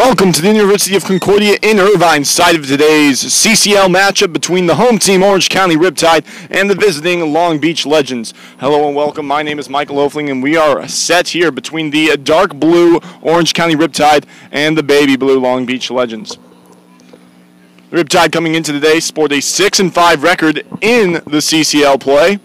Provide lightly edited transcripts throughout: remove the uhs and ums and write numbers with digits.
Welcome to the University of Concordia in Irvine side of today's CCL matchup between the home team Orange County Riptide and the visiting Long Beach Legends. Hello and welcome. My name is Michael Ofling and we are set here between the dark blue Orange County Riptide and the baby blue Long Beach Legends. The Riptide coming into today sport a 6-5 record in the CCL play.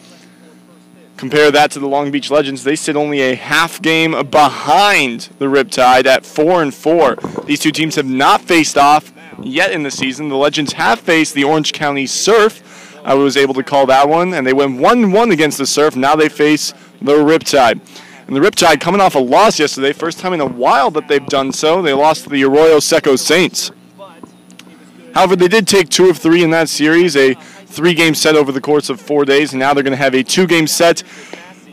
Compare that to the Long Beach Legends. They sit only a half game behind the Riptide at 4-4. These two teams have not faced off yet in the season. The Legends have faced the Orange County Surf. I was able to call that one, and they went 1-1 against the Surf. Now they face the Riptide. And the Riptide coming off a loss yesterday, first time in a while that they've done so. They lost to the Arroyo Seco Saints. However, they did take 2 of 3 in that series, a 3-game set over the course of 4 days, and now they're going to have a 2-game set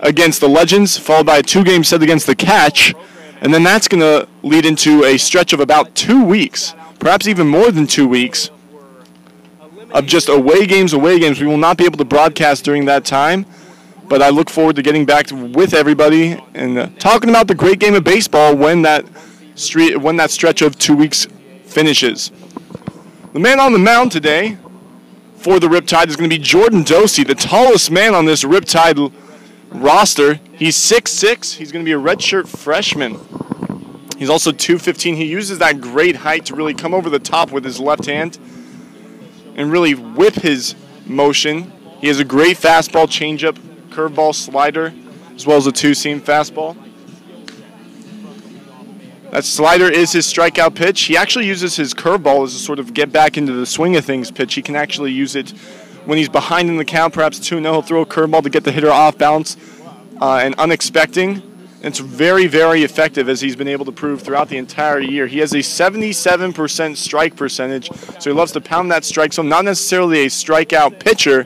against the Legends, followed by a 2-game set against the Catch, and then that's going to lead into a stretch of about 2 weeks, perhaps even more than 2 weeks, of just away games. We will not be able to broadcast during that time, but I look forward to getting back with everybody and talking about the great game of baseball when that stretch of 2 weeks finishes. The man on the mound today for the Riptide is going to be Jordan Dosey, the tallest man on this Riptide roster. He's 6'6". He's going to be a redshirt freshman. He's also 215. He uses that great height to really come over the top with his left hand and really whip his motion. He has a great fastball, changeup, curveball, slider, as well as a two-seam fastball. That slider is his strikeout pitch. He actually uses his curveball as a sort of get back into the swing of things pitch. He can actually use it when he's behind in the count, perhaps 2-0. He'll throw a curveball to get the hitter off balance and unexpected. It's very, very effective, as he's been able to prove throughout the entire year. He has a 77% strike percentage, so he loves to pound that strike zone. Not necessarily a strikeout pitcher,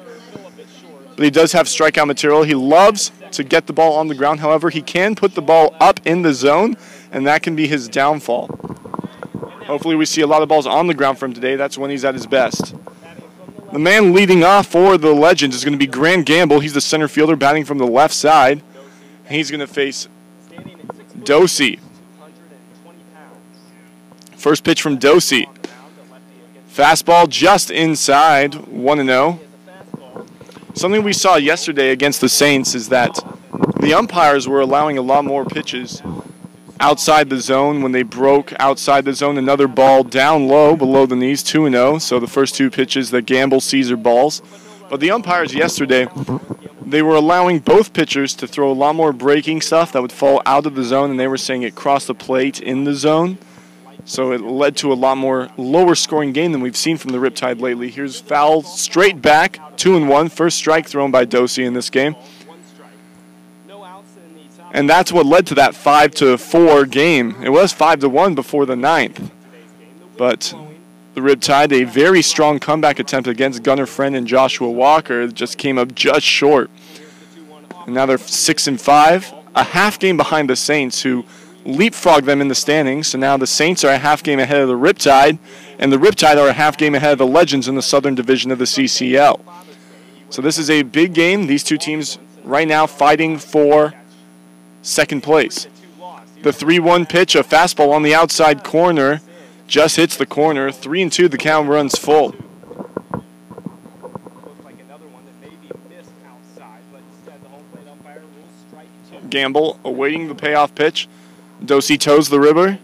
but he does have strikeout material. He loves to get the ball on the ground. However, he can put the ball up in the zone, and that can be his downfall. Hopefully we see a lot of balls on the ground from today. That's when he's at his best. The man leading off for the Legends is going to be Grant Gamble. He's the center fielder batting from the left side. He's going to face Dosey. First pitch from Dosey. Fastball just inside, 1-0. Something we saw yesterday against the Saints is that the umpires were allowing a lot more pitches outside the zone. When they broke outside the zone, another ball down low below the knees, 2-0. So the first 2 pitches that Gamble sees are balls. But the umpires yesterday, they were allowing both pitchers to throw a lot more breaking stuff that would fall out of the zone, and they were saying it crossed the plate in the zone. So it led to a lot more lower scoring game than we've seen from the Riptide lately. Here's foul straight back, 2-1. First strike thrown by Dosey in this game. And that's what led to that 5-4 game. It was 5-1 before the 9th. But the Riptide, a very strong comeback attempt against Gunnar Friend and Joshua Walker, just came up just short. And now they're 6-5, a half game behind the Saints, who leapfrogged them in the standings. So now the Saints are a half game ahead of the Riptide, and the Riptide are a half game ahead of the Legends in the Southern Division of the CCL. So this is a big game. These two teams right now fighting for second place. The 3-1 pitch, a fastball on the outside corner, just hits the corner. 3-2, the count runs full. Gamble awaiting the payoff pitch. Dosey toes the river.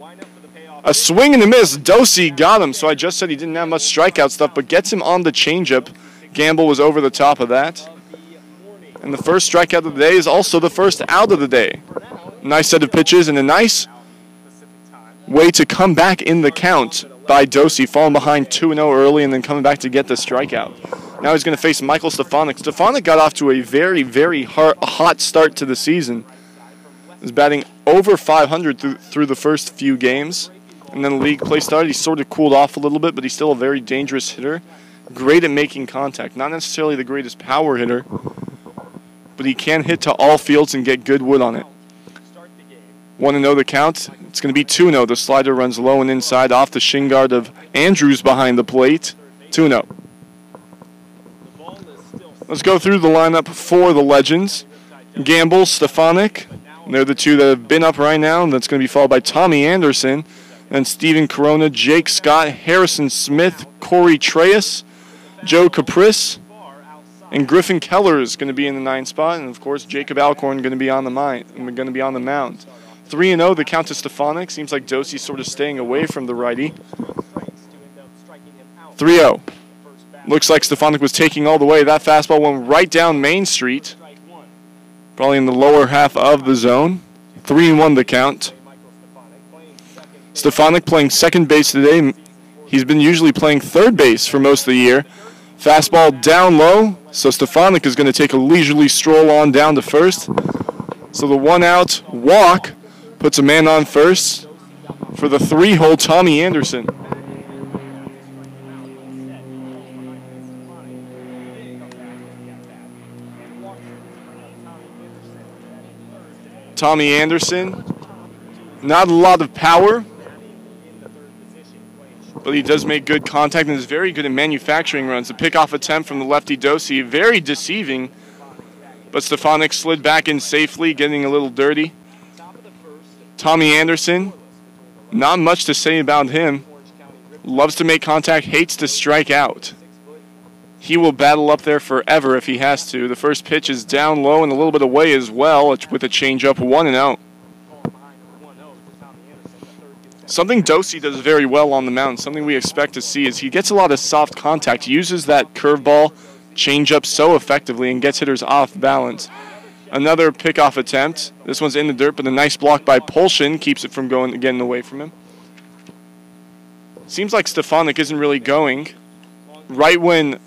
A swing and a miss. Dosey got him, so I just said he didn't have much strikeout stuff, but gets him on the changeup. Gamble was over the top of that. And the first strikeout of the day is also the first out of the day. Nice set of pitches and a nice way to come back in the count by Dosey, falling behind 2-0 early and then coming back to get the strikeout. Now he's going to face Michael Stefanik. Stefanik got off to a very, very hot start to the season. He's batting over 500 through the first few games. And then the league play started. He sort of cooled off a little bit, but he's still a very dangerous hitter. Great at making contact. Not necessarily the greatest power hitter, but he can hit to all fields and get good wood on it. 1-0 the count. It's going to be 2-0. The slider runs low and inside off the shin guard of Andrews behind the plate. 2-0. Let's go through the lineup for the Legends. Gamble, Stefanik. They're the two that have been up right now. That's going to be followed by Tommy Anderson. Then Steven Corona, Jake Scott, Harrison Smith, Corey Treyas, Joe Caprice, and Griffin Keller is going to be in the 9th spot, and of course Jacob Alcorn going to be on the mound. 3-0 the count to Stefanik. Seems like Dosey's sort of staying away from the righty. 3-0. Looks like Stefanik was taking all the way. That fastball went right down Main Street, probably in the lower half of the zone. 3-1 the count. Stefanik playing second base today. He's been usually playing third base for most of the year. Fastball down low, so Stefanik is going to take a leisurely stroll on down to first. So the 1-out walk puts a man on first for the 3-hole Tommy Anderson. Tommy Anderson, not a lot of power, but he does make good contact and is very good at manufacturing runs. The pickoff attempt from the lefty Dosey, very deceiving, but Stefanik slid back in safely, getting a little dirty. Tommy Anderson, not much to say about him. Loves to make contact, hates to strike out. He will battle up there forever if he has to. The first pitch is down low and a little bit away as well with a changeup, 1-0. Something Dosey does very well on the mound, something we expect to see, is he gets a lot of soft contact, uses that curveball changeup so effectively and gets hitters off balance. Another pickoff attempt. This one's in the dirt, but a nice block by Polshin keeps it from getting away from him. Seems like Stefanik isn't really going. Right when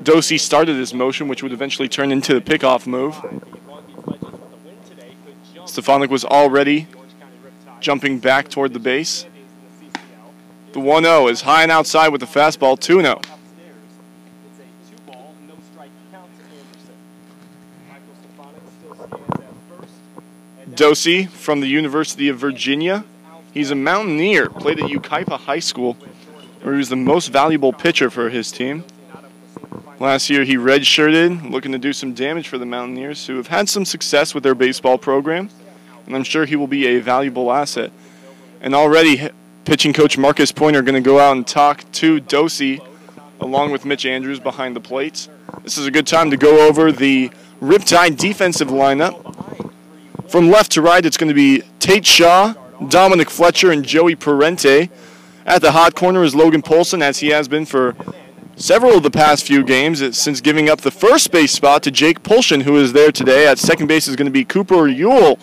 Dosey started his motion, which would eventually turn into the pickoff move, Stefanik was already jumping back toward the base. The 1-0 is high and outside with the fastball, 2-0. Dosey from the University of Virginia. He's a Mountaineer, played at Yucaipa High School, where he was the most valuable pitcher for his team. Last year he redshirted, looking to do some damage for the Mountaineers, who have had some success with their baseball program, and I'm sure he will be a valuable asset. And already pitching coach Marcus Pointer going to go out and talk to Dosey along with Mitch Andrews behind the plate. This is a good time to go over the Riptide defensive lineup. From left to right, it's going to be Tate Shaw, Dominic Fletcher, and Joey Parente. At the hot corner is Logan Polson, as he has been for several of the past few games, since giving up the first base spot to Jake Polshin, who is there today. At second base is going to be Cooper Ewell,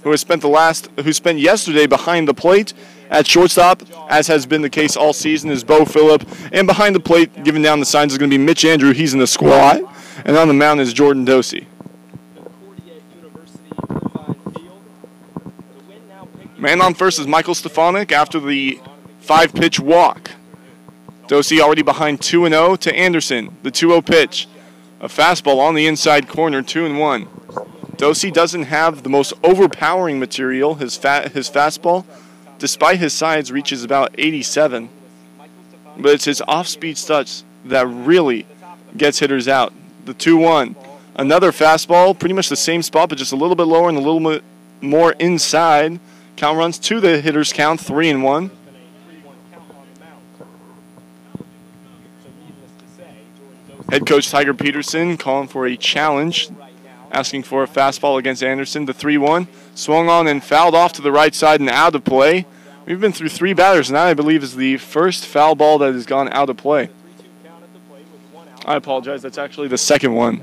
who spent yesterday behind the plate. At shortstop, as has been the case all season, is Bo Phillip. And behind the plate, giving down the signs, is going to be Mitch Andrew. He's in the squad. And on the mound is Jordan Dosey. Man on first is Michael Stefanik after the 5-pitch walk. Dosey already behind 2-0 to Anderson. The 2-0 pitch. A fastball on the inside corner, 2-1. Dosey doesn't have the most overpowering material. His fastball, despite his size, reaches about 87. But it's his off-speed touch that really gets hitters out. The 2-1. Another fastball, pretty much the same spot, but just a little bit lower and a little bit more inside. Count runs to the hitter's count, 3-1. Head coach Tiger Peterson calling for a challenge, asking for a fastball against Anderson. The 3-1 swung on and fouled off to the right side and out of play. We've been through 3 batters, and that, I believe, is the first foul ball that has gone out of play. I apologize, that's actually the second one.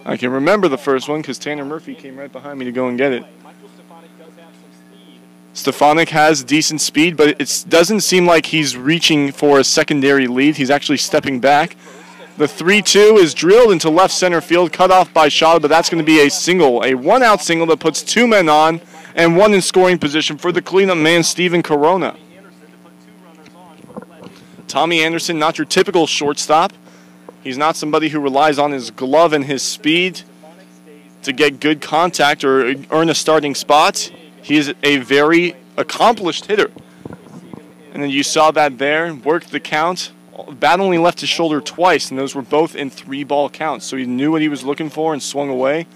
I can remember the first one because Tanner Murphy came right behind me to go and get it. Stefanik has decent speed, but it doesn't seem like he's reaching for a secondary lead. He's actually stepping back. The 3-2 is drilled into left center field, cut off by Shaw, but that's going to be a single, a 1-out single that puts 2 men on and 1 in scoring position for the cleanup man, Steven Corona. Tommy Anderson, not your typical shortstop. He's not somebody who relies on his glove and his speed to get good contact or earn a starting spot. He is a very accomplished hitter. And then you saw that there, worked the count. Bat only left his shoulder twice, and those were both in 3-ball counts. So he knew what he was looking for and swung away.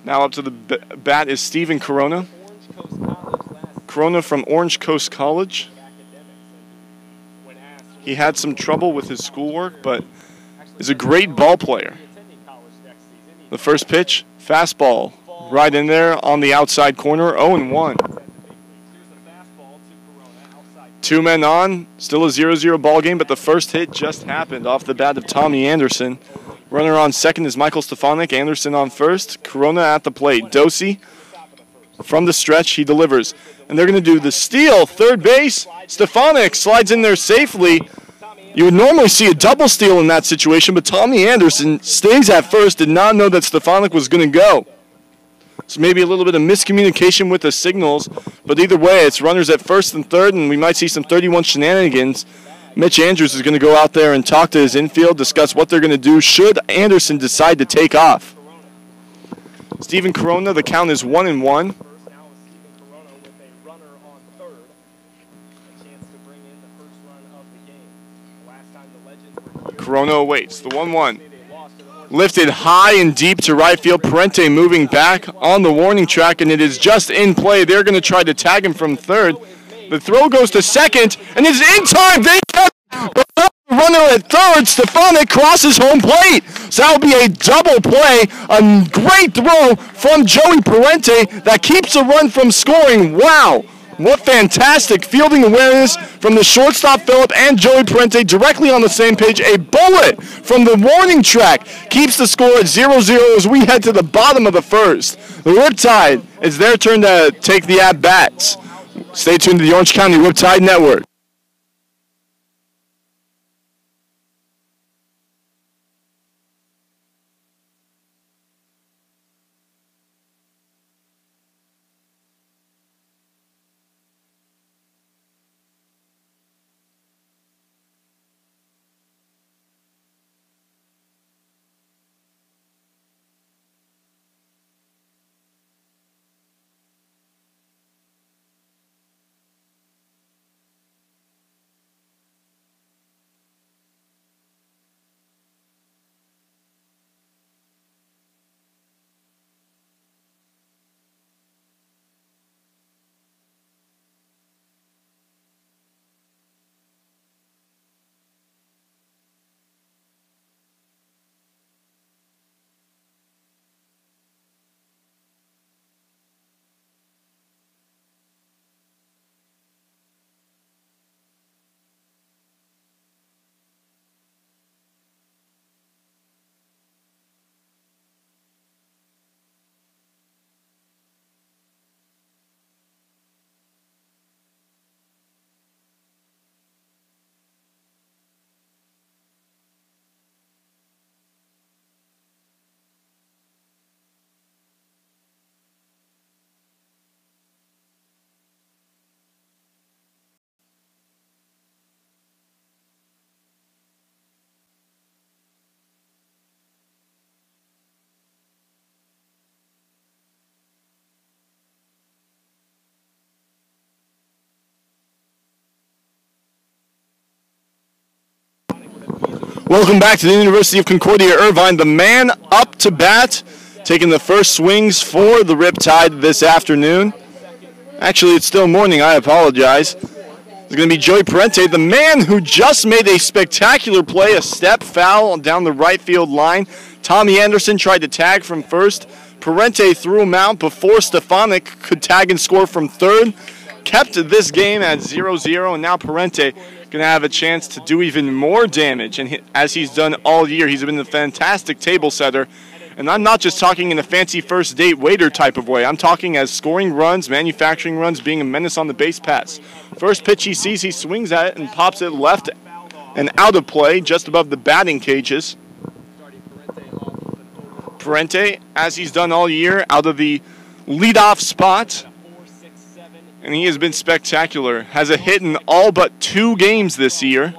Now up to the bat is Steven Corona. Corona from Orange Coast College. He had some trouble with his schoolwork, but is a great ball player. The first pitch, fastball, right in there on the outside corner, 0-1. 2 men on, still a 0-0 ball game, but the first hit just happened off the bat of Tommy Anderson. Runner on second is Michael Stefanik. Anderson on first. Corona at the plate. Dosi from the stretch. He delivers. And they're going to do the steal. Third base. Stefanik slides in there safely. You would normally see a double steal in that situation, but Tommy Anderson stays at first. Did not know that Stefanik was going to go. So maybe a little bit of miscommunication with the signals. But either way, it's runners at first and third, and we might see some 31 shenanigans. Mitch Andrews is going to go out there and talk to his infield, discuss what they're going to do should Anderson decide to take off. Steven Corona, the count is 1-1. Corona awaits. The 1-1. Lifted high and deep to right field. Parente moving back on the warning track, and it is just in play. They're going to try to tag him from third. The throw goes to second, and it's in time. They have the runner at third. Stefanik crosses home plate. So that will be a double play. A great throw from Joey Parente that keeps a run from scoring. Wow. What fantastic fielding awareness from the shortstop, Phillip, and Joey Parente directly on the same page. A bullet from the warning track keeps the score at 0-0 as we head to the bottom of the first. The Riptide, it's their turn to take the at-bats. Stay tuned to the Orange County Riptide Network. Welcome back to the University of Concordia Irvine. The man up to bat, taking the first swings for the Riptide this afternoon. Actually, it's still morning. I apologize. It's going to be Joey Parente, the man who just made a spectacular play, a step foul down the right field line. Tommy Anderson tried to tag from first. Parente threw him out before Stefanik could tag and score from third. Kept this game at 0-0, and now Parente going to have a chance to do even more damage. And as he's done all year, he's been a fantastic table setter. And I'm not just talking in a fancy first date waiter type of way. I'm talking as scoring runs, manufacturing runs, being a menace on the base paths. First pitch he sees, he swings at it and pops it left and out of play, just above the batting cages. Parente, as he's done all year, out of the leadoff spot. And he has been spectacular. Has a hit in all but 2 games this year.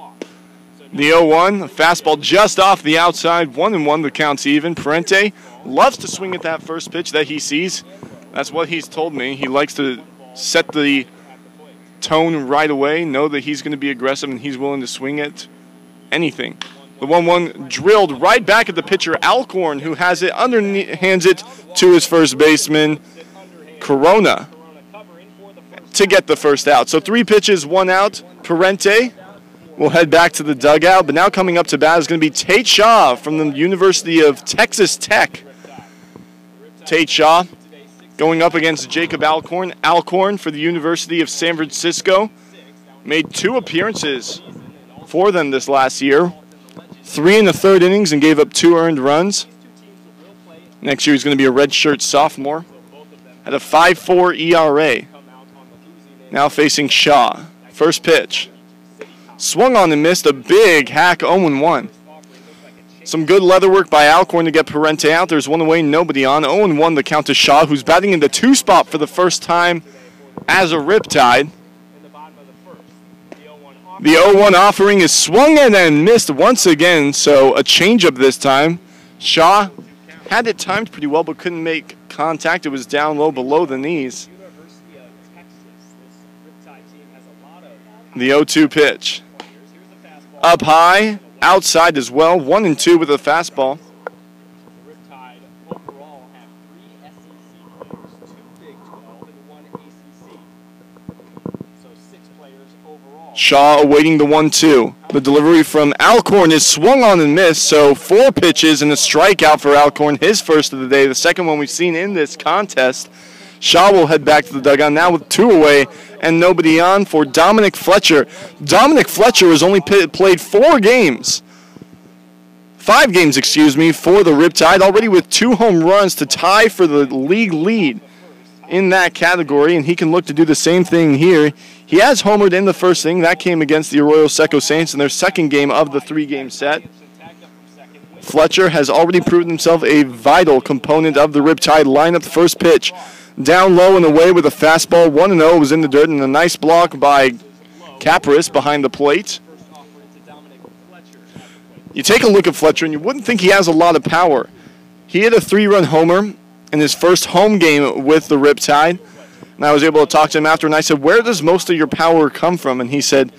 The 0-1, a fastball just off the outside, 1-1, the count's even. Parente loves to swing at that first pitch that he sees. That's what he's told me. He likes to set the tone right away, know that he's going to be aggressive and he's willing to swing at anything. The 1-1 drilled right back at the pitcher, Alcorn, who has it, underhands it to his first baseman, Corona. to get the first out. So 3 pitches, 1 out. Parente will head back to the dugout, but now coming up to bat is going to be Tate Shaw from the University of Texas Tech. Tate Shaw going up against Jacob Alcorn. Alcorn for the University of San Francisco. Made 2 appearances for them this last year. 3 in the 3rd innings and gave up 2 earned runs. Next year he's going to be a redshirt sophomore. At a 5.4 ERA. Now facing Shaw. First pitch. Swung on and missed a big hack 0-1. Some good leather work by Alcorn to get Parente out. There's 1 away, nobody on. 0-1 the count to Shaw, who's batting in the 2 spot for the first time as a Riptide. The 0-1 offering is swung in and missed once again, so a changeup this time. Shaw had it timed pretty well but couldn't make contact. It was down low below the knees. The 0-2 pitch. Up high, outside as well. 1-2 with a fastball. Shaw awaiting the 1-2. The delivery from Alcorn is swung on and missed, so 4 pitches and a strikeout for Alcorn, his first of the day, the second one we've seen in this contest. Shaw will head back to the dugout now with 2 away and nobody on for Dominic Fletcher. Dominic Fletcher has only played 5 games, for the Riptide, already with 2 home runs to tie for the league lead in that category, and he can look to do the same thing here. He has homered in the first inning. That came against the Arroyo Seco Saints in their second game of the 3-game set. Fletcher has already proven himself a vital component of the Riptide lineup. The first pitch down low and away with a fastball. 1-0 was in the dirt, and a nice block by Capris behind the plate. You take a look at Fletcher, and you wouldn't think he has a lot of power. He hit a 3-run homer in his first home game with the Riptide. And I was able to talk to him after, and I said, where does most of your power come from? And he said,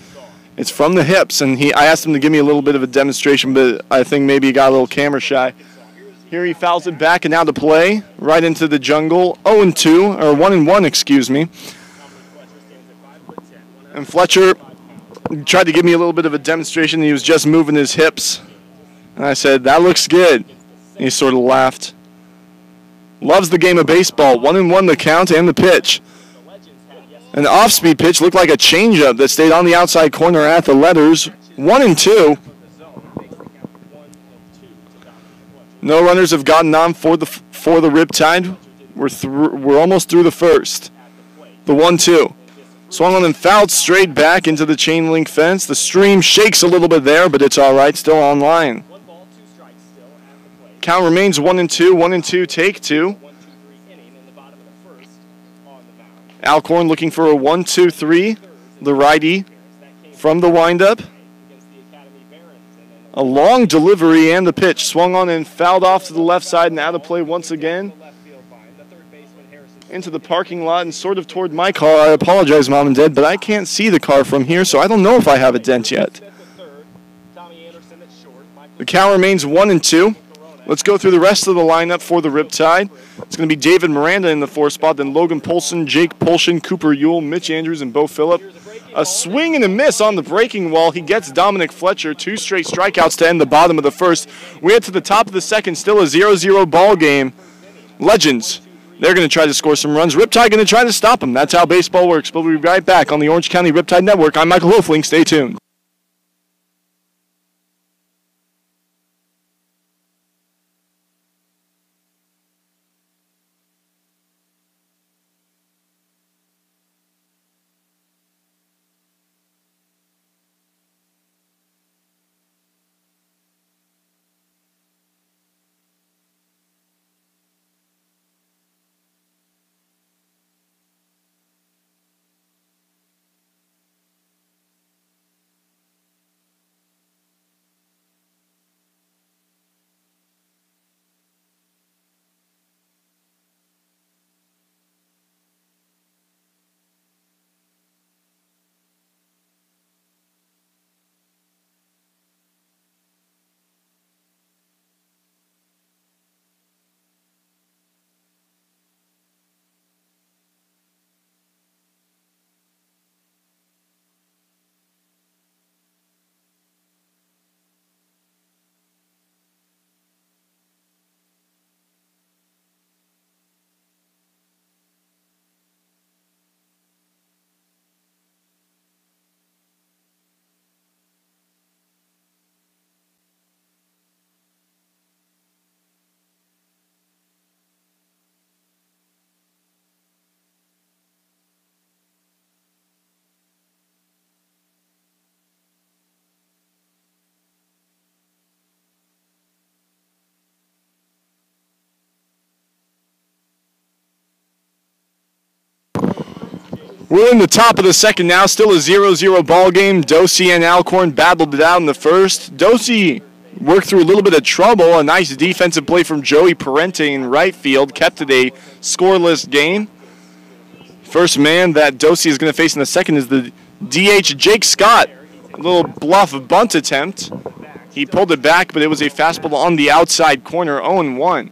it's from the hips. And I asked him to give me a little bit of a demonstration, but I think maybe he got a little camera shy. Here he fouls it back and now to play, right into the jungle. 0-2, or 1-1, excuse me. And Fletcher tried to give me a little bit of a demonstration. He was just moving his hips. And I said, that looks good. And he sort of laughed. Loves the game of baseball. 1-1 the count and the pitch. An off-speed pitch looked like a changeup that stayed on the outside corner at the letters. 1-2. No runners have gotten on for the Riptide. We're almost through the first. The 1-2. Swung on and fouled straight back into the chain link fence. The stream shakes a little bit there, but it's all right. Still on line. Count remains 1-2. 1-2, take 2. Alcorn looking for a 1-2-3. The righty from the windup. A long delivery and the pitch. Swung on and fouled off to the left side and out of play once again. Into the parking lot and sort of toward my car. I apologize, Mom and Dad, but I can't see the car from here, so I don't know if I have a dent yet. The count remains 1-2. Let's go through the rest of the lineup for the Riptide. It's going to be David Miranda in the 4th spot, then Logan Polson, Jake Polshin, Cooper Ewell, Mitch Andrews, and Bo Phillip. A swing and a miss on the breaking wall. He gets Dominic Fletcher. 2 straight strikeouts to end the bottom of the first. We head to the top of the second, still a 0-0 ball game. Legends, they're going to try to score some runs. Riptide going to try to stop them. That's how baseball works. But we'll be right back on the Orange County Riptide Network. I'm Michael Hofling. Stay tuned. We're in the top of the second now, still a 0-0 ball game. Dosey and Alcorn battled it out in the first. Dosey worked through a little bit of trouble. A nice defensive play from Joey Parente in right field kept it a scoreless game. First man that Dosey is going to face in the second is the DH Jake Scott. A little bluff bunt attempt. He pulled it back, but it was a fastball on the outside corner, 0-1.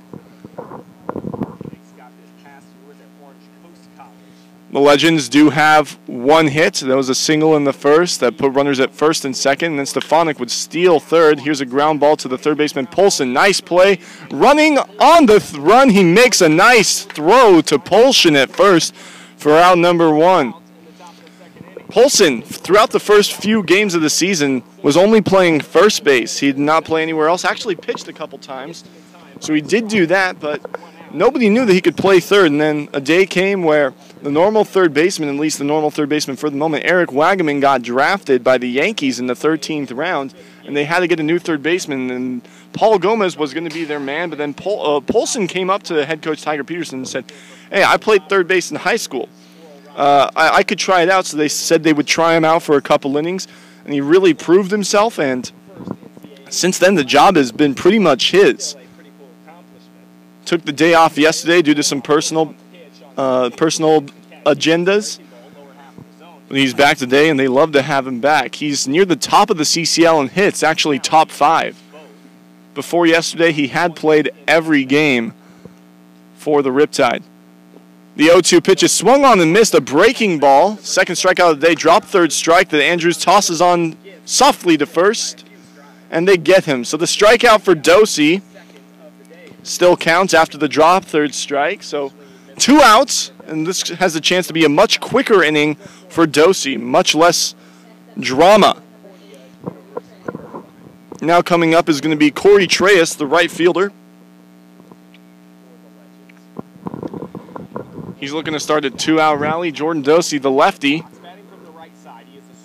The Legends do have one hit. That was a single in the first that put runners at first and second. And then Stefanik would steal third. Here's a ground ball to the third baseman, Polson. Nice play. Running on the run, he makes a nice throw to Polson at first for out number one. Polson, throughout the first few games of the season, was only playing first base. He did not play anywhere else. Actually pitched a couple times. So he did do that, but nobody knew that he could play third. And then a day came where the normal third baseman, at least the normal third baseman for the moment, Eric Wagaman, got drafted by the Yankees in the 13th round, and they had to get a new third baseman. And Paul Gomez was going to be their man, but then Polson came up to head coach Tiger Peterson and said, "Hey, I played third base in high school. I could try it out." So they said they would try him out for a couple innings, and he really proved himself. And since then, the job has been pretty much his. Took the day off yesterday due to some personal agendas. But he's back today, and they love to have him back. He's near the top of the CCL in hits, actually top 5. Before yesterday, he had played every game for the Riptide. The 0-2 pitch is swung on and missed, a breaking ball. Second strikeout of the day, drop third strike that Andrews tosses on softly to first, and they get him. So the strikeout for Dosey still counts after the drop third strike. So 2 outs, and this has a chance to be a much quicker inning for Dosey, much less drama. Now coming up is going to be Corey Treyas, the right fielder. He's looking to start a 2-out rally. Jordan Dosey, the lefty,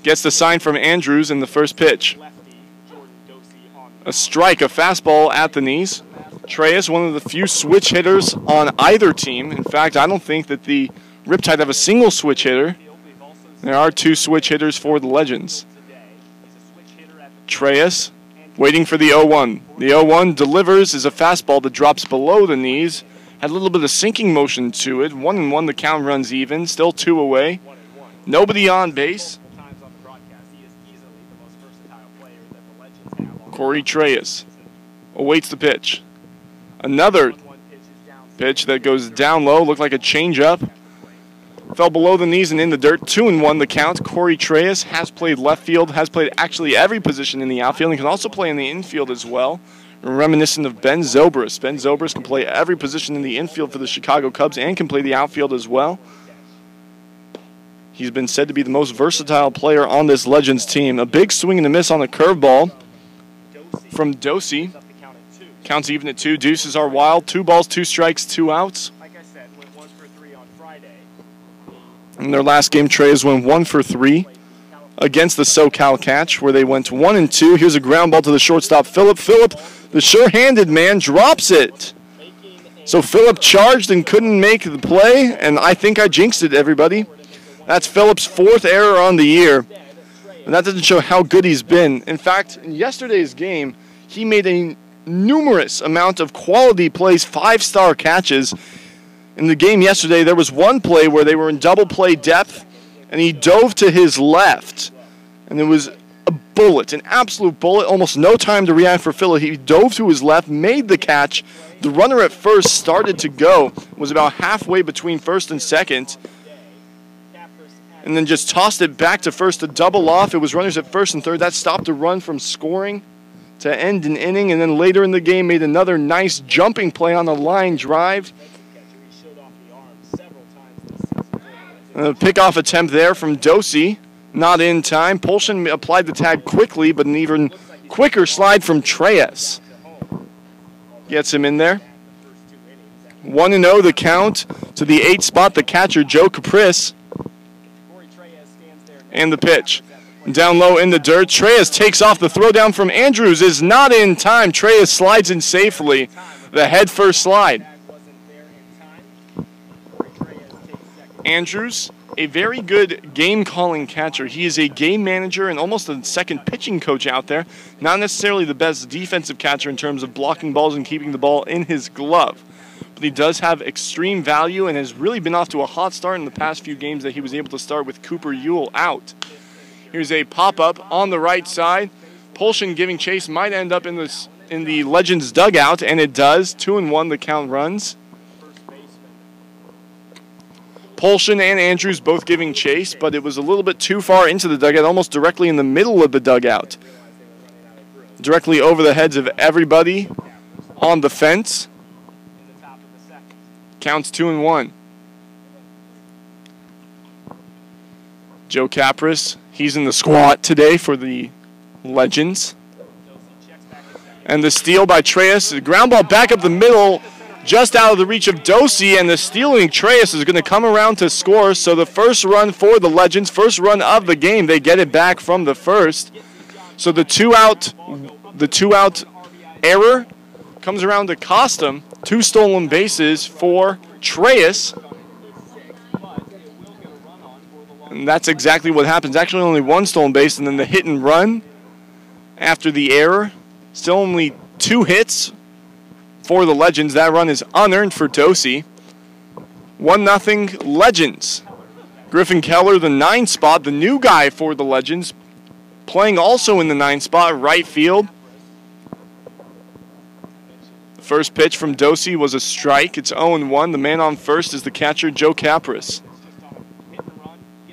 gets the sign from Andrews in the first pitch. A strike, a fastball at the knees. Treyas, one of the few switch hitters on either team. In fact, I don't think that the Riptide have a single switch hitter. There are 2 switch hitters for the Legends. Treyas waiting for the 0-1. The 0-1 delivers is a fastball that drops below the knees. Had a little bit of sinking motion to it. 1-1, the count runs even. Still 2 away. Nobody on base. Corey Treyas awaits the pitch. Another pitch that goes down low, looked like a changeup. Fell below the knees and in the dirt. 2-1 the count. Corey Treyas has played left field, has played actually every position in the outfield, and can also play in the infield as well. Reminiscent of Ben Zobrist. Ben Zobrist can play every position in the infield for the Chicago Cubs and can play the outfield as well. He's been said to be the most versatile player on this Legends team. A big swing and a miss on a curveball from Dosey. Counts even at 2. Deuces are wild. 2 balls, 2 strikes, 2 outs. In their last game, Treyas went 1 for 3 against the SoCal Catch, where they went 1-2. Here's a ground ball to the shortstop, Phillip. Phillip, the sure-handed man, drops it. So Phillip charged and couldn't make the play, and I think I jinxed it, everybody. That's Phillip's 4th error on the year, and that doesn't show how good he's been. In fact, in yesterday's game, he made a numerous amount of quality plays, 5-star catches. In the game yesterday, there was one play where they were in double play depth, and he dove to his left, and it was a bullet, an absolute bullet, almost no time to react for Phillip. He dove to his left, made the catch. The runner at first started to go, was about halfway between first and second, and then just tossed it back to first to double off. It was runners at first and third. That stopped a run from scoring to end an inning, and then later in the game made another nice jumping play on the line drive. A pickoff attempt there from Dosey, not in time. Polson applied the tag quickly, but an even quicker slide from Treyas gets him in there. 1-0 the count to the 8th spot, the catcher Joe Caprice. And the pitch. Down low in the dirt. Treyas takes off. The throw down from Andrews is not in time. Treyas slides in safely. The head first slide. Andrews a very good game-calling catcher. He is a game manager and almost a second pitching coach out there. Not necessarily the best defensive catcher in terms of blocking balls and keeping the ball in his glove. But he does have extreme value and has really been off to a hot start in the past few games that he was able to start with Cooper Ewell out. Here's a pop-up on the right side. Polshin giving chase, might end up in the Legends dugout, and it does. 2-1 the count runs. Polshin and Andrews both giving chase, but it was a little bit too far into the dugout, almost directly in the middle of the dugout. Directly over the heads of everybody on the fence. Counts 2-1. Joe Capris, he's in the squat today for the Legends. And the steal by Treyas, the ground ball back up the middle, just out of the reach of Dosey, and the stealing Treyas is going to come around to score. So the first run for the Legends, first run of the game, they get it back from the first. So the two-out error comes around to cost them 2 stolen bases for Treyas. And that's exactly what happens. Actually, only 1 stolen base, and then the hit and run after the error. Still only 2 hits for the Legends. That run is unearned for Dosey. 1-0 Legends. Griffin Keller, the 9 spot, the new guy for the Legends, playing also in the 9 spot, right field. The first pitch from Dosey was a strike. It's 0-1. The man on first is the catcher, Joe Capris.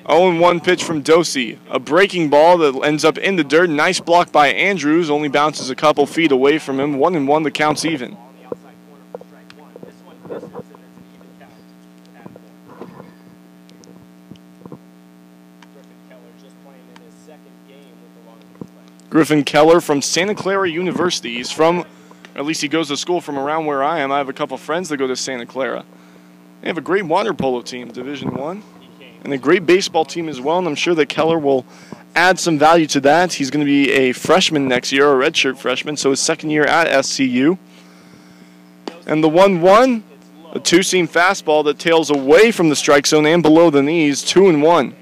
0-1 pitch from Dosey. A breaking ball that ends up in the dirt. Nice block by Andrews. Only bounces a couple feet away from him. 1-1, the count's even. Griffin Keller from Santa Clara University. He's from, or at least he goes to school from around where I am. I have a couple friends that go to Santa Clara. They have a great water polo team, Division I, and a great baseball team as well, and I'm sure that Keller will add some value to that. He's going to be a freshman next year, a redshirt freshman, so his second year at SCU. And the 1-1, a two-seam fastball that tails away from the strike zone and below the knees, 2-1.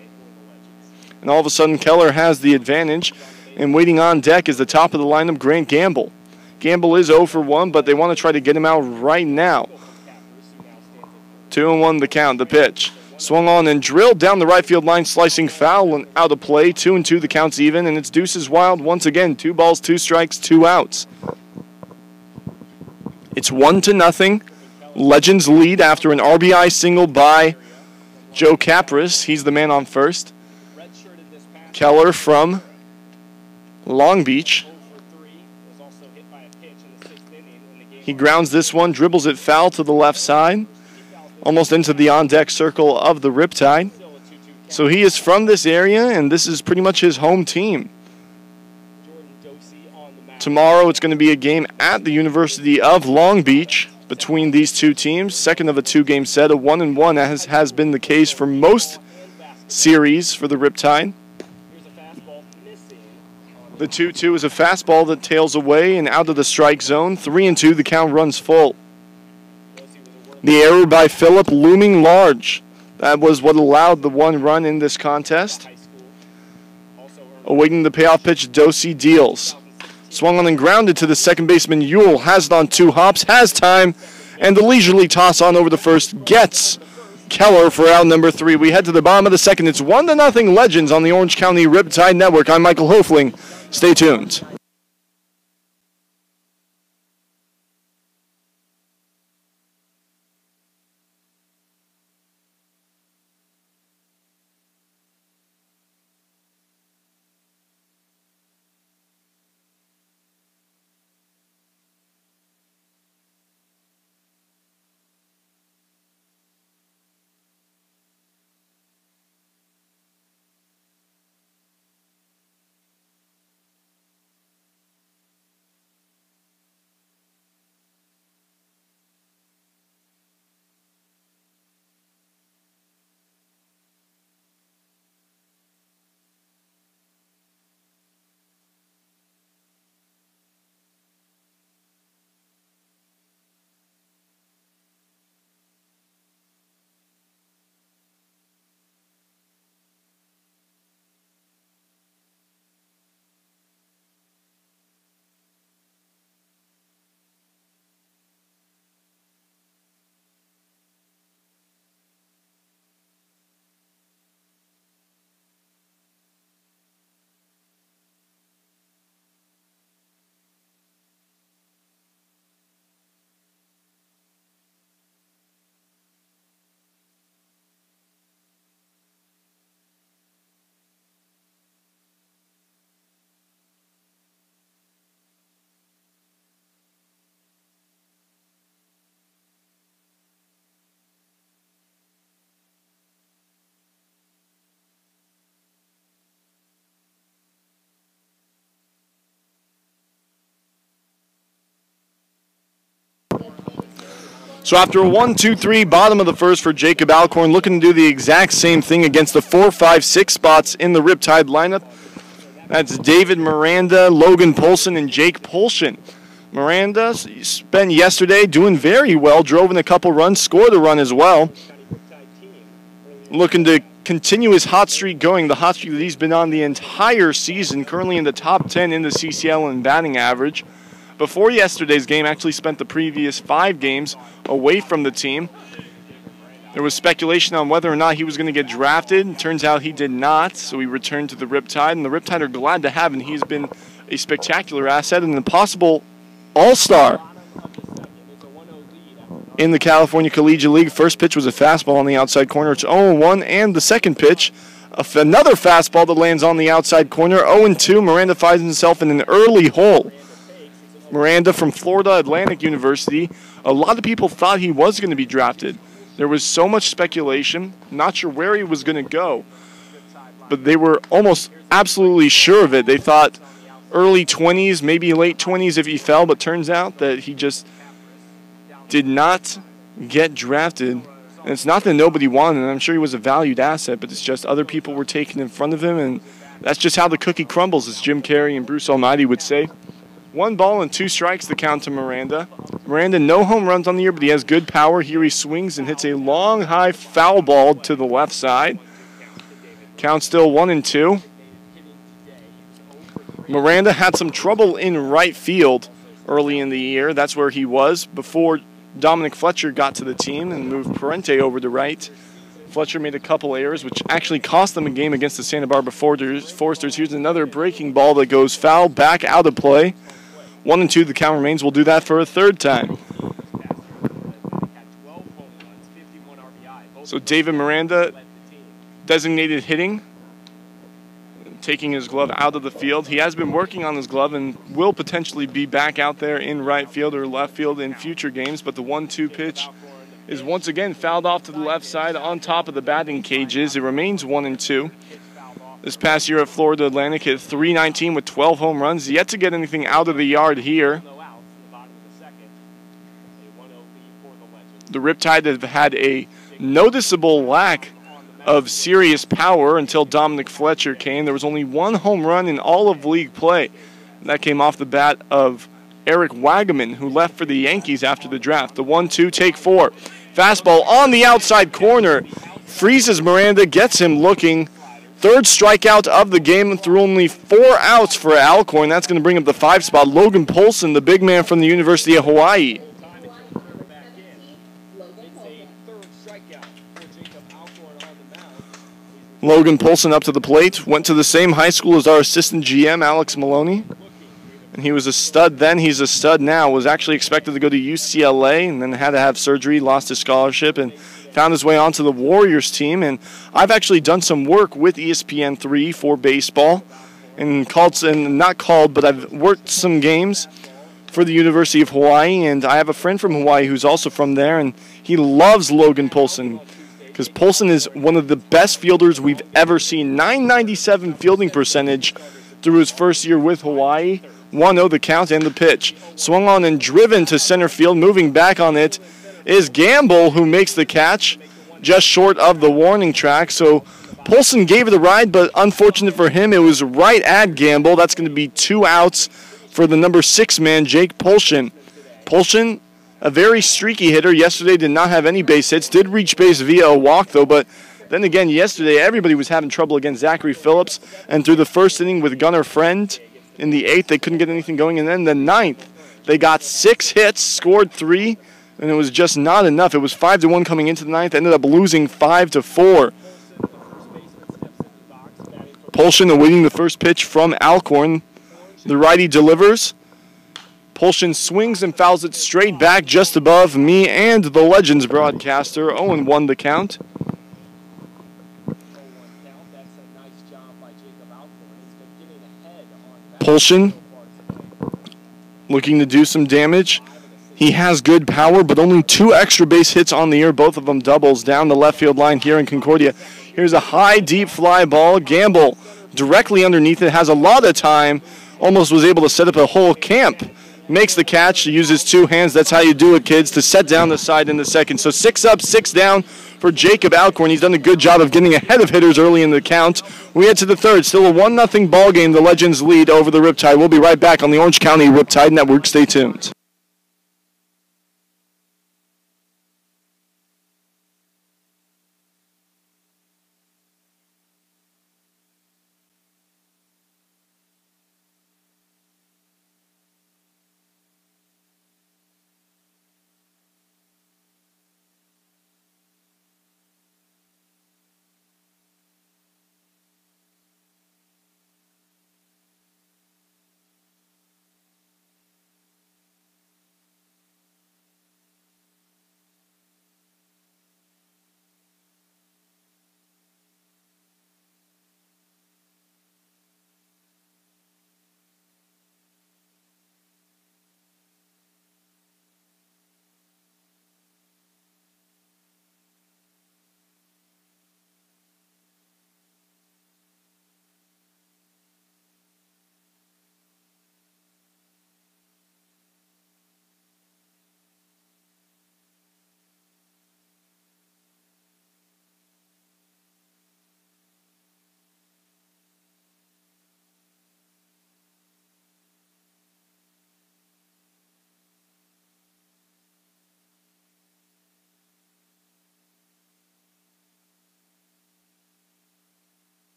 And all of a sudden, Keller has the advantage. And waiting on deck is the top of the lineup, Grant Gamble. Gamble is 0 for 1, but they want to try to get him out right now. 2-1 the count, the pitch. Swung on and drilled down the right field line, slicing foul and out of play. 2-2, the count's even, and it's Deuces Wild once again. 2 balls, 2 strikes, 2 outs. It's 1-0. Legends lead after an RBI single by Joe Capris. He's the man on first. Keller from Long Beach. He grounds this one, dribbles it foul to the left side, almost into the on-deck circle of the Riptide. So he is from this area, and this is pretty much his home team. Tomorrow it's going to be a game at the University of Long Beach between these two teams. Second of a 2-game set, a 1-1, as has been the case for most series for the Riptide. The 2-2 is a fastball that tails away and out of the strike zone. 3-2, the count runs full. The error by Phillip looming large. That was what allowed the 1 run in this contest. Awaiting the payoff pitch, Dosey deals. Swung on and grounded to the second baseman, Ewell. Has it on 2 hops, has time, and the leisurely toss on over to first gets Keller for out number 3. We head to the bottom of the second. It's 1-0 Legends on the Orange County Riptide Network. I'm Michael Hofling. Stay tuned. So after a 1-2-3 bottom of the first for Jacob Alcorn, looking to do the exact same thing against the 4, 5, 6 spots in the Riptide lineup. That's David Miranda, Logan Polson, and Jake Polshin. Miranda spent yesterday doing very well, drove in a couple runs, scored a run as well. Looking to continue his hot streak going, the hot streak that he's been on the entire season, currently in the top 10 in the CCL in batting average. Before yesterday's game, actually spent the previous 5 games away from the team. There was speculation on whether or not he was going to get drafted. Turns out he did not, so he returned to the Riptide, and the Riptide are glad to have him. He's been a spectacular asset and a possible all-star in the California Collegiate League. First pitch was a fastball on the outside corner. It's 0-1, and the second pitch, another fastball that lands on the outside corner. 0-2, Miranda finds himself in an early hole. Miranda from Florida Atlantic University. A lot of people thought he was going to be drafted. There was so much speculation, not sure where he was going to go, but they were almost absolutely sure of it. They thought early 20s, maybe late 20s if he fell, but turns out that he just did not get drafted. And it's not that nobody wanted him. I'm sure he was a valued asset, but it's just other people were taken in front of him, and that's just how the cookie crumbles, as Jim Carrey and Bruce Almighty would say. 1 ball and 2 strikes the count to Miranda. Miranda, no home runs on the year, but he has good power. Here he swings and hits a long, high foul ball to the left side. Count still 1-2. Miranda had some trouble in right field early in the year. That's where he was before Dominic Fletcher got to the team and moved Parente over to right. Fletcher made a couple errors, which actually cost them a game against the Santa Barbara Foresters. Here's another breaking ball that goes foul, back out of play. 1-2, the count remains. We'll do that for a third time. So David Miranda, designated hitting, taking his glove out of the field. He has been working on his glove and will potentially be back out there in right field or left field in future games, but the 1-2 pitch is once again fouled off to the left side on top of the batting cages. It remains 1-2. This past year at Florida Atlantic, hit .319 with 12 home runs. Yet to get anything out of the yard here. The Riptide have had a noticeable lack of serious power until Dominic Fletcher came. There was only 1 home run in all of league play. That came off the bat of Eric Wagaman, who left for the Yankees after the draft. The 1-2, take 4. Fastball on the outside corner. Freezes Miranda, gets him looking. Third strikeout of the game through only 4 outs for Alcorn. That's going to bring up the 5 spot. Logan Polson, the big man from the University of Hawaii. Logan Polson up to the plate. Went to the same high school as our assistant GM, Alex Maloney. And he was a stud then. He's a stud now. Was actually expected to go to UCLA and then had to have surgery, lost his scholarship, and found his way onto the Warriors team. And I've actually done some work with ESPN3 for baseball, and but I've worked some games for the University of Hawaii. And I have a friend from Hawaii who's also from there, and he loves Logan Polson because Polson is one of the best fielders we've ever seen. .997 fielding percentage through his first year with Hawaii. 1-0 the count and the pitch. Swung on and driven to center field. Moving back on it is Gamble, who makes the catch just short of the warning track. So Polson gave it a ride, but unfortunate for him, it was right at Gamble. That's going to be 2 outs for the number 6 man, Jake Polshin. Polshin, a very streaky hitter. Yesterday did not have any base hits. Did reach base via a walk, though, but then again, yesterday everybody was having trouble against Zachary Phillips, and through the first inning with Gunnar Friend in the 8th, they couldn't get anything going, and then the 9th, they got 6 hits, scored 3, and it was just not enough. It was 5-1 coming into the 9th, ended up losing 5-4. Polshin awaiting the first pitch from Alcorn. The righty delivers. Polshin swings and fouls it straight back just above me and the Legends broadcaster. 0-1 the count. Polshin looking to do some damage. He has good power, but only 2 extra base hits on the year, both of them doubles down the left field line here in Concordia. Here's a high, deep fly ball. Gamble directly underneath it, has a lot of time, almost was able to set up a whole camp makes the catch, uses two hands. That's how you do it, kids, to set down the side in the second. So 6 up, 6 down for Jacob Alcorn. He's done a good job of getting ahead of hitters early in the count. We head to the third. Still a 1-0 ball game. The Legends lead over the Riptide. We'll be right back on the Orange County Riptide Network. Stay tuned.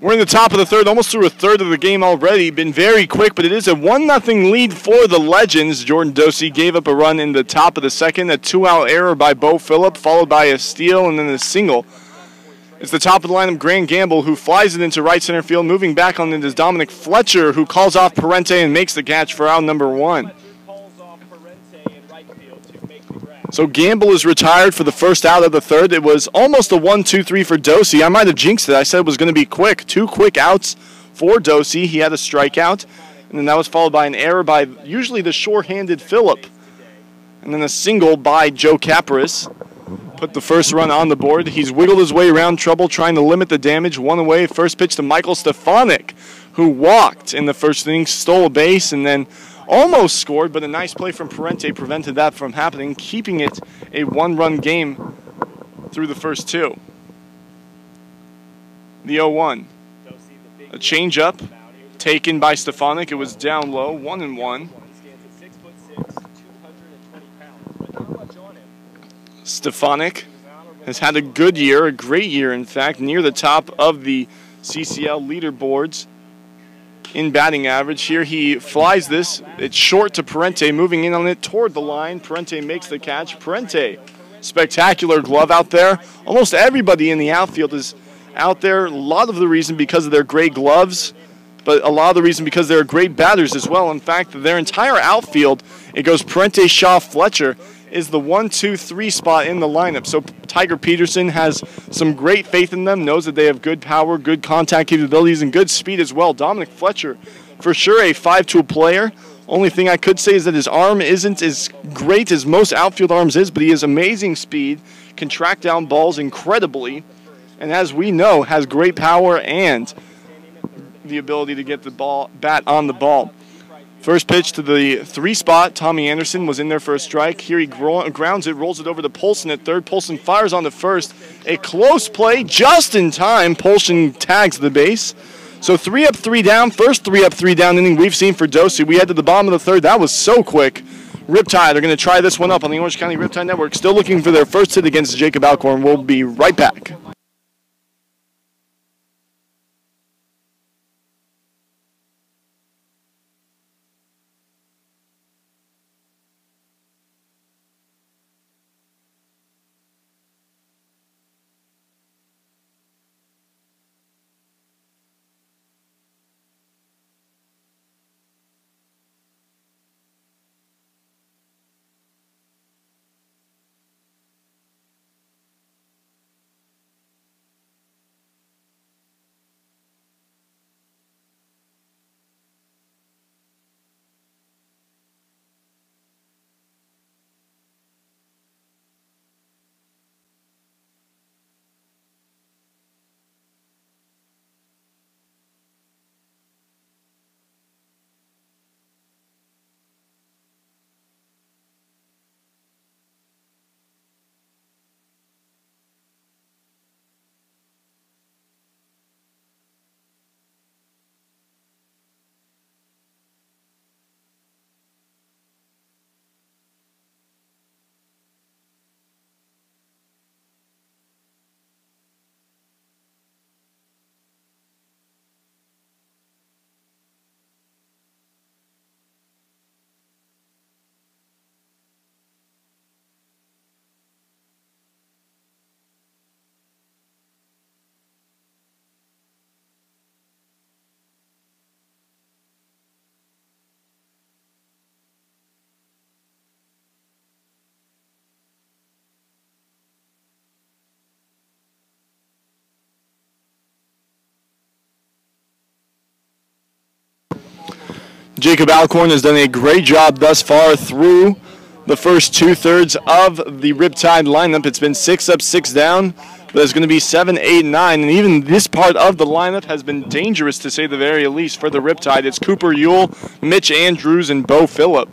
We're in the top of the third, almost through a third of the game already. Been very quick, but it is a 1-0 lead for the Legends. Jordan Dosey gave up a run in the top of the second, a 2-out error by Bo Phillip, followed by a steal and then a single. It's the top of the lineup, Grant Gamble, who flies it into right center field. Moving back on it is Dominic Fletcher, who calls off Parente and makes the catch for out number 1. So Gamble is retired for the first out of the third. It was almost a 1-2-3 for Dosey. I might have jinxed it. I said it was going to be quick. 2 quick outs for Dosey. He had a strikeout, and then that was followed by an error by usually the sure-handed Phillip. And then a single by Joe Capris. Put the first run on the board. He's wiggled his way around trouble, trying to limit the damage. 1 away. First pitch to Michael Stefanik, who walked in the first inning, stole a base, and then almost scored, but a nice play from Parente prevented that from happening, keeping it a 1-run game through the first 2. The 0-1. A changeup taken by Stefanik. It was down low, 1-1. Stefanik has had a good year, a great year, in fact, near the top of the CCL leaderboards in batting average. Here he flies this. It's short to Parente, moving in on it toward the line. Parente makes the catch. Parente, spectacular glove out there. Almost everybody in the outfield is out there. A lot of the reason because of their great gloves, but a lot of the reason because they're great batters as well. In fact, their entire outfield, it goes Parente, Shaw, Fletcher, is the 1-2-3 spot in the lineup. So Tiger Peterson has some great faith in them, knows that they have good power, good contact capabilities, and good speed as well. Dominic Fletcher, for sure a 5-tool player. Only thing I could say is that his arm isn't as great as most outfield arms is, but he has amazing speed, can track down balls incredibly, and as we know, has great power and the ability to get the bat on the ball. First pitch to the 3 spot. Tommy Anderson was in there for a strike. Here he grounds it, rolls it over to Polson at third. Polson fires on to first. A close play just in time. Polson tags the base. So 3 up, 3 down. First 3 up, 3 down inning we've seen for Dosey. We head to the bottom of the third. That was so quick. Riptide are going to try this one up on the Orange County Riptide Network. Still looking for their first hit against Jacob Alcorn. We'll be right back. Jacob Alcorn has done a great job thus far through the first two-thirds of the Riptide lineup. It's been 6 up, 6 down, but it's going to be 7, 8, 9, and even this part of the lineup has been dangerous to say the very least for the Riptide. It's Cooper Ewell, Mitch Andrews, and Bo Phillip.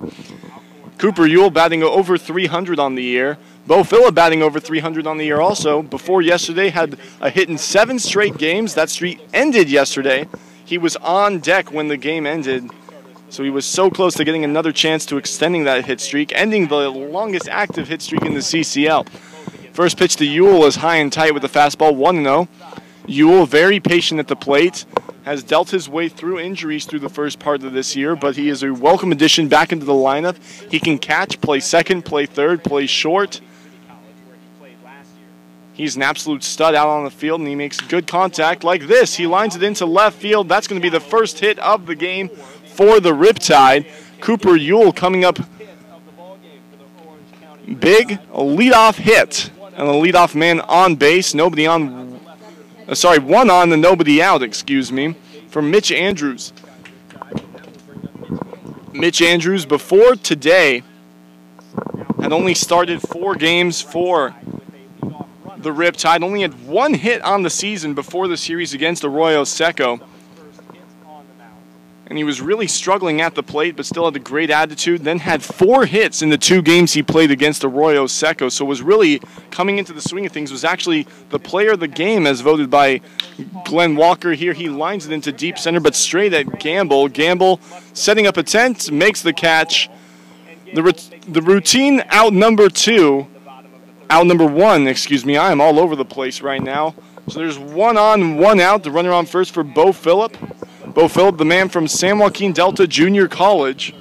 Cooper Ewell batting over 300 on the year. Bo Phillip batting over 300 on the year also. Before yesterday, had a hit in 7 straight games. That streak ended yesterday. He was on deck when the game ended, so he was so close to getting another chance to extending that hit streak, ending the longest active hit streak in the CCL. First pitch to Ewell is high and tight with the fastball, 1-0. Ewell, very patient at the plate, has dealt his way through injuries through the first part of this year, but he is a welcome addition back into the lineup. He can catch, play second, play third, play short. He's an absolute stud out on the field, and he makes good contact like this. He lines it into left field. That's going to be the first hit of the game for the Riptide. Cooper Ewell coming up big, a leadoff hit, and a leadoff man on base. Nobody on, one on and nobody out, excuse me, from Mitch Andrews. Mitch Andrews, before today, had only started 4 games for the Riptide, only had 1 hit on the season before the series against Arroyo Seco. And he was really struggling at the plate, but still had a great attitude. Then had 4 hits in the 2 games he played against Arroyo Seco. So was really coming into the swing of things, was actually the player of the game as voted by Glenn Walker here. He lines it into deep center, but straight at Gamble. Gamble setting up a tent, makes the catch. The routine out number 1, excuse me. I am all over the place right now. So there's 1 on, 1 out. The runner on first for Bo Phillip. Bo Phillip, the man from San Joaquin Delta Junior College,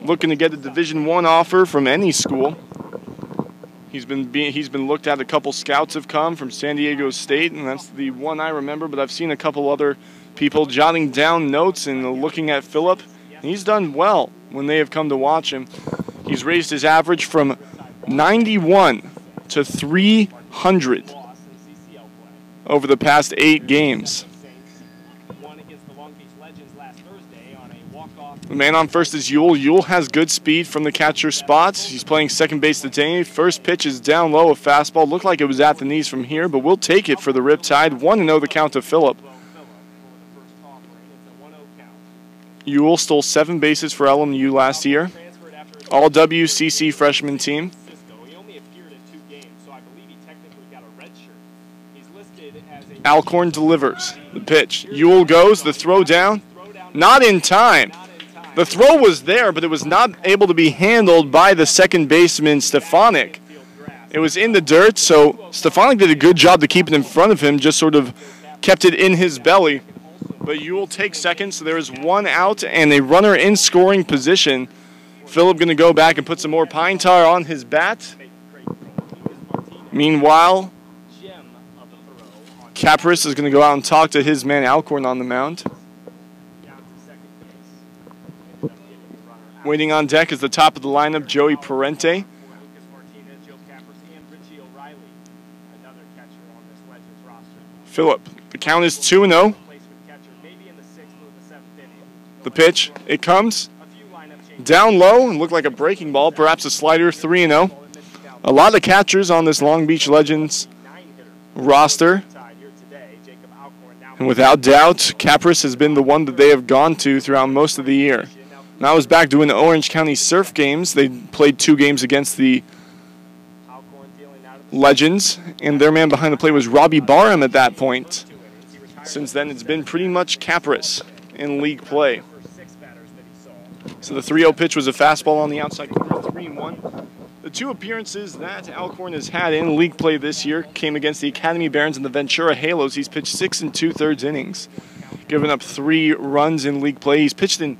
looking to get a Division I offer from any school. He's been looked at. A couple scouts have come from San Diego State, and that's the one I remember. But I've seen a couple other people jotting down notes and looking at Phillip. He's done well when they have come to watch him. He's raised his average from 91 to 300 over the past 8 games. The man on first is Ewell. Ewell has good speed from the catcher spot. He's playing second base today. First pitch is down low, a fastball. Looked like it was at the knees from here, but we'll take it for the Riptide. 1-0 the count to Phillip. Ewell stole 7 bases for LMU last year. All WCC freshman team. Alcorn delivers the pitch. Ewell goes, the throw down. Not in time. The throw was there, but it was not able to be handled by the second baseman, Stefanik. It was in the dirt, so Stefanik did a good job to keep it in front of him, just sort of kept it in his belly. But Ewell takes second, so there is 1 out and a runner in scoring position. Phillip going to go back and put some more pine tar on his bat. Meanwhile, Capris is going to go out and talk to his man Alcorn on the mound. Waiting on deck is the top of the lineup, Joey Parente. Phillip, the count is 2-0. The pitch, it comes down low and looked like a breaking ball, perhaps a slider, 3-0. A lot of catchers on this Long Beach Legends roster. And without doubt, Capris has been the one that they have gone to throughout most of the year. Now is back doing the Orange County Surf games. They played 2 games against the Legends, and their man behind the plate was Robbie Barham at that point. Since then, it's been pretty much Capris in league play. So the 3-0 pitch was a fastball on the outside corner, 3-1. The 2 appearances that Alcorn has had in league play this year came against the Academy Barons and the Ventura Halos. He's pitched 6 2/3 innings, giving up 3 runs in league play. He's pitched in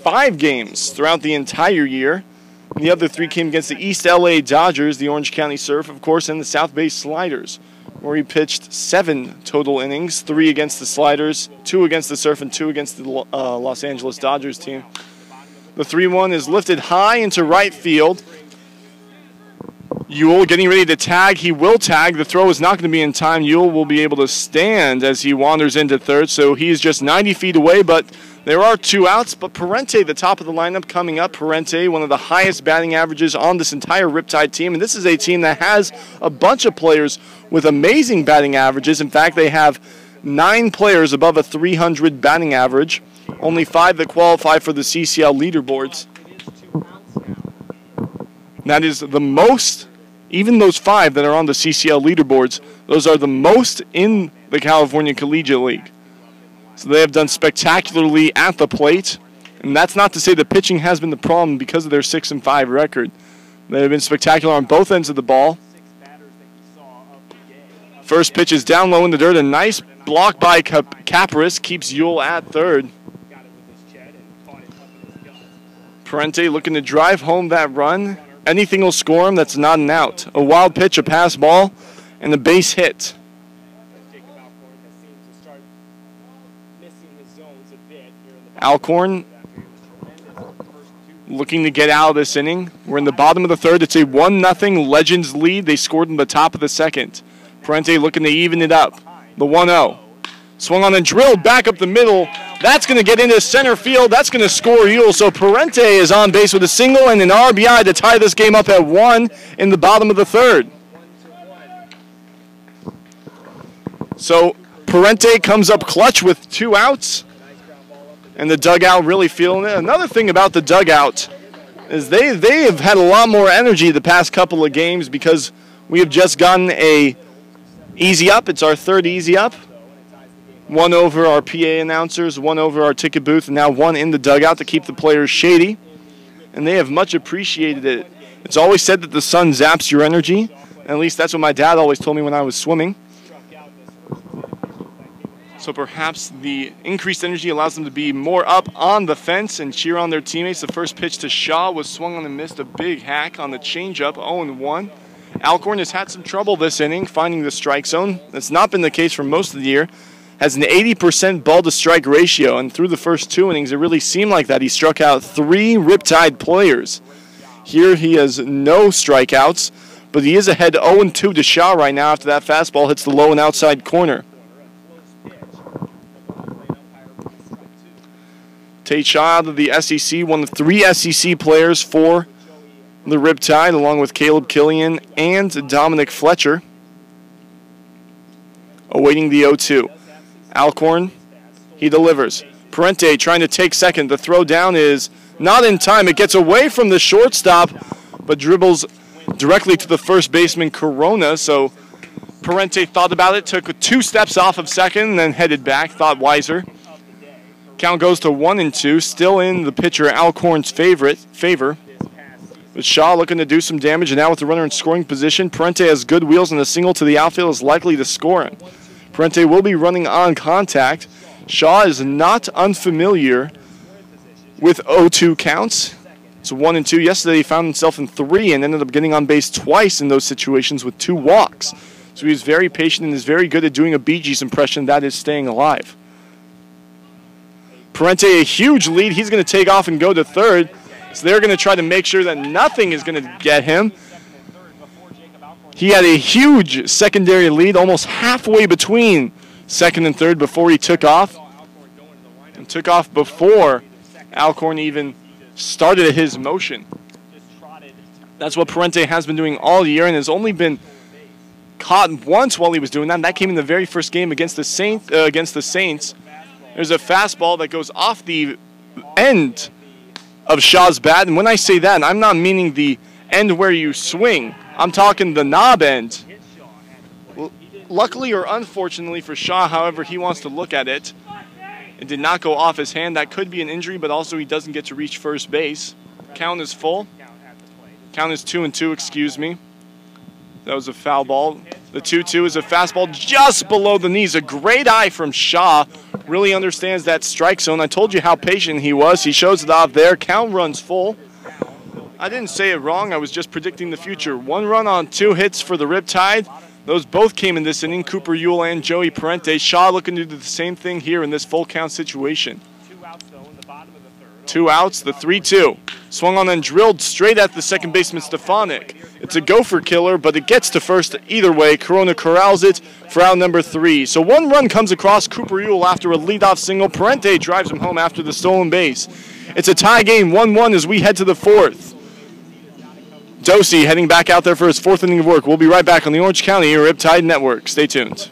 5 games throughout the entire year. And the other 3 came against the East LA Dodgers, the Orange County Surf, of course, and the South Bay Sliders, where he pitched 7 total innings, 3 against the Sliders, 2 against the Surf, and 2 against the Los Angeles Dodgers team. The 3-1 is lifted high into right field. Yule getting ready to tag. He will tag. The throw is not going to be in time. Yule will be able to stand as he wanders into third. So he's just 90 feet away, but there are 2 outs. But Parente, the top of the lineup, coming up. Parente, one of the highest batting averages on this entire Riptide team. And this is a team that has a bunch of players with amazing batting averages. In fact, they have 9 players above a 300 batting average. Only 5 that qualify for the CCL leaderboards. That is the most. Even those 5 that are on the CCL leaderboards, those are the most in the California Collegiate League. So they have done spectacularly at the plate. And that's not to say the pitching has been the problem because of their 6-5 record. They have been spectacular on both ends of the ball. First pitch is down low in the dirt. A nice block by Capris keeps Yule at third. Parente looking to drive home that run. Anything will score him that's not an out. A wild pitch, a pass ball, and a base hit. Alcorn looking to get out of this inning. We're in the bottom of the third. It's a 1-0 Legends lead. They scored in the top of the second. Parente looking to even it up. The 1-0. Swung on and drilled back up the middle. That's going to get into center field. That's going to score Yule. So Parente is on base with a single and an RBI to tie this game up at 1 in the bottom of the third. So Parente comes up clutch with 2 outs. And the dugout really feeling it. Another thing about the dugout is they have had a lot more energy the past couple of games because we have just gotten a easy up. It's our 3rd easy up. 1 over our PA announcers, 1 over our ticket booth, and now 1 in the dugout to keep the players shady. And they have much appreciated it. It's always said that the sun zaps your energy. At least that's what my dad always told me when I was swimming. So perhaps the increased energy allows them to be more up on the fence and cheer on their teammates. The first pitch to Shaw was swung on and missed. A big hack on the changeup, 0-1. Alcorn has had some trouble this inning finding the strike zone. That's not been the case for most of the year. Has an 80% ball-to-strike ratio, and through the first 2 innings, it really seemed like that. He struck out 3 Riptide players. Here he has no strikeouts, but he is ahead 0-2 to Shaw right now after that fastball hits the low and outside corner. Tate Shaw out of the SEC, one of 3 SEC players for the Riptide, along with Caleb Killian and Dominic Fletcher. Awaiting the 0-2. Alcorn, he delivers. Parente trying to take second. The throw down is not in time. It gets away from the shortstop, but dribbles directly to the first baseman, Corona. So Parente thought about it, took 2 steps off of second, and then headed back, thought wiser. Count goes to 1-2, still in the pitcher Alcorn's favor. With Shaw looking to do some damage, and now with the runner in scoring position, Parente has good wheels, and a single to the outfield is likely to score him. Parente will be running on contact. Shaw is not unfamiliar with 0-2 counts. It's 1-2. Yesterday he found himself in 3 and ended up getting on base twice in those situations with 2 walks. So he's very patient and is very good at doing a Bee Gees impression, that is staying alive. Parente, a huge lead. He's going to take off and go to third. So they're going to try to make sure that nothing is going to get him. He had a huge secondary lead, almost halfway between second and third before he took off. And took off before Alcorn even started his motion. That's what Parente has been doing all year and has only been caught once while he was doing that. And that came in the very first game against the Saints. There's a fastball that goes off the end of Shaw's bat. And when I say that, I'm not meaning the end where you swing. I'm talking the knob end. Luckily or unfortunately for Shaw, however he wants to look at it, it did not go off his hand. That could be an injury, but also he doesn't get to reach first base. Count is full. Count is 2-2, excuse me. That was a foul ball. The 2-2 is a fastball just below the knees. A great eye from Shaw. Really understands that strike zone. I told you how patient he was. He shows it off there. Count runs full. I didn't say it wrong. I was just predicting the future. 1 run on 2 hits for the Riptide. Those both came in this inning, Cooper Yule and Joey Parente. Shaw looking to do the same thing here in this full count situation. 2 outs, the 3-2. Swung on and drilled straight at the second baseman, Stefanik. It's a gopher killer, but it gets to first either way. Corona corrals it for out number 3. So 1 run comes across Cooper Ewell after a leadoff single. Parente drives him home after the stolen base. It's a tie game, 1-1 as we head to the 4th. Dosey heading back out there for his 4th inning of work. We'll be right back on the Orange County Riptide Network. Stay tuned.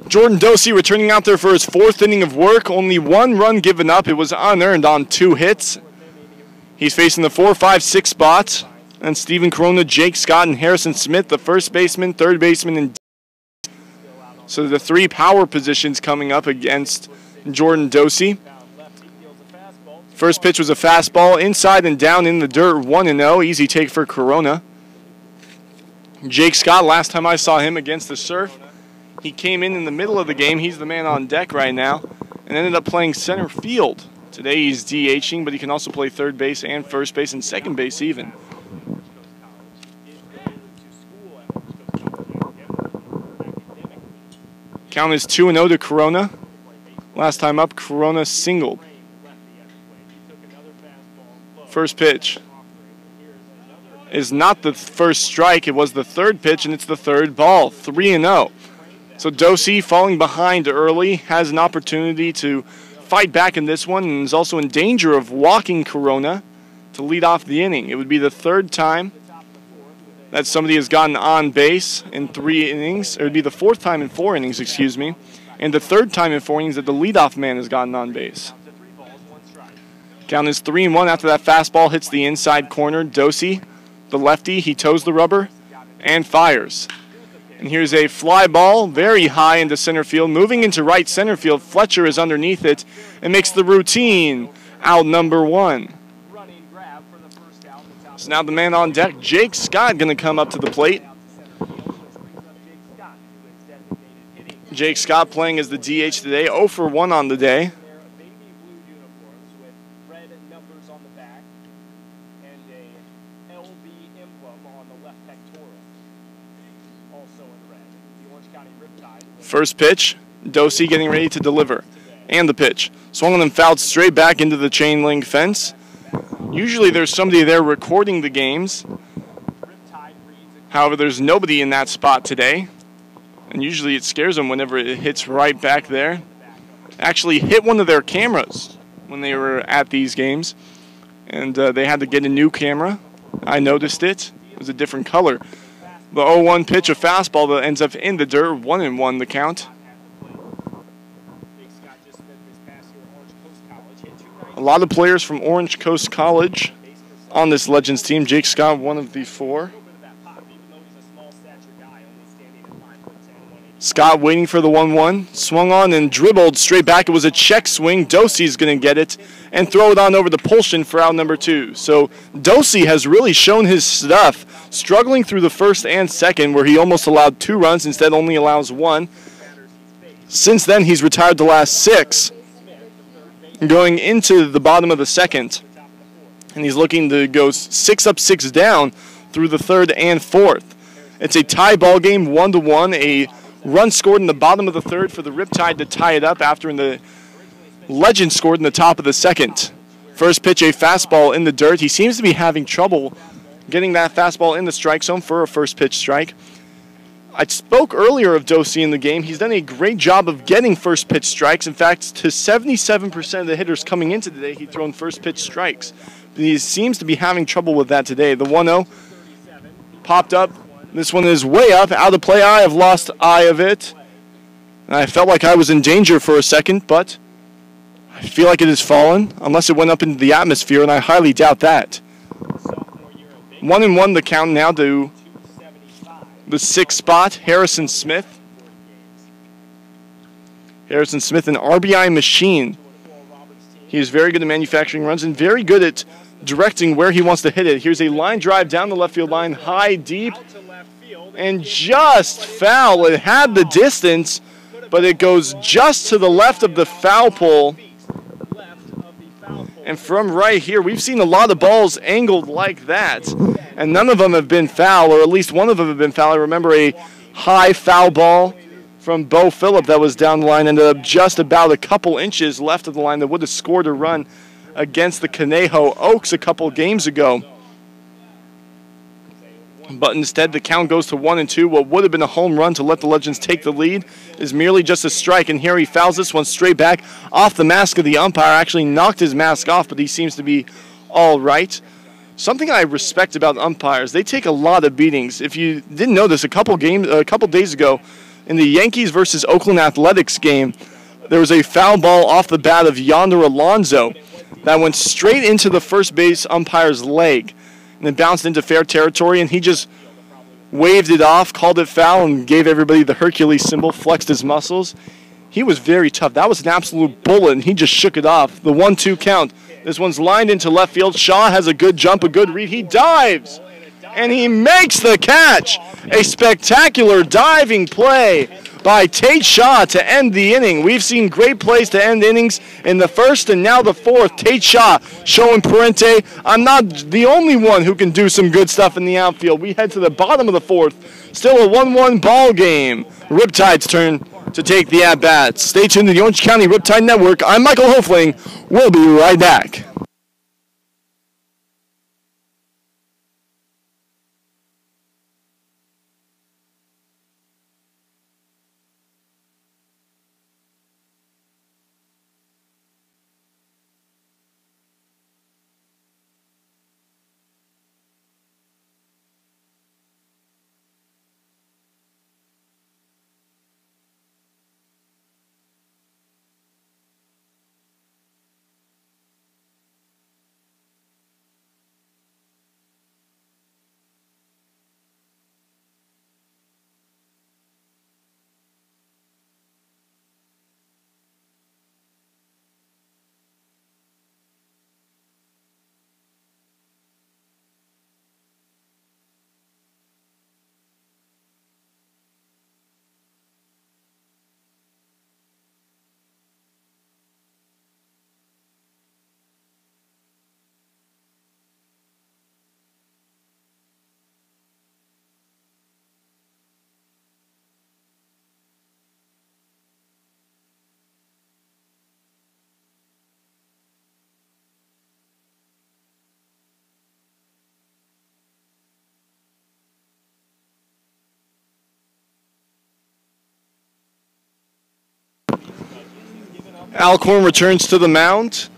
Jordan Dosey returning out there for his 4th inning of work. Only 1 run given up. It was unearned on 2 hits. He's facing the 4, 5, 6 spots. And Steven Corona, Jake Scott, and Harrison Smith, the first baseman, third baseman, and so the 3 power positions coming up against Jordan Dosey. First pitch was a fastball inside and down in the dirt, 1-0. Easy take for Corona. Jake Scott, last time I saw him against the Surf, he came in the middle of the game. He's the man on deck right now and ended up playing center field. Today he's DHing, but he can also play third base and first base and second base even. Count is 2-0 to Corona. Last time up, Corona singled. First pitch is not the first strike. It was the 3rd pitch, and it's the 3rd ball. 3-0. So Dosey, falling behind early, has an opportunity to fight back in this one and is also in danger of walking Corona to lead off the inning. It would be the 3rd time that somebody has gotten on base in 3 innings. It would be the 4th time in 4 innings, excuse me, and the 3rd time in 4 innings that the leadoff man has gotten on base. Count is 3-1 after that fastball hits the inside corner. Dosey, the lefty, he toes the rubber and fires. And here's a fly ball very high into center field. Moving into right center field, Fletcher is underneath it and makes the routine out number 1. So now the man on deck, Jake Scott, going to come up to the plate. Jake Scott playing as the DH today, 0 for 1 on the day. First pitch, Dosey getting ready to deliver. And the pitch. Swung on and fouled straight back into the chain link fence. Usually there's somebody there recording the games. However, there's nobody in that spot today. And usually it scares them whenever it hits right back there. Actually hit one of their cameras when they were at these games. And they had to get a new camera. I noticed it. It was a different color. The 0-1 pitch, a fastball that ends up in the dirt, 1-1 the count. A lot of players from Orange Coast College on this Legends team. Jake Scott, one of the 4. Scott waiting for the 1-1. Swung on and dribbled straight back. It was a check swing. Dosey's going to get it and throw it on over to Polshin for out number 2. So Dosey has really shown his stuff, struggling through the first and second where he almost allowed 2 runs, instead only allows 1. Since then, he's retired the last 6. going into the bottom of the second. And he's looking to go 6 up, 6 down through the third and fourth. It's a tie ball game, 1-1. A run scored in the bottom of the third for the Riptide to tie it up after the Legend scored in the top of the second. First pitch, a fastball in the dirt. He seems to be having trouble getting that fastball in the strike zone for a first pitch strike. I spoke earlier of Dosey in the game. He's done a great job of getting first pitch strikes. In fact, to 77% of the hitters coming into today, he'd thrown first pitch strikes. But he seems to be having trouble with that today. The 1-0 popped up. This one is way up, out of play. I have lost eye of it. And I felt like I was in danger for a second, but I feel like it has fallen, unless it went up into the atmosphere, and I highly doubt that. 1-1 the count now to the 6th spot, Harrison Smith. Harrison Smith, an RBI machine. He is very good at manufacturing runs and very good at directing where he wants to hit it. Here's a line drive down the left field line, high, deep, and just foul. It had the distance, but it goes just to the left of the foul pole. And from right here, we've seen a lot of balls angled like that, and none of them have been foul, or at least one of them have been foul. I remember a high foul ball from Bo Phillip that was down the line, ended up just about a couple inches left of the line that would have scored a run against the Conejo Oaks a couple games ago. But instead, the count goes to 1-2. What would have been a home run to let the Legends take the lead is merely just a strike. And here he fouls this one straight back off the mask of the umpire. Actually knocked his mask off, but he seems to be all right. Something I respect about umpires, they take a lot of beatings. If you didn't know this, a couple days ago, in the Yankees versus Oakland Athletics game, there was a foul ball off the bat of Yonder Alonso that went straight into the first base umpire's leg. And it bounced into fair territory, and he just waved it off, called it foul, and gave everybody the Hercules symbol, flexed his muscles. He was very tough. That was an absolute bullet, and he just shook it off. The 1-2 count. This one's lined into left field. Shaw has a good jump, a good read. He dives, and he makes the catch. A spectacular diving play by Tate Shaw to end the inning. We've seen great plays to end innings in the first and now the fourth. Tate Shaw showing Parente, I'm not the only one who can do some good stuff in the outfield. We head to the bottom of the fourth. Still a 1-1 ball game. Riptide's turn to take the at-bats. Stay tuned to the Orange County Riptide Network. I'm Michael Hofling. We'll be right back. Alcorn returns to the mound.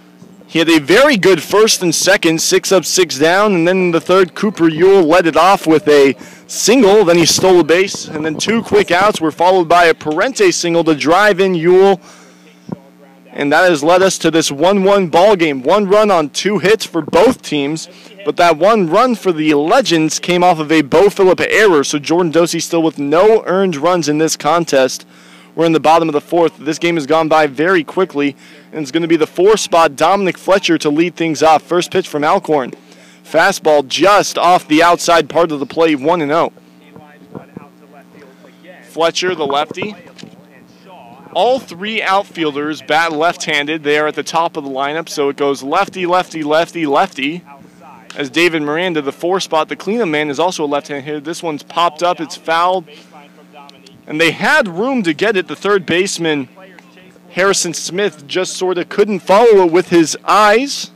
He had a very good first and second, 6 up, 6 down, and then in the third, Cooper Ewell led it off with a single. Then he stole a base, and then 2 quick outs were followed by a Parente single to drive in Ewell. And that has led us to this 1-1 ball game. 1 run on 2 hits for both teams, but that 1 run for the Legends came off of a Bo Phillip error, so Jordan Dosey still with no earned runs in this contest. We're in the bottom of the fourth. This game has gone by very quickly, and it's going to be the 4-spot Dominic Fletcher to lead things off. First pitch from Alcorn. Fastball just off the outside part of the plate, 1-0. Fletcher, the lefty. All three outfielders bat left-handed. They are at the top of the lineup, so it goes lefty, lefty, lefty, lefty. As David Miranda, the 4 spot, the cleanup man, is also a left-handed hitter. This one's popped up, it's fouled. And they had room to get it. The third baseman, Harrison Smith, just sort of couldn't follow it with his eyes.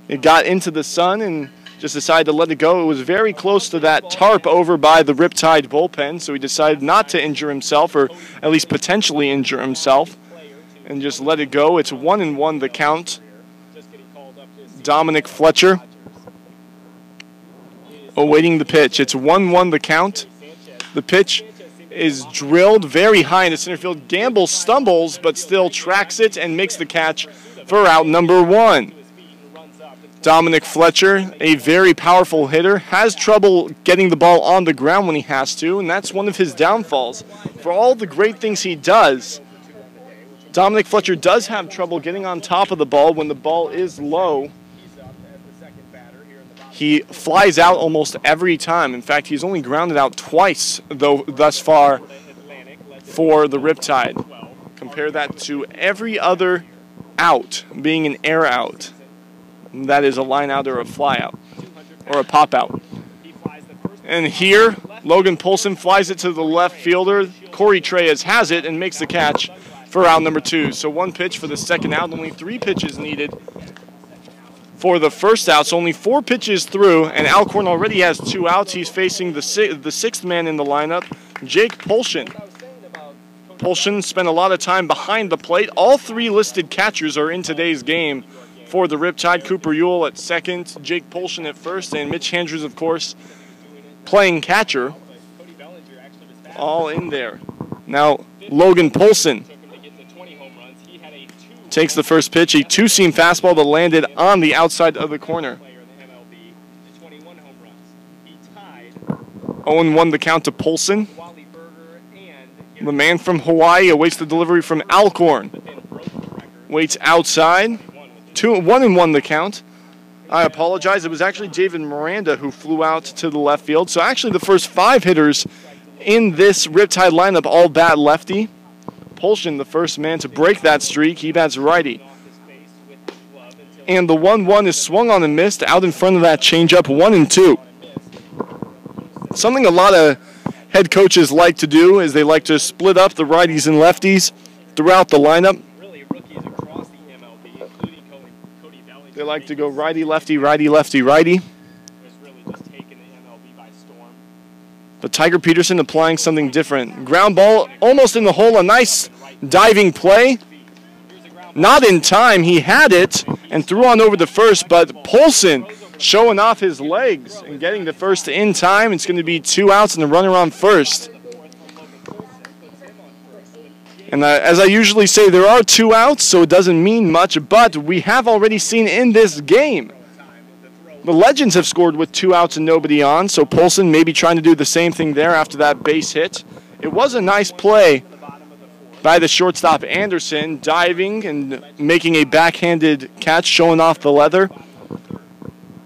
It got into the sun and just decided to let it go. It was very close to that tarp over by the Riptide bullpen, so he decided not to injure himself, or at least potentially injure himself, and just let it go. It's 1-1 the count. Dominic Fletcher awaiting the pitch. It's 1-1 the count. The pitch is drilled very high into center field. Gamble stumbles, but still tracks it and makes the catch for out number 1. Dominic Fletcher, a very powerful hitter, has trouble getting the ball on the ground when he has to, and that's one of his downfalls. For all the great things he does, Dominic Fletcher does have trouble getting on top of the ball when the ball is low. He flies out almost every time. In fact, he's only grounded out twice, though, thus far for the Riptide. Compare that to every other out being an air out. That is a line out or a fly out or a pop out. And here, Logan Polson flies it to the left fielder. Corey Treyes has it and makes the catch for out number 2. So 1 pitch for the second out, only 3 pitches needed for the first out. So only 4 pitches through, and Alcorn already has 2 outs. He's facing the 6th man in the lineup, Jake Polshin. Polshin spent a lot of time behind the plate. All 3 listed catchers are in today's game for the Riptide. Cooper Ewell at second, Jake Polshin at first, and Mitch Andrews, of course, playing catcher. All in there. Now, Logan Polson takes the first pitch, a 2-seam fastball that landed on the outside of the corner. 0-1 the count to Polson. The man from Hawaii awaits the delivery from Alcorn. Waits outside. 1-1 the count. I apologize. It was actually David Miranda who flew out to the left field. So actually the first 5 hitters in this Riptide lineup all bat lefty. Polshin, the first man to break that streak, he bats righty. And the 1-1 is swung on and missed out in front of that changeup, 1-2. Something a lot of head coaches like to do is they like to split up the righties and lefties throughout the lineup. They like to go righty, lefty, righty, lefty, righty. But Tiger Peterson applying something different. Ground ball almost in the hole. A nice diving play. Not in time. He had it and threw on over to first, but Polson showing off his legs and getting the first in time. It's going to be 2 outs and a runner on first. And as I usually say, there are 2 outs, so it doesn't mean much, but we have already seen in this game the Legends have scored with 2 outs and nobody on, so Polson maybe trying to do the same thing there after that base hit. It was a nice play by the shortstop Anderson, diving and making a backhanded catch, showing off the leather,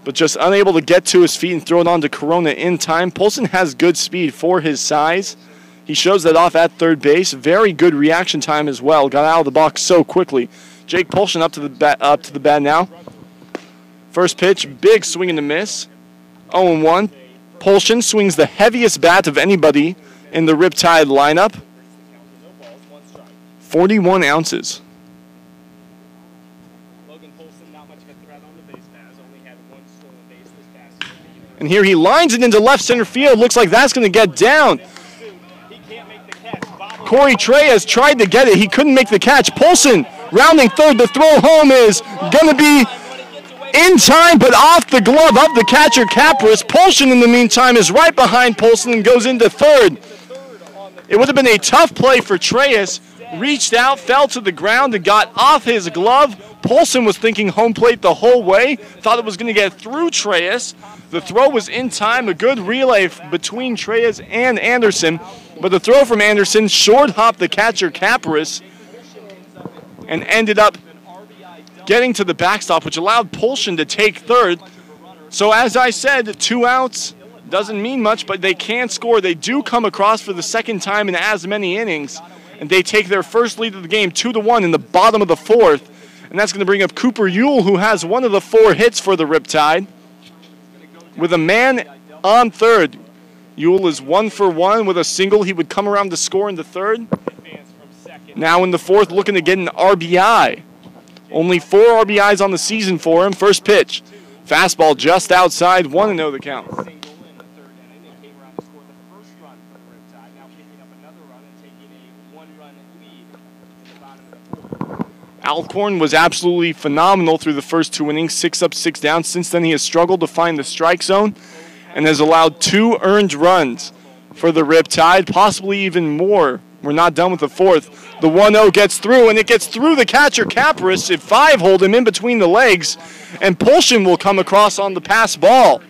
but just unable to get to his feet and throw it on to Corona in time. Polson has good speed for his size. He shows that off at third base. Very good reaction time as well. Got out of the box so quickly. Jake Polshin up to the bat now. First pitch, big swing and a miss. 0-1. Polshin swings the heaviest bat of anybody in the Riptide lineup. 41 ounces. And here he lines it into left center field. Looks like that's going to get down. Corey Treyes tried to get it. He couldn't make the catch. Polson rounding third. The throw home is going to be in time, but off the glove of the catcher, Capris. Polshin, in the meantime, is right behind Polson and goes into third. It would have been a tough play for Treyes. Reached out, fell to the ground, and got off his glove. Polson was thinking home plate the whole way. Thought it was going to get through Treyes. The throw was in time. A good relay between Treyes and Anderson. But the throw from Anderson short-hopped the catcher, Capris, and ended up getting to the backstop, which allowed Polshin to take third. So as I said, 2 outs doesn't mean much, but they can score. They do come across for the second time in as many innings. and they take their first lead of the game 2-1 in the bottom of the fourth. And that's going to bring up Cooper Ewell, who has one of the 4 hits for the Riptide. With a man on third, Ewell is 1 for 1 with a single. He would come around to score in the third. Now in the fourth, looking to get an RBI. Only 4 RBIs on the season for him. First pitch. Fastball just outside, 1-0 the count. Alcorn was absolutely phenomenal through the first 2 innings, 6 up, 6 down. Since then, he has struggled to find the strike zone and has allowed 2 earned runs for the Riptide, possibly even more. We're not done with the fourth. The 1-0 gets through, and it gets through the catcher, Capris. At 5, hold him in between the legs, and Pulsion will come across on the pass ball.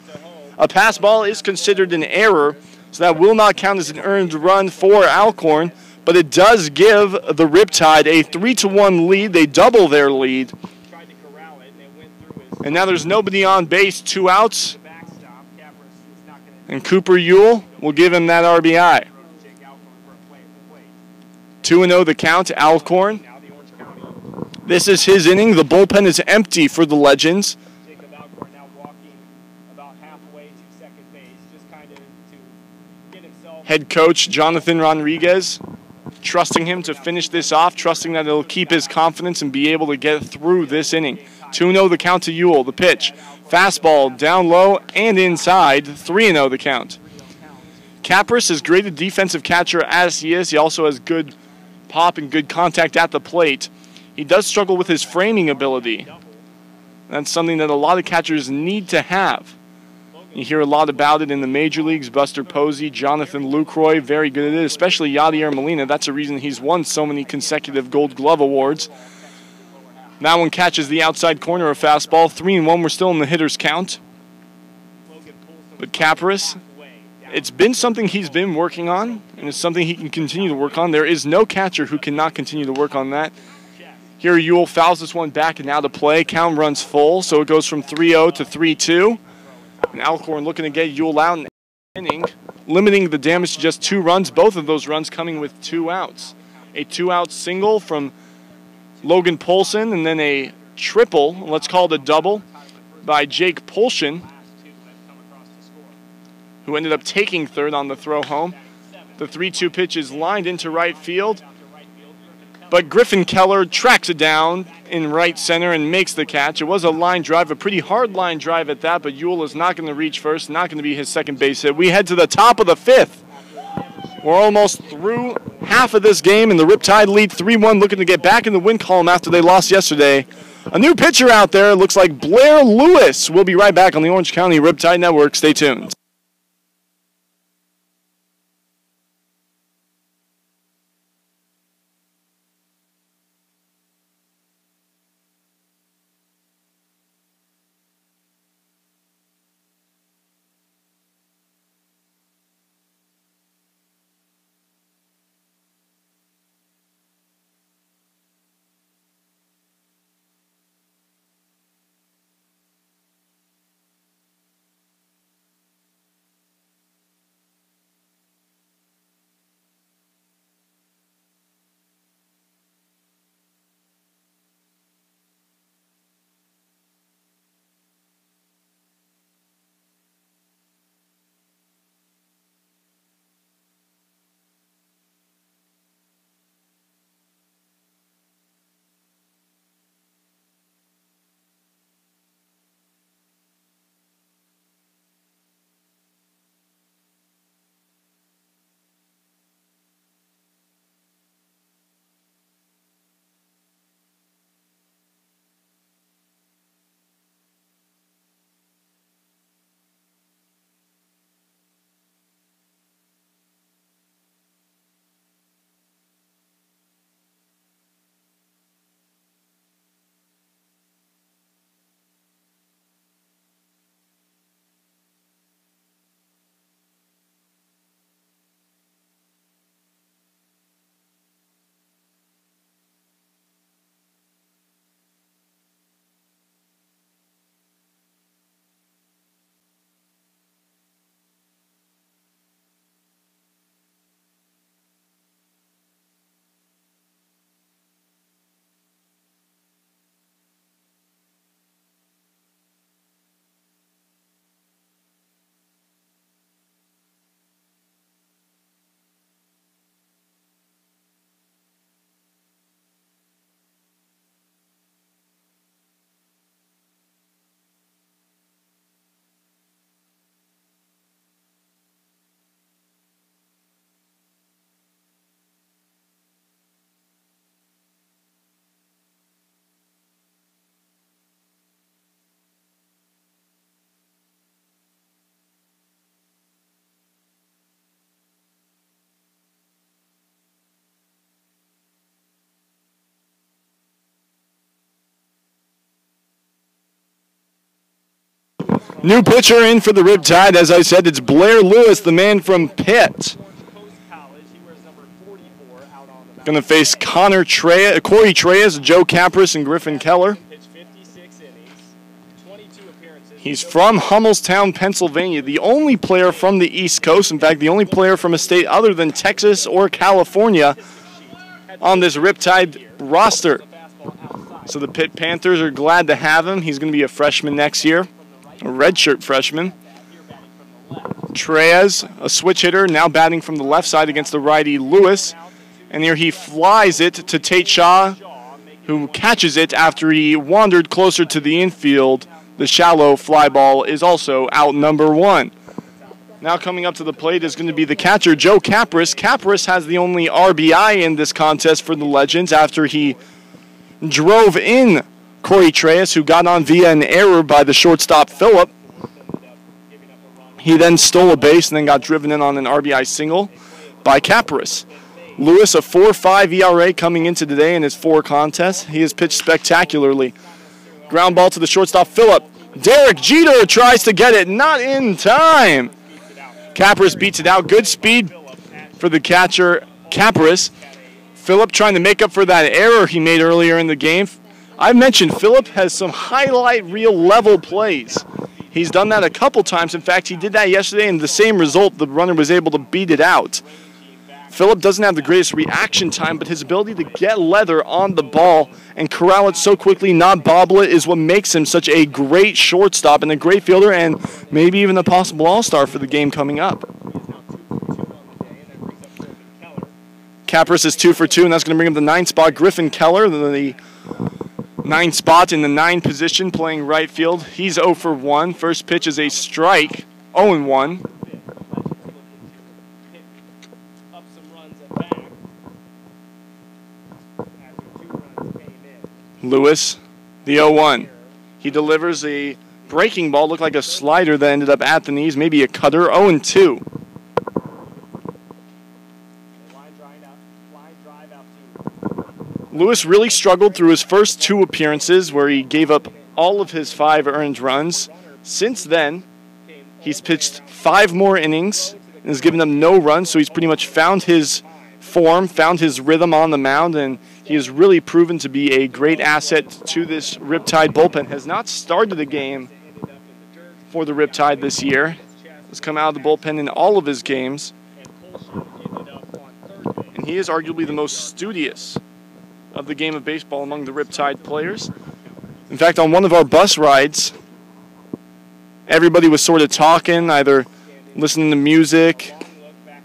A pass ball is considered an error, so that will not count as an earned run for Alcorn. But it does give the Riptide a 3-1 lead. They double their lead. And now there's nobody on base, 2 outs. And Cooper Ewell will give him that RBI. 2-0 the count, Alcorn. This is his inning. The bullpen is empty for the Legends. Head coach Jonathan Rodriguez trusting him to finish this off, trusting that he'll keep his confidence and be able to get through this inning. 2-0 the count to Ewell. The pitch. Fastball down low and inside. 3-0 the count. Capris, as great a defensive catcher as he is, he also has good pop and good contact at the plate. He does struggle with his framing ability. That's something that a lot of catchers need to have. You hear a lot about it in the major leagues. Buster Posey, Jonathan Lucroy, very good at it, especially Yadier Molina. That's the reason he's won so many consecutive Gold Glove awards. That one catches the outside corner of fastball. 3-1, we're still in the hitter's count. But Capris, it's been something he's been working on, and it's something he can continue to work on. There is no catcher who cannot continue to work on that. Here Ewell fouls this one back and out of play. Count runs full, so it goes from 3-0 to 3-2. And Alcorn looking to get Ewell out in the inning, limiting the damage to just 2 runs, both of those runs coming with 2 outs. A 2-out single from Logan Polson, and then a triple, let's call it a double, by Jake Pulsion, who ended up taking third on the throw home. The 3-2 pitch is lined into right field, but Griffin Keller tracks it down in right center and makes the catch. It was a line drive, a pretty hard line drive at that, but Ewell is not going to reach first, not going to be his second base hit. We head to the top of the 5th. We're almost through half of this game, and the Riptide lead 3-1, looking to get back in the win column after they lost yesterday. A new pitcher out there, looks like Blair Lewis. We'll be right back on the Orange County Riptide Network. Stay tuned. New pitcher in for the Riptide. As I said, it's Blair Lewis, the man from Pitt. Going to face Corey Treyas, Joe Capris, and Griffin Keller. He's from Hummelstown, Pennsylvania, the only player from the East Coast, in fact, the only player from a state other than Texas or California on this Riptide roster. So the Pitt Panthers are glad to have him. He's going to be a freshman next year, a redshirt freshman. Treyas, a switch hitter, now batting from the left side against the righty Lewis. And here he flies it to Tate Shaw, who catches it after he wandered closer to the infield. The shallow fly ball is also out number 1. Now coming up to the plate is going to be the catcher, Joe Capris. Capris has the only RBI in this contest for the Legends after he drove in Corey Treyas, who got on via an error by the shortstop, Phillip. He then stole a base and then got driven in on an RBI single by Capris. Lewis, a 4.5 ERA coming into today in his 4 contests. He has pitched spectacularly. Ground ball to the shortstop, Phillip. Derek Jeter tries to get it, not in time. Capris beats it out. Good speed for the catcher, Capris. Phillip trying to make up for that error he made earlier in the game. I mentioned Phillip has some highlight reel level plays. He's done that a couple times. In fact, he did that yesterday, and the same result, the runner was able to beat it out. Phillip doesn't have the greatest reaction time, but his ability to get leather on the ball and corral it so quickly, not bobble it, is what makes him such a great shortstop and a great fielder, and maybe even a possible all-star for the game coming up. Capris is 2 for 2, and that's going to bring him the 9th spot. Griffin Keller, the 9th spot in the 9 position, playing right field. He's 0 for 1. First pitch is a strike, 0-1. Lewis, the 0-1. He delivers a breaking ball, looked like a slider that ended up at the knees, maybe a cutter, 0-2. Lewis really struggled through his first 2 appearances where he gave up all of his 5 earned runs. Since then, he's pitched 5 more innings and has given them no runs, so he's pretty much found his form, found his rhythm on the mound, and he has really proven to be a great asset to this Riptide bullpen. Has not started the game for the Riptide this year. Has come out of the bullpen in all of his games. And he is arguably the most studious of the game of baseball among the Riptide players. In fact, on one of our bus rides, everybody was sort of talking, either listening to music,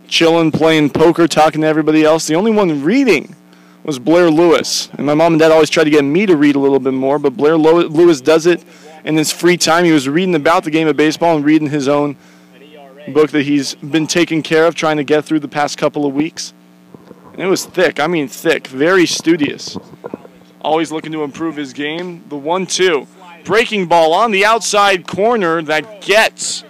chilling, playing poker, talking to everybody else. The only one reading was Blair Lewis. And my mom and dad always tried to get me to read a little bit more, but Blair Lewis does it in his free time. He was reading about the game of baseball and reading his own book that he's been taking care of, trying to get through the past couple of weeks. And it was thick. I mean thick. Very studious. Always looking to improve his game. The 1-2. Breaking ball on the outside corner that gets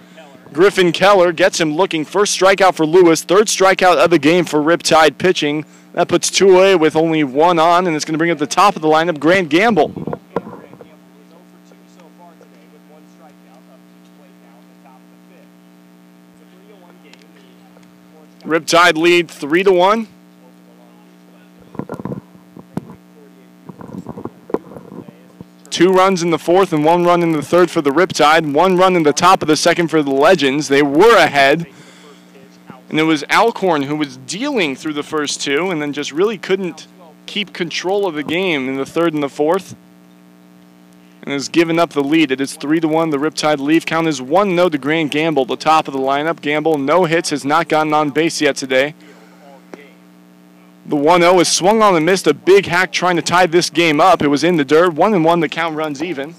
Griffin Keller, gets him looking. First strikeout for Lewis. 3rd strikeout of the game for Riptide pitching. That puts 2 away with only 1 on, and it's going to bring up the top of the lineup, Grant Gamble. Riptide lead 3-1. Two runs in the 4th and 1 run in the 3rd for the Riptide. 1 run in the top of the 2nd for the Legends. They were ahead. And it was Alcorn who was dealing through the first 2 and then just really couldn't keep control of the game in the 3rd and the 4th. And has given up the lead. It is 3-1. The Riptide lead count is 1-0 to Grant Gamble, the top of the lineup. Gamble, no hits, has not gotten on base yet today. The 1-0 is swung on and missed. A big hack trying to tie this game up. It was in the dirt. 1-1, the count runs even.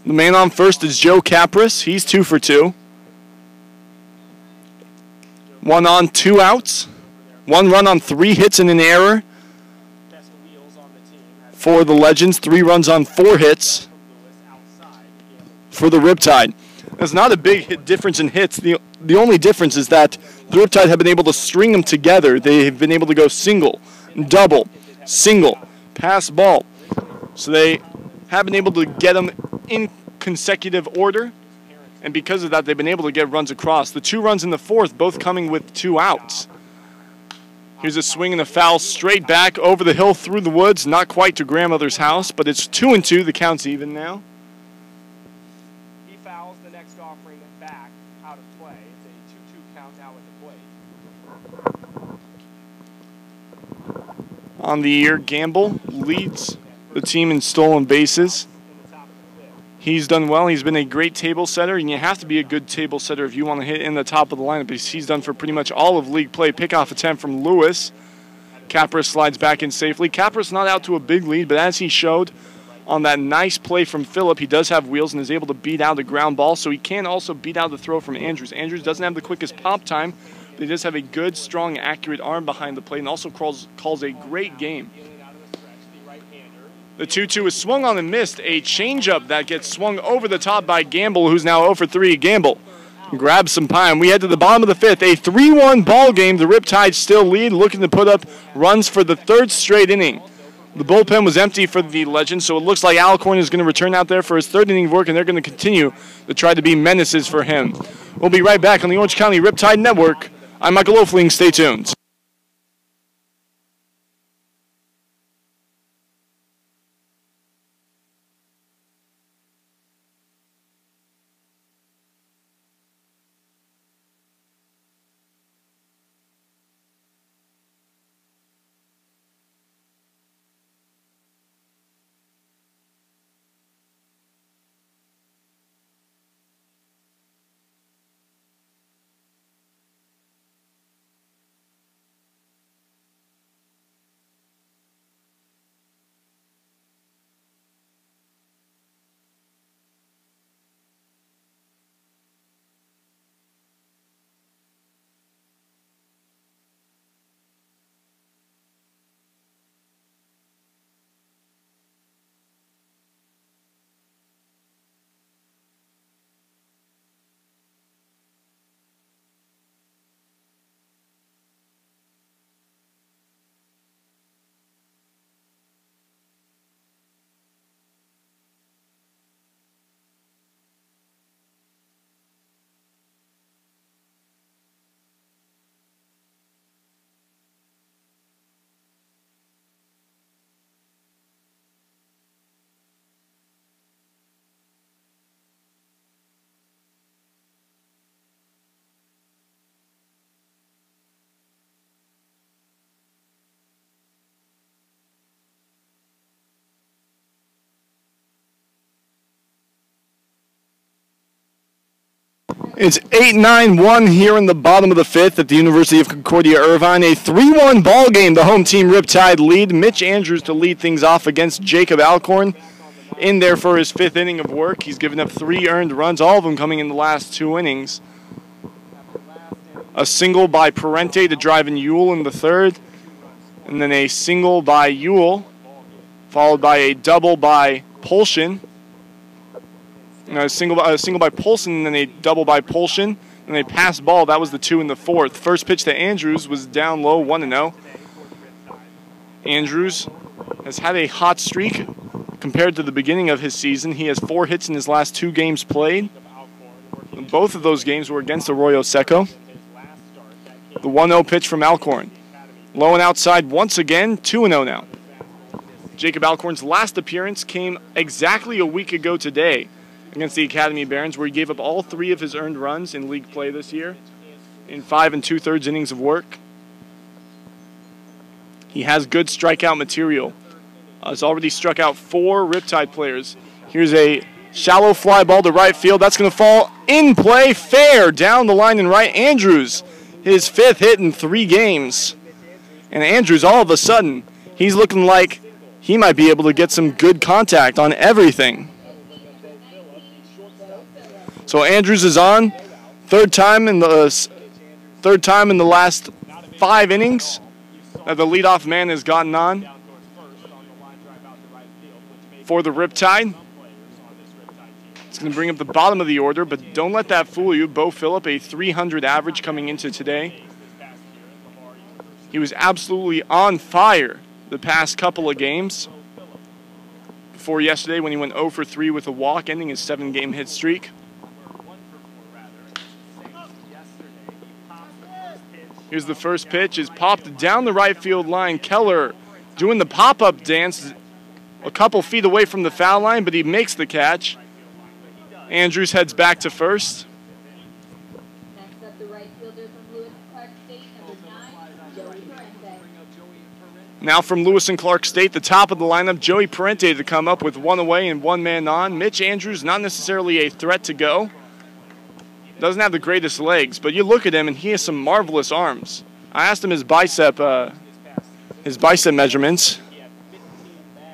The man on first is Joe Capris. He's 2 for 2. 1 on, 2 outs. 1 run on 3 hits and an error for the Legends. 3 runs on 4 hits for the Riptide. There's not a big difference in hits. The only difference is that the Riptide have been able to string them together. They have been able to go single, double, single, pass ball. So they have been able to get them in consecutive order, and because of that, they've been able to get runs across. The 2 runs in the 4th, both coming with 2 outs. Here's a swing and a foul straight back over the hill through the woods, not quite to grandmother's house, but it's 2-2. The count's even now. He fouls the next offering back out of play. It's a 2-2 count now at the plate. On the year, Gamble leads the team in stolen bases. He's done well. He's been a great table setter, and you have to be a good table setter if you want to hit in the top of the lineup, because he's done for pretty much all of league play. Pickoff attempt from Lewis. Capris slides back in safely. Capris not out to a big lead, but as he showed on that nice play from Phillip, he does have wheels and is able to beat out the ground ball, so he can also beat out the throw from Andrews. Andrews doesn't have the quickest pop time, but he does have a good, strong, accurate arm behind the plate, and also calls a great game. The 2-2 is swung on and missed. A changeup that gets swung over the top by Gamble, who's now 0 for 3. Gamble grabs some pine. We head to the bottom of the 5th. A 3-1 ball game. The Riptide still lead, looking to put up runs for the 3rd straight inning. The bullpen was empty for the Legends, so it looks like Alcorn is going to return out there for his 3rd inning of work, and they're going to continue to try to be menaces for him. We'll be right back on the Orange County Riptide Network. I'm Michael Loefling. Stay tuned. It's 8-9-1 here in the bottom of the 5th at the University of Concordia Irvine. A 3-1 ball game. The home team Riptide lead. Mitch Andrews to lead things off against Jacob Alcorn. In there for his 5th inning of work. He's given up 3 earned runs, all of them coming in the last 2 innings. A single by Parente to drive in Ewell in the 3rd. And then a single by Ewell, followed by a double by Polshin. A single by Polson, and then a double by Polshin, and a pass ball. That was the 2 in the 4th. First pitch to Andrews was down low, 1-0. Andrews has had a hot streak compared to the beginning of his season. He has 4 hits in his last 2 games played. And both of those games were against Arroyo Seco. The 1-0 pitch from Alcorn. Low and outside once again, 2-0 now. Jacob Alcorn's last appearance came exactly a week ago today against the Academy Barons, where he gave up all 3 of his earned runs in league play this year in 5 2/3 innings of work. He has good strikeout material. Has already struck out 4 Riptide players. Here's a shallow fly ball to right field. That's going to fall in play, fair, down the line and right. Andrews, his 5th hit in 3 games. And Andrews, all of a sudden, he's looking like he might be able to get some good contact on everything. So Andrews is on, third time in the last 5 innings that the leadoff man has gotten on for the Riptide. It's going to bring up the bottom of the order, but don't let that fool you. Bo Phillip, a 300 average coming into today. He was absolutely on fire the past couple of games. Before yesterday when he went 0 for 3 with a walk, ending his 7-game hit streak. Here's the first pitch, is popped down the right field line. Keller doing the pop-up dance a couple feet away from the foul line, but he makes the catch. Andrews heads back to first. Next up, the right fielder from Lewis and Clark State, number 9, Joey Parente. Now from Lewis and Clark State, the top of the lineup, Joey Parente to come up with one away and one man on. Mitch Andrews, not necessarily a threat to go. Doesn't have the greatest legs, but you look at him and he has some marvelous arms. I asked him his bicep measurements.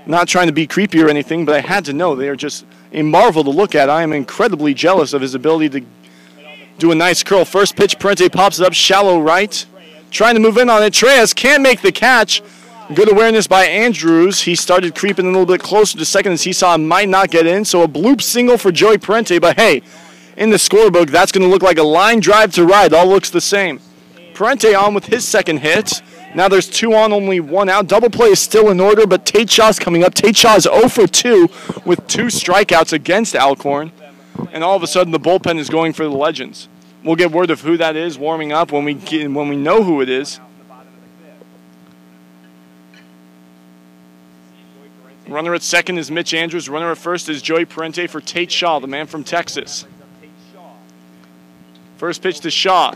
Not trying to be creepy or anything, but I had to know. They are just a marvel to look at. I am incredibly jealous of his ability to do a nice curl. First pitch, Parente pops it up shallow right. Trying to move in on it. Treyas can't make the catch. Good awareness by Andrews. He started creeping a little bit closer to second as he saw him might not get in. So a bloop single for Joey Parente, but hey, in the scorebook, that's going to look like a line drive to right. All looks the same. Parente on with his second hit. Now there's 2 on, only 1 out. Double play is still in order, but Tate Shaw's coming up. Tate Shaw is 0 for 2 with 2 strikeouts against Alcorn. And all of a sudden, the bullpen is going for the Legends. We'll get word of who that is warming up when we know who it is. Runner at second is Mitch Andrews. Runner at first is Joey Parente for Tate Shaw, the man from Texas. First pitch to Shaw.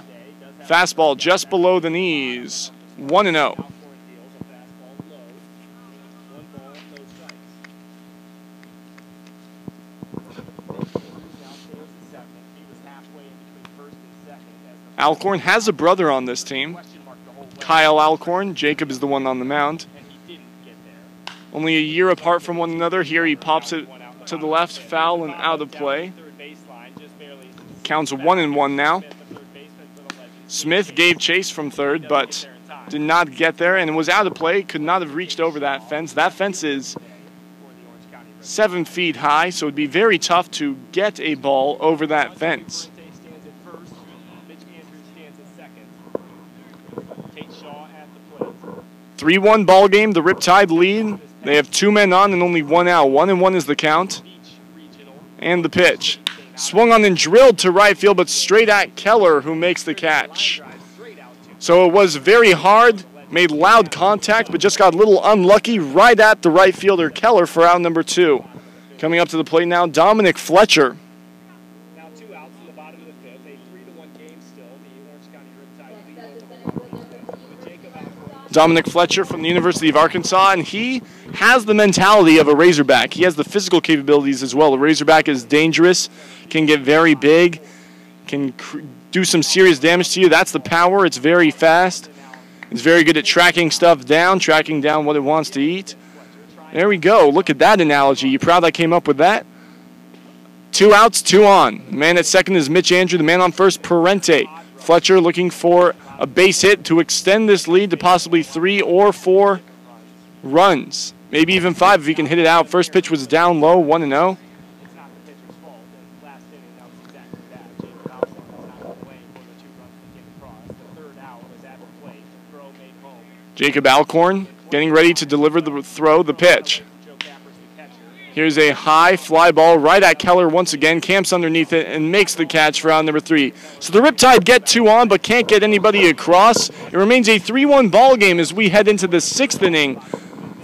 Fastball just below the knees. 1-0. Alcorn has a brother on this team. Kyle Alcorn. Jacob is the one on the mound. Only a year apart from one another. Here he pops it to the left, foul and out of play. Counts 1-1 now. Smith gave chase from third, but did not get there and was out of play. Could not have reached over that fence. That fence is 7 feet high, so it would be very tough to get a ball over that fence. 3-1 ball game. The Riptide lead. They have 2 men on and only 1 out. 1-1 is the count. And the pitch. Swung on and drilled to right field, but straight at Keller, who makes the catch. So it was very hard, made loud contact, but just got a little unlucky right at the right fielder, Keller, for out number 2. Coming up to the plate now, Dominic Fletcher. Now 2 outs in the bottom of the 5th. A 3-1 game still. The Orange County Riptide. Dominic Fletcher from the University of Arkansas, and he has the mentality of a Razorback. He has the physical capabilities as well. A Razorback is dangerous, can get very big, can do some serious damage to you. That's the power. It's very fast. It's very good at tracking stuff down, tracking down what it wants to eat. There we go. Look at that analogy. You proud I came up with that? 2 outs, 2 on. The man at second is Mitch Andrew. The man on first, Parente. Fletcher looking for a base hit to extend this lead to possibly 3 or 4 runs. Maybe even 5 if he can hit it out. First pitch was down low, 1-0. Jacob Alcorn getting ready to deliver the throw, the pitch. Here's a high fly ball right at Keller once again. Camps underneath it and makes the catch for out number 3. So the Riptide get 2 on but can't get anybody across. It remains a 3-1 ball game as we head into the 6th inning.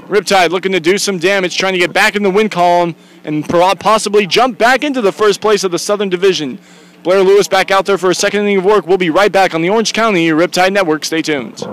Riptide looking to do some damage, trying to get back in the win column and possibly jump back into the first place of the Southern Division. Blair Lewis back out there for a second inning of work. We'll be right back on the Orange County Riptide Network. Stay tuned.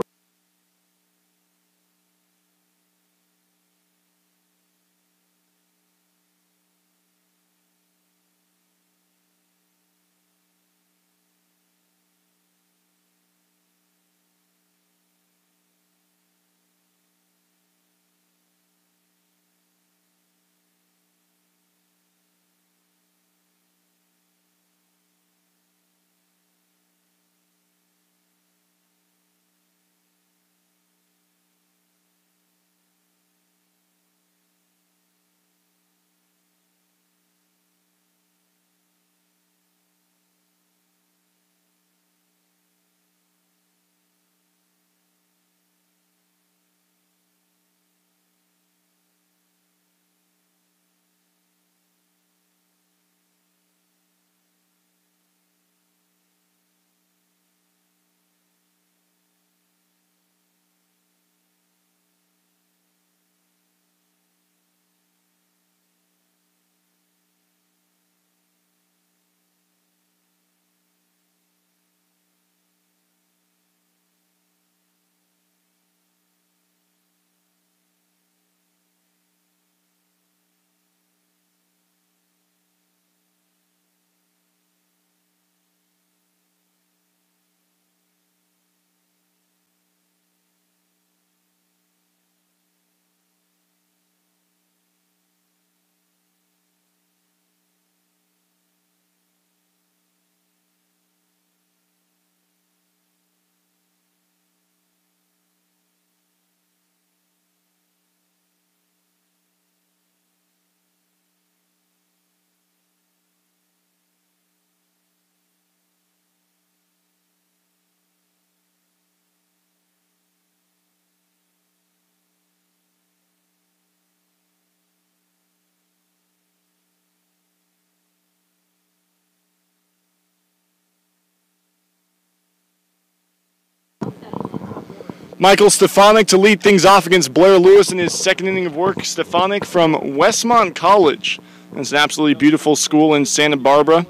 Michael Stefanik to lead things off against Blair Lewis in his second inning of work. Stefanik from Westmont College. It's an absolutely beautiful school in Santa Barbara.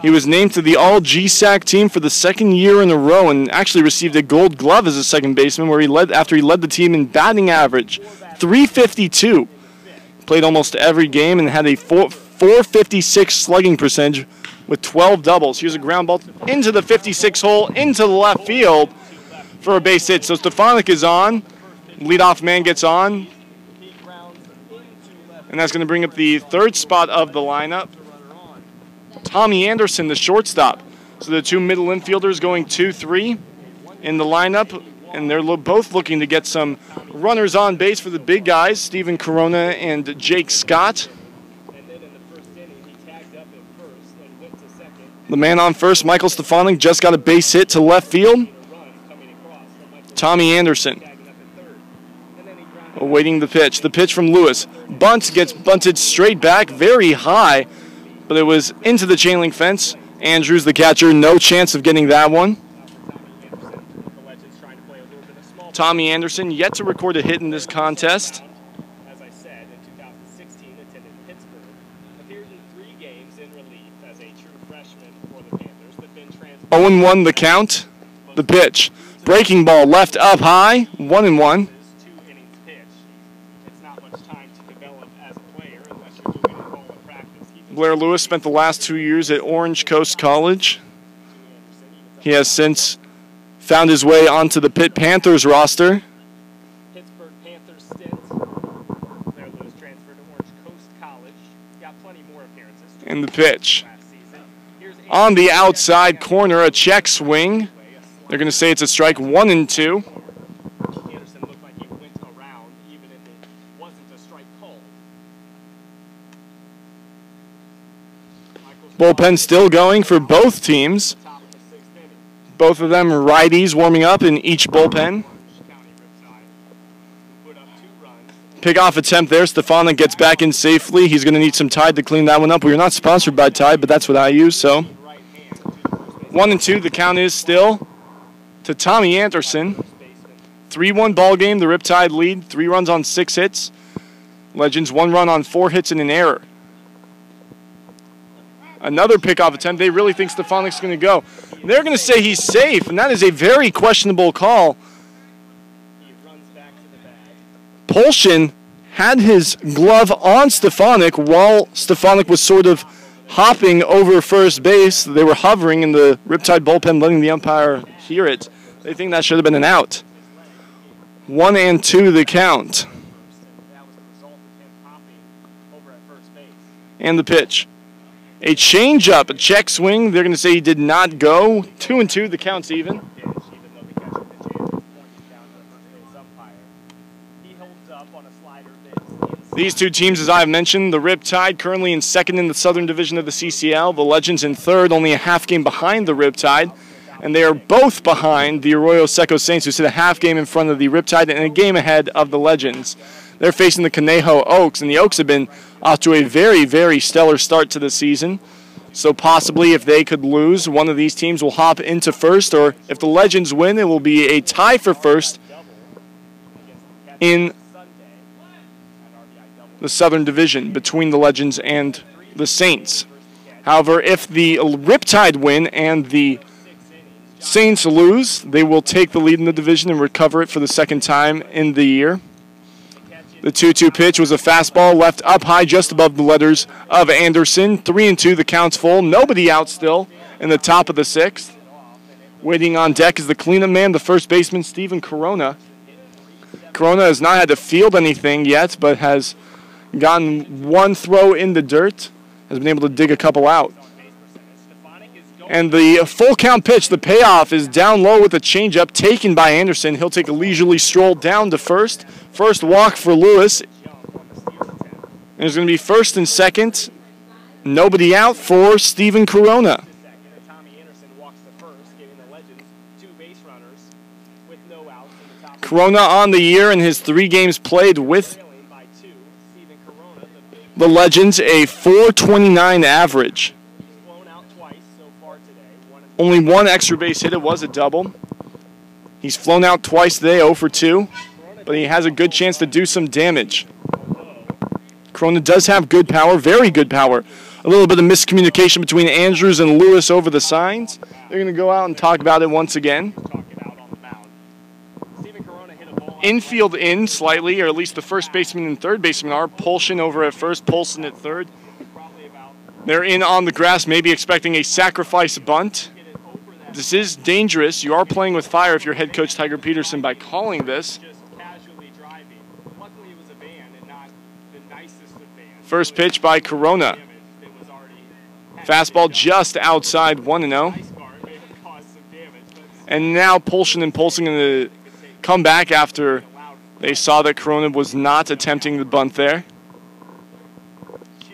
He was named to the All-GSAC team for the second year in a row and actually received a gold glove as a second baseman where he led the team in batting average, .352. Played almost every game and had a .456 slugging percentage with 12 doubles. Here's a ground ball into the 56 hole, into the left field for a base hit. So Stefanik is on. Leadoff man gets on. And that's going to bring up the third spot of the lineup. Tommy Anderson, the shortstop. So the two middle infielders going 2-3 in the lineup. And they're both looking to get some runners on base for the big guys, Steven Corona and Jake Scott. The man on first, Michael Stefanik, just got a base hit to left field. Tommy Anderson awaiting the pitch. The pitch from Lewis. Bunt gets bunted straight back, very high, but it was into the chain link fence. Andrews, the catcher, no chance of getting that one. Tommy Anderson yet to record a hit in this contest. 0-1 the count. The pitch. Breaking ball left up high. 1-1. Blair Lewis spent the last 2 years at Orange Coast College. He has since found his way onto the Pitt Panthers roster. Pittsburgh Panthers stint. Blair Lewis transferred to Orange Coast College. Got plenty more appearances. And the pitch. On the outside corner, a check swing. They're going to say it's a strike, 1-2. Anderson looked like he went around, even if it wasn't a strike called. Bullpen still going for both teams. Both of them righties warming up in each bullpen. Pick-off attempt there. Stefanik gets back in safely. He's going to need some Tide to clean that one up. We're not sponsored by Tide, but that's what I use, so. 1-2, the count is still to Tommy Anderson. 3-1 ball game. The Riptide lead. 3 runs on 6 hits. Legends 1 run on 4 hits and an error. Another pickoff attempt. They really think Stefanik's going to go. They're going to say he's safe, and that is a very questionable call. Polshin had his glove on Stefanik while Stefanik was sort of hopping over first base. They were hovering in the Riptide bullpen, letting the umpire hear it. They think that should have been an out. 1-2 the count. And the pitch. A changeup, a check swing. They're going to say he did not go. 2-2, the count's even. These two teams, as I've mentioned, the Riptide currently in second in the Southern Division of the CCL. The Legends in third, only a half game behind the Riptide. And they are both behind the Arroyo Seco Saints, who sit a half game in front of the Riptide and a game ahead of the Legends. They're facing the Conejo Oaks, and the Oaks have been off to a very, very stellar start to the season. So possibly if they could lose, one of these teams will hop into first, or if the Legends win, it will be a tie for first in the Southern Division between the Legends and the Saints. However, if the Riptide win and the Saints lose, they will take the lead in the division and recover it for the second time in the year. The 2-2 pitch was a fastball left up high just above the letters of Anderson. 3-2, the count's full. Nobody out still in the top of the 6th. Waiting on deck is the cleanup man, the first baseman, Steven Corona. Corona has not had to field anything yet, but has gotten one throw in the dirt, has been able to dig a couple out. And the full count pitch, the payoff, is down low with a changeup taken by Anderson. He'll take a leisurely stroll down to first. First walk for Lewis. And there's going to be first and second. Nobody out for Steven Corona. Corona on the year in his 3 games played with the Legends, a .429 average. Only 1 extra base hit. It was a double. He's flown out twice today, 0 for 2, but he has a good chance to do some damage. Corona does have good power, very good power. A little bit of miscommunication between Andrews and Lewis over the signs. They're going to go out and talk about it once again. Infield in slightly, or at least the first baseman and third baseman are. Polshin over at first, Polson at third. They're in on the grass, maybe expecting a sacrifice bunt. This is dangerous. You are playing with fire if you're head coach Tiger Peterson by calling this. First pitch by Corona. Fastball just outside 1-0. And now Polshin and Polson going to come back after they saw that Corona was not attempting the bunt there.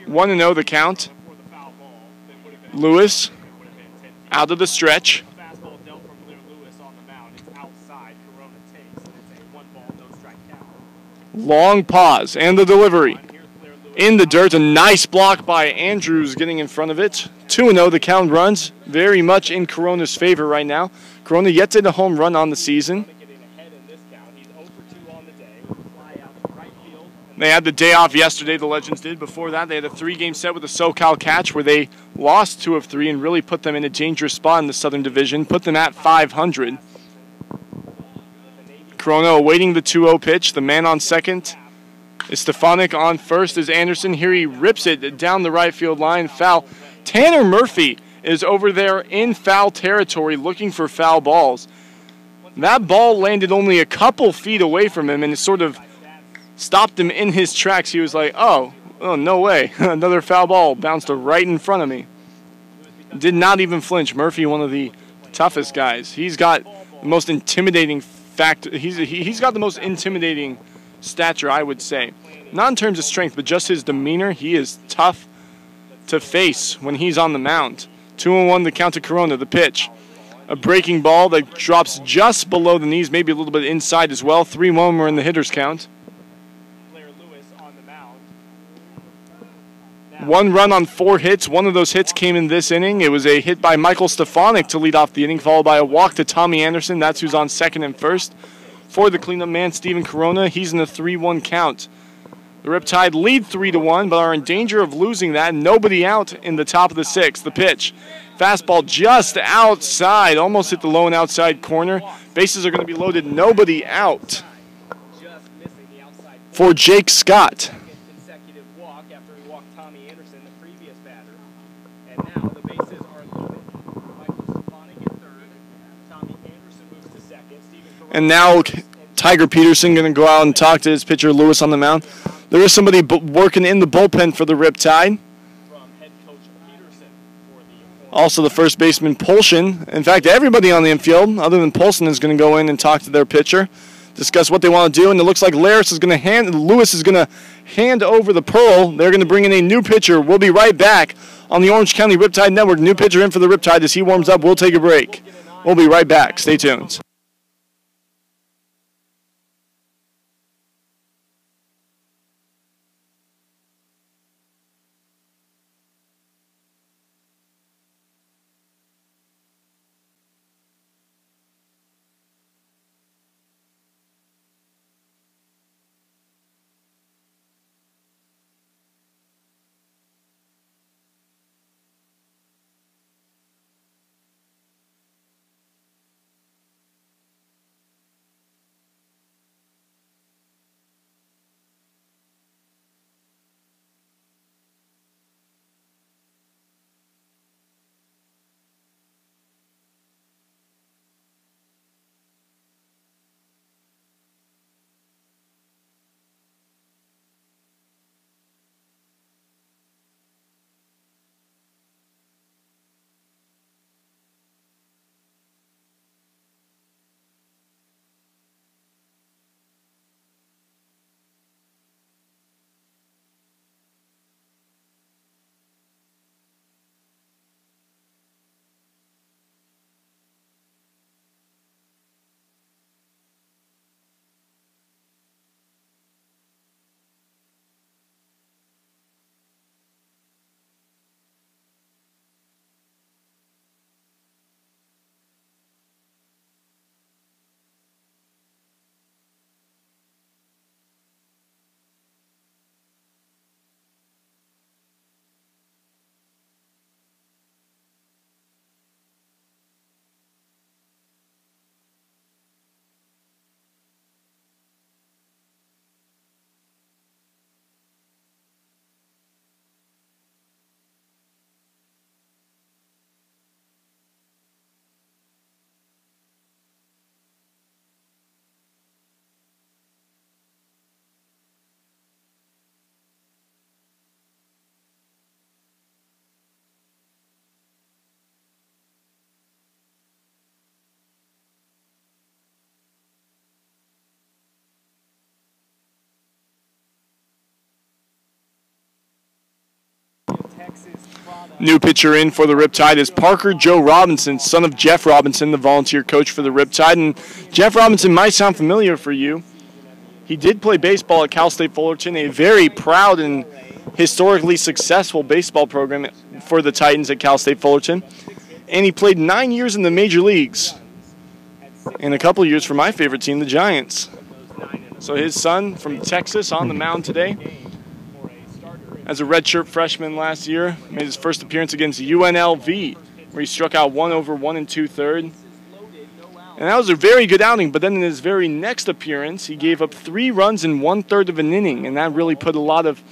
1-0 the count. Lewis out of the stretch. Long pause and the delivery. In the dirt, a nice block by Andrews getting in front of it. 2-0, the count runs very much in Corona's favor right now. Corona yet to hit a home run on the season. They had the day off yesterday, the Legends did. Before that, they had a 3-game set with the SoCal Catch where they lost 2 of 3 and really put them in a dangerous spot in the Southern Division, put them at 500. Corona awaiting the 2-0 pitch. The man on second is Stefanik. On first is Anderson. Here he rips it down the right field line. Foul. Tanner Murphy is over there in foul territory looking for foul balls. That ball landed only a couple feet away from him and it sort of stopped him in his tracks. He was like, oh no way. Another foul ball bounced right in front of me. Did not even flinch. Murphy, one of the toughest guys. He's got the most intimidating he's got the most intimidating stature, I would say. Not in terms of strength, but just his demeanor. He is tough to face when he's on the mound. 2-1 the count to Corona, the pitch. A breaking ball that drops just below the knees, maybe a little bit inside as well. 3-1, we're in the hitter's count. 1 run on 4 hits. One of those hits came in this inning. It was a hit by Michael Stefanik to lead off the inning, followed by a walk to Tommy Anderson. That's who's on second and first. For the cleanup man, Steven Corona, he's in a 3-1 count. The Riptide lead 3-1, but are in danger of losing that. Nobody out in the top of the 6th. The pitch. Fastball just outside, almost hit the low and outside corner. Bases are going to be loaded. Nobody out for Jake Scott. And now Tiger Peterson going to go out and talk to his pitcher Lewis on the mound. There is somebody working in the bullpen for the Riptide. Also the first baseman Polshin. In fact, everybody on the infield other than Polson is going to go in and talk to their pitcher, discuss what they want to do. And it looks like Lewis is going to hand over the pearl. They're going to bring in a new pitcher. We'll be right back on the Orange County Riptide Network. New pitcher in for the Riptide. As he warms up, we'll take a break. We'll be right back. Stay tuned. New pitcher in for the Riptide is Parker Joe Robinson, son of Jeff Robinson, the volunteer coach for the Riptide. And Jeff Robinson might sound familiar for you. He did play baseball at Cal State Fullerton, a very proud and historically successful baseball program for the Titans at Cal State Fullerton. And he played 9 years in the major leagues and a couple years for my favorite team, the Giants. So his son from Texas on the mound today. As a redshirt freshman last year, made his first appearance against UNLV, where he struck out 1 over 1 2/3. And that was a very good outing, but then in his very next appearance, he gave up 3 runs in 1/3 of an inning, and that really put a lot of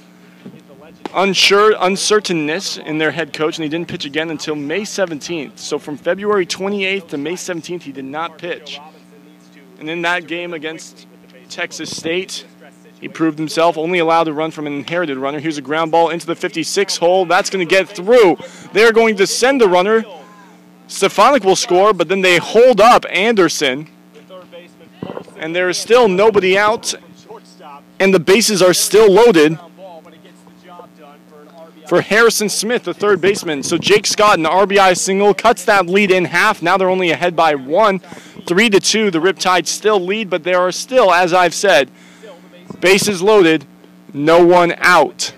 uncertainness in their head coach, and he didn't pitch again until May 17th. So from February 28th to May 17th, he did not pitch. And in that game against Texas State, he proved himself, only allowed to run from an inherited runner. Here's a ground ball into the 56 hole. That's going to get through. They're going to send the runner. Stefanik will score, but then they hold up Anderson. And there is still nobody out. And the bases are still loaded for Harrison Smith, the third baseman. So Jake Scott, an RBI single, cuts that lead in half. Now they're only ahead by 1. 3-2. The Riptide still lead, but there are still, as I've said, bases loaded, no one out.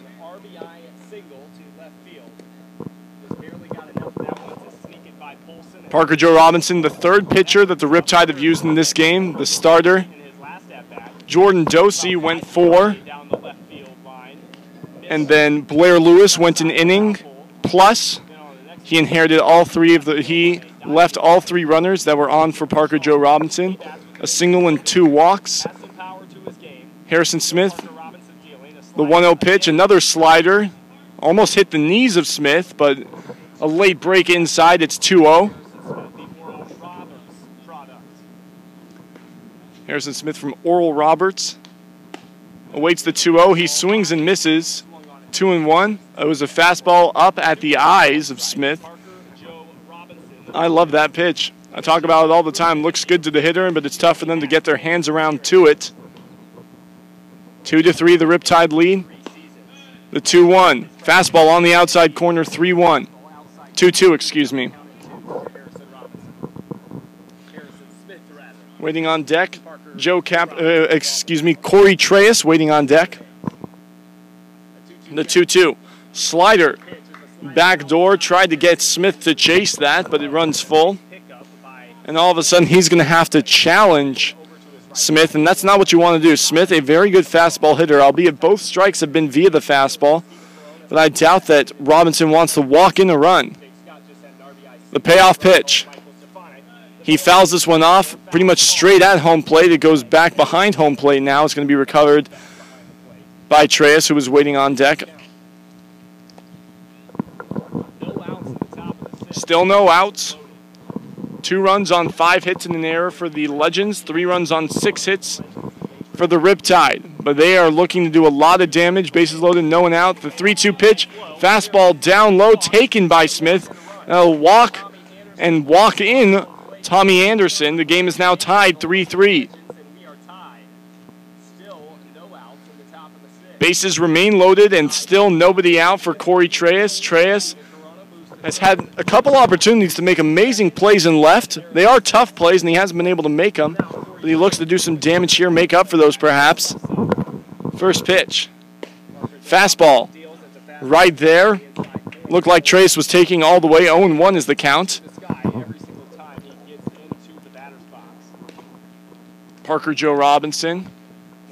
Parker Joe Robinson, the third pitcher that the Riptide have used in this game, the starter. Jordan Dosey went 4. And then Blair Lewis went an inning plus. He inherited all 3 of the, he left all 3 runners that were on for Parker Joe Robinson. A single and 2 walks. Harrison Smith, the 1-0 pitch, another slider. Almost hit the knees of Smith, but a late break inside. It's 2-0. Harrison Smith from Oral Roberts awaits the 2-0. He swings and misses. 2-1. It was a fastball up at the eyes of Smith. I love that pitch. I talk about it all the time. Looks good to the hitter, but it's tough for them to get their hands around to it. 2-3, the Riptide lead. The 2-1. Fastball on the outside corner, 3-1. 2-2, excuse me. Waiting on deck. Corey Treyas waiting on deck. The 2-2. Slider. Backdoor. Tried to get Smith to chase that, but it runs full. And all of a sudden, he's going to have to challenge Smith, and that's not what you want to do. Smith, a very good fastball hitter, albeit both strikes have been via the fastball. But I doubt that Robinson wants to walk in a run. The payoff pitch. He fouls this one off pretty much straight at home plate. It goes back behind home plate now. It's going to be recovered by Treyas, who was waiting on deck. Still no outs. 2 runs on 5 hits and an error for the Legends. 3 runs on 6 hits for the Riptide. But they are looking to do a lot of damage. Bases loaded, no one out. The 3-2 pitch. Fastball down low, taken by Smith. Walk in Tommy Anderson. The game is now tied 3-3. Bases remain loaded and still nobody out for Corey Treyas. Treyas has had a couple opportunities to make amazing plays in left. They are tough plays, and he hasn't been able to make them. But he looks to do some damage here, make up for those perhaps. First pitch. Fastball. Right there. Looked like Treyas was taking all the way. 0-1 is the count. Parker Joe Robinson.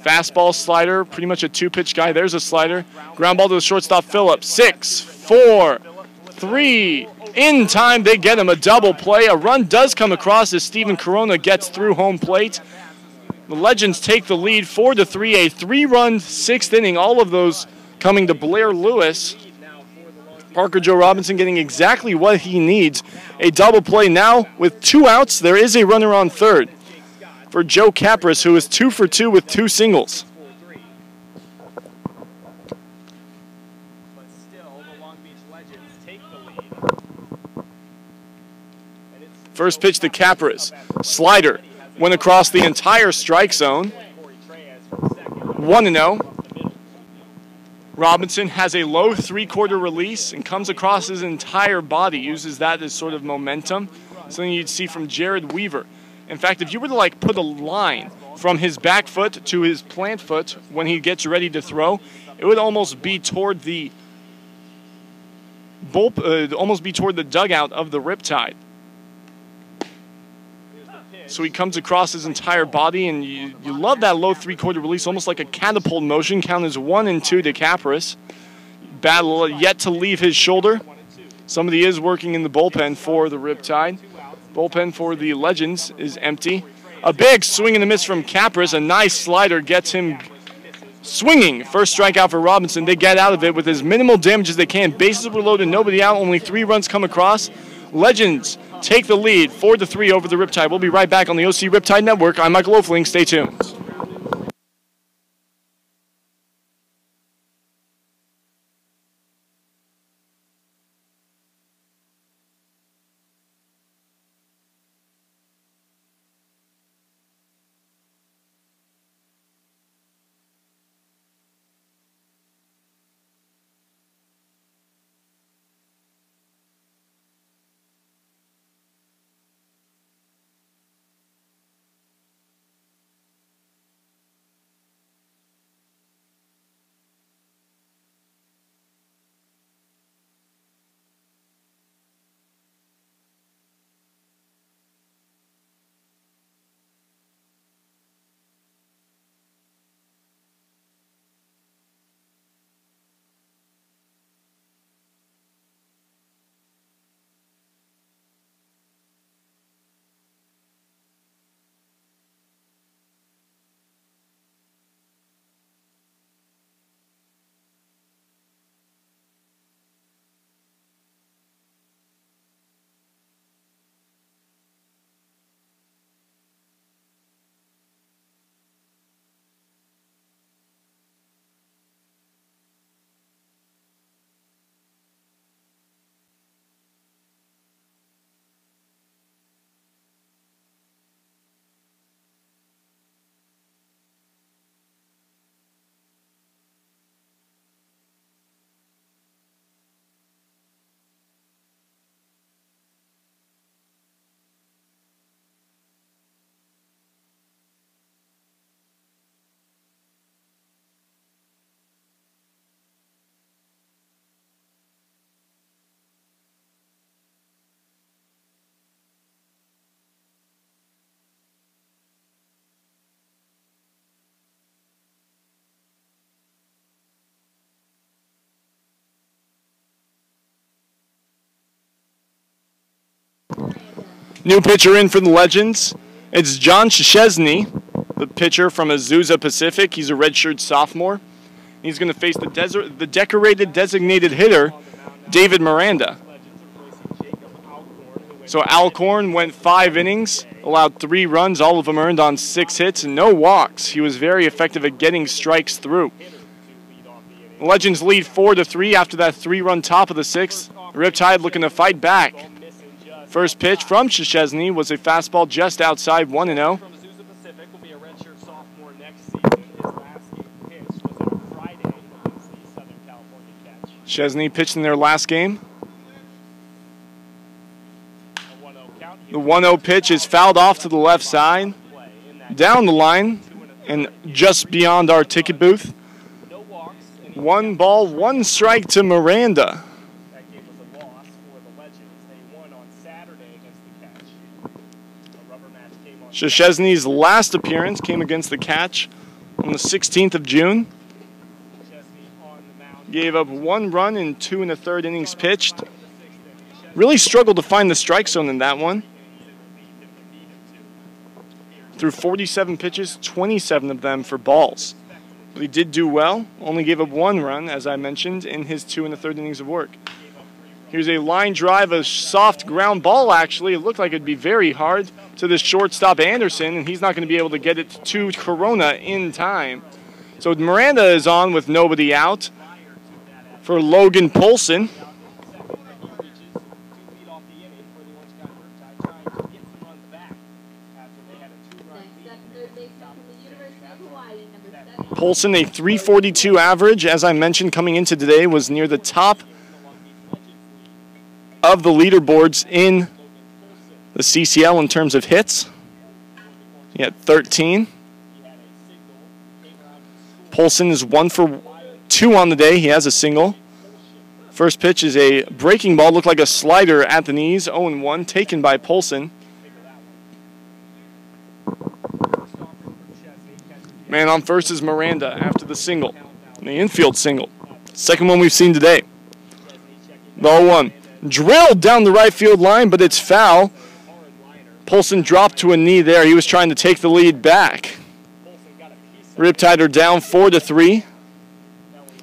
Fastball, slider, pretty much a 2-pitch guy. There's a slider. Ground ball to the shortstop, Phillips. 6, 4, 3. In time, they get him a double play. A run does come across as Steven Corona gets through home plate. The Legends take the lead 4-3, a 3-run 6th inning. All of those coming to Blair Lewis. Parker Joe Robinson getting exactly what he needs. A double play now with 2 outs. There is a runner on third for Joe Capris, who is 2 for 2 with 2 singles. First pitch to Capris. Slider went across the entire strike zone. 1-0. Robinson has a low three-quarter release and comes across his entire body, uses that as sort of momentum, something you'd see from Jared Weaver. In fact, if you were to like put a line from his back foot to his plant foot when he gets ready to throw, it would almost be toward the dugout of the Riptide. So he comes across his entire body, and you love that low three-quarter release, almost like a catapult motion. Count is 1-2 to Capris. Battle yet to leave his shoulder. Somebody is working in the bullpen for the Riptide. Bullpen for the Legends is empty. A big swing and a miss from Capris. A nice slider gets him swinging. First strikeout for Robinson. They get out of it with as minimal damage as they can. Bases were loaded, nobody out. Only 3 runs come across. Legends take the lead 4-3 over the Riptide. We'll be right back on the OC Riptide Network. I'm Michael Oefling. Stay tuned. New pitcher in for the Legends. It's John Szczesny, the pitcher from Azusa Pacific. He's a redshirt sophomore. He's going to face the decorated designated hitter, David Miranda. So Alcorn went 5 innings, allowed 3 runs, all of them earned on 6 hits, and no walks. He was very effective at getting strikes through. The Legends lead 4-3 after that 3-run top of the 6th. Riptide looking to fight back. First pitch from Szczesny was a fastball just outside 1-0. Szczesny pitched in their last game. The 1-0 pitch is fouled off to the left side, down the line, and just beyond our ticket booth. 1 ball, 1 strike to Miranda. Szczesny's last appearance came against the Catch on the 16th of June. Gave up 1 run in 2 1/3 innings pitched. Really struggled to find the strike zone in that one. Threw 47 pitches, 27 of them for balls. But he did do well. Only gave up 1 run, as I mentioned, in his 2 1/3 innings of work. Here's a line drive, a soft ground ball, actually. It looked like it'd be very hard to the shortstop Anderson, and he's not going to be able to get it to Corona in time. So Miranda is on with nobody out for Logan Polson. Polson, a 342 average, as I mentioned, coming into today, was near the top of the leaderboards in the CCL in terms of hits. He had 13. Polson is 1 for 2 on the day. He has a single. First pitch is a breaking ball, looked like a slider at the knees. 0-1, taken by Polson. Man on first is Miranda after the single, the infield single. Second one we've seen today. The 0-1. Drilled down the right field line, but it's foul. Polson dropped to a knee there. He was trying to take the lead back. Riptide are down 4-3.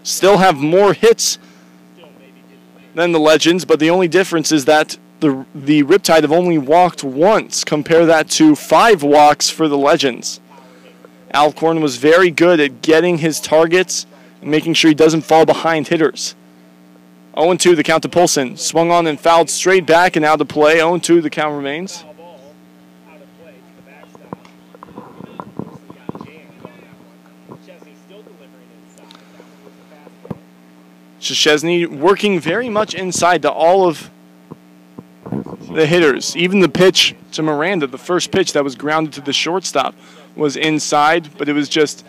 Still have more hits than the Legends, but the only difference is that the Riptide have only walked once. Compare that to 5 walks for the Legends. Alcorn was very good at getting his targets and making sure he doesn't fall behind hitters. 0-2 the count to Polson. Swung on and fouled straight back and out of play. 0-2 the count remains. Szczesny working very much inside to all of the hitters. Even the pitch to Miranda, the first pitch that was grounded to the shortstop, was inside, but it was just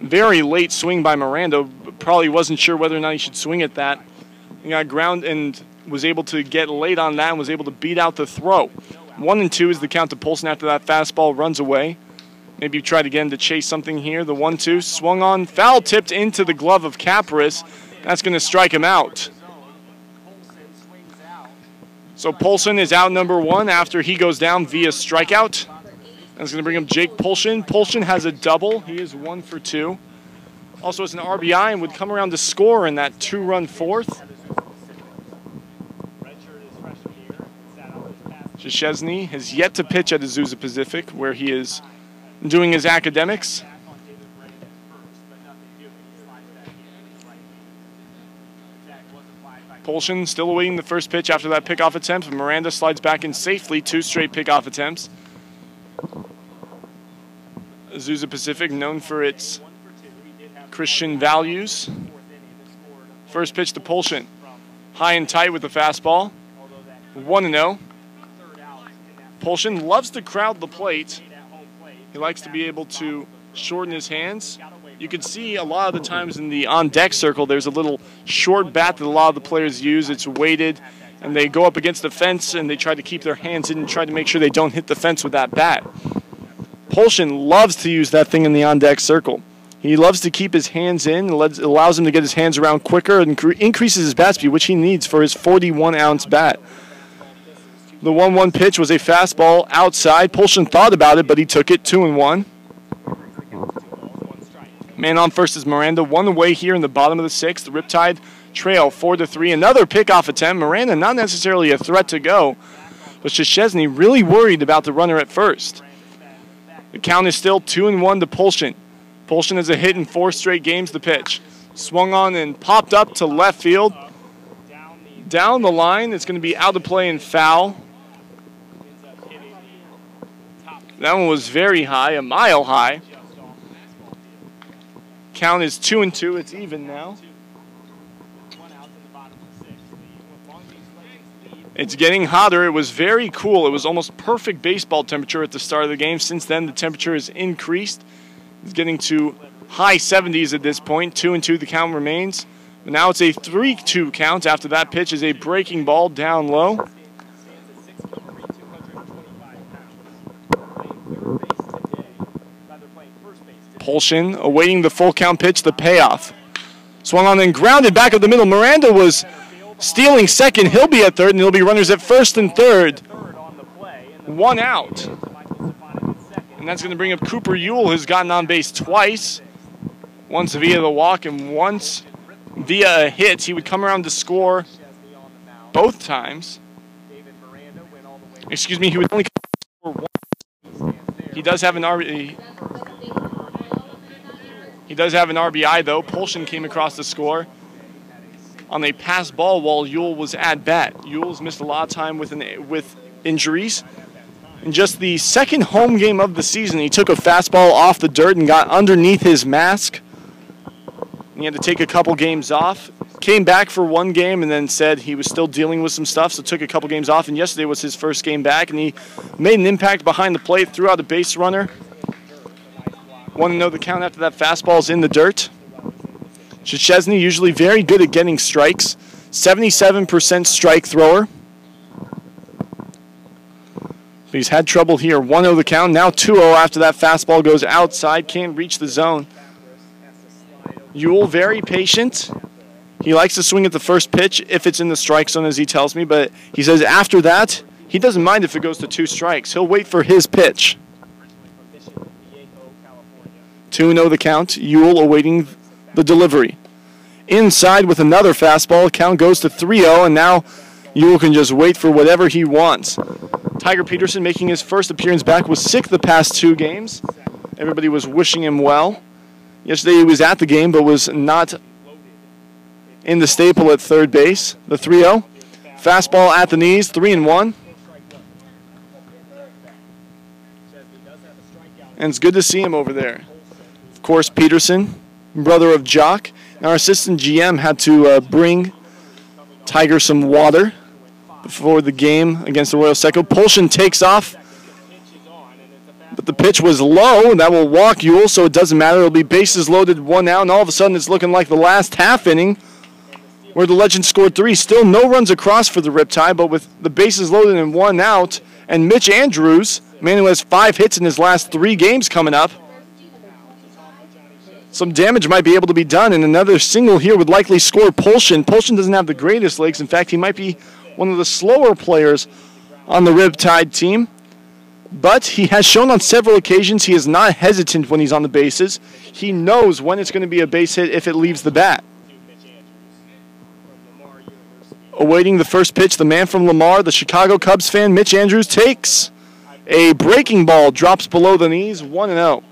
very late swing by Miranda. Probably wasn't sure whether or not he should swing at that. He got ground and was able to get late on that and was able to beat out the throw. 1-2 is the count to Polson after that fastball runs away. Maybe try again to chase something here. The 1-2 swung on, foul tipped into the glove of Capris. That's going to strike him out. So Polson is out number 1 after he goes down via strikeout. That's going to bring up Jake Polson. Polson has a double. He is 1 for 2. Also has an RBI and would come around to score in that 2-run fourth. Szczesny has yet to pitch at Azusa Pacific, where he is doing his academics. Polson still awaiting the first pitch after that pickoff attempt. Miranda slides back in safely. 2 straight pickoff attempts. Azusa Pacific, known for its Christian values. First pitch to Polson. High and tight with the fastball. 1-0. Polson loves to crowd the plate. He likes to be able to shorten his hands. You can see a lot of the times in the on-deck circle, there's a little short bat that a lot of the players use. It's weighted, and they go up against the fence, and they try to keep their hands in and try to make sure they don't hit the fence with that bat. Polson loves to use that thing in the on-deck circle. He loves to keep his hands in. It allows him to get his hands around quicker and increases his bat speed, which he needs for his 41-ounce bat. The 1-1 pitch was a fastball outside. Polson thought about it, but he took it. 2-1. Man on first is Miranda. 1 away here in the bottom of the 6th. The Riptide trail 4-3. Another pickoff attempt. Miranda not necessarily a threat to go, but Szczesny really worried about the runner at first. The count is still 2-1 to Polson. Polson has a hit in 4 straight games. The pitch swung on and popped up to left field. Down the line, it's going to be out of play and foul. That one was very high, a mile high. Count is 2-2. It's even now. It's getting hotter. It was very cool. It was almost perfect baseball temperature at the start of the game. Since then, the temperature has increased. It's getting to high 70s at this point. 2-2 the count remains. But now it's a 3-2 count. After that pitch is a breaking ball down low. Polson awaiting the full count pitch, the payoff. Swung on and grounded back of the middle. Miranda was stealing second. He'll be at third, and there'll be runners at first and third. 1 out. And that's going to bring up Cooper Ewell, who's gotten on base twice. Once via the walk and once via a hit. He would come around to score both times. Excuse me, he would only come around to score once. He does have an RBI, though. Polson came across the score on a pass ball while Ewell was at bat. Ewell's missed a lot of time with injuries. In just the second home game of the season, he took a fastball off the dirt and got underneath his mask. He had to take a couple games off. Came back for one game and then said he was still dealing with some stuff, so took a couple games off. And yesterday was his first game back, and he made an impact behind the plate, threw out a base runner. Want to know the count after that fastball's in the dirt? Szczesny usually very good at getting strikes. 77% strike thrower. But he's had trouble here. 1-0 the count. Now 2-0 after that fastball goes outside. Can't reach the zone. Ewell very patient. He likes to swing at the first pitch if it's in the strike zone, as he tells me. But he says after that, he doesn't mind if it goes to 2 strikes. He'll wait for his pitch. 2-0 the count. Ewell awaiting the delivery. Inside with another fastball. Count goes to 3-0, and now Ewell can just wait for whatever he wants. Tiger Peterson making his first appearance back, was sick the past 2 games. Everybody was wishing him well. Yesterday he was at the game but was not in the staple at third base. The 3-0. Fastball at the knees, 3-1. And it's good to see him over there. Of course, Peterson, brother of Jock. And our assistant GM had to bring Tiger some water before the game against the Royal Seco. Polshin takes off, but the pitch was low, and that will walk Ewell, so it doesn't matter. It'll be bases loaded, 1 out, and all of a sudden it's looking like the last half inning where the Legends scored 3. Still no runs across for the Riptide, but with the bases loaded and 1 out, and Mitch Andrews, man who has 5 hits in his last 3 games coming up, some damage might be able to be done, and another single here would likely score Polshin. Polshin doesn't have the greatest legs. In fact, he might be one of the slower players on the Riptide team, but he has shown on several occasions he is not hesitant when he's on the bases. He knows when it's going to be a base hit if it leaves the bat. Awaiting the first pitch, the man from Lamar, the Chicago Cubs fan, Mitch Andrews, takes a breaking ball, drops below the knees, 1-0.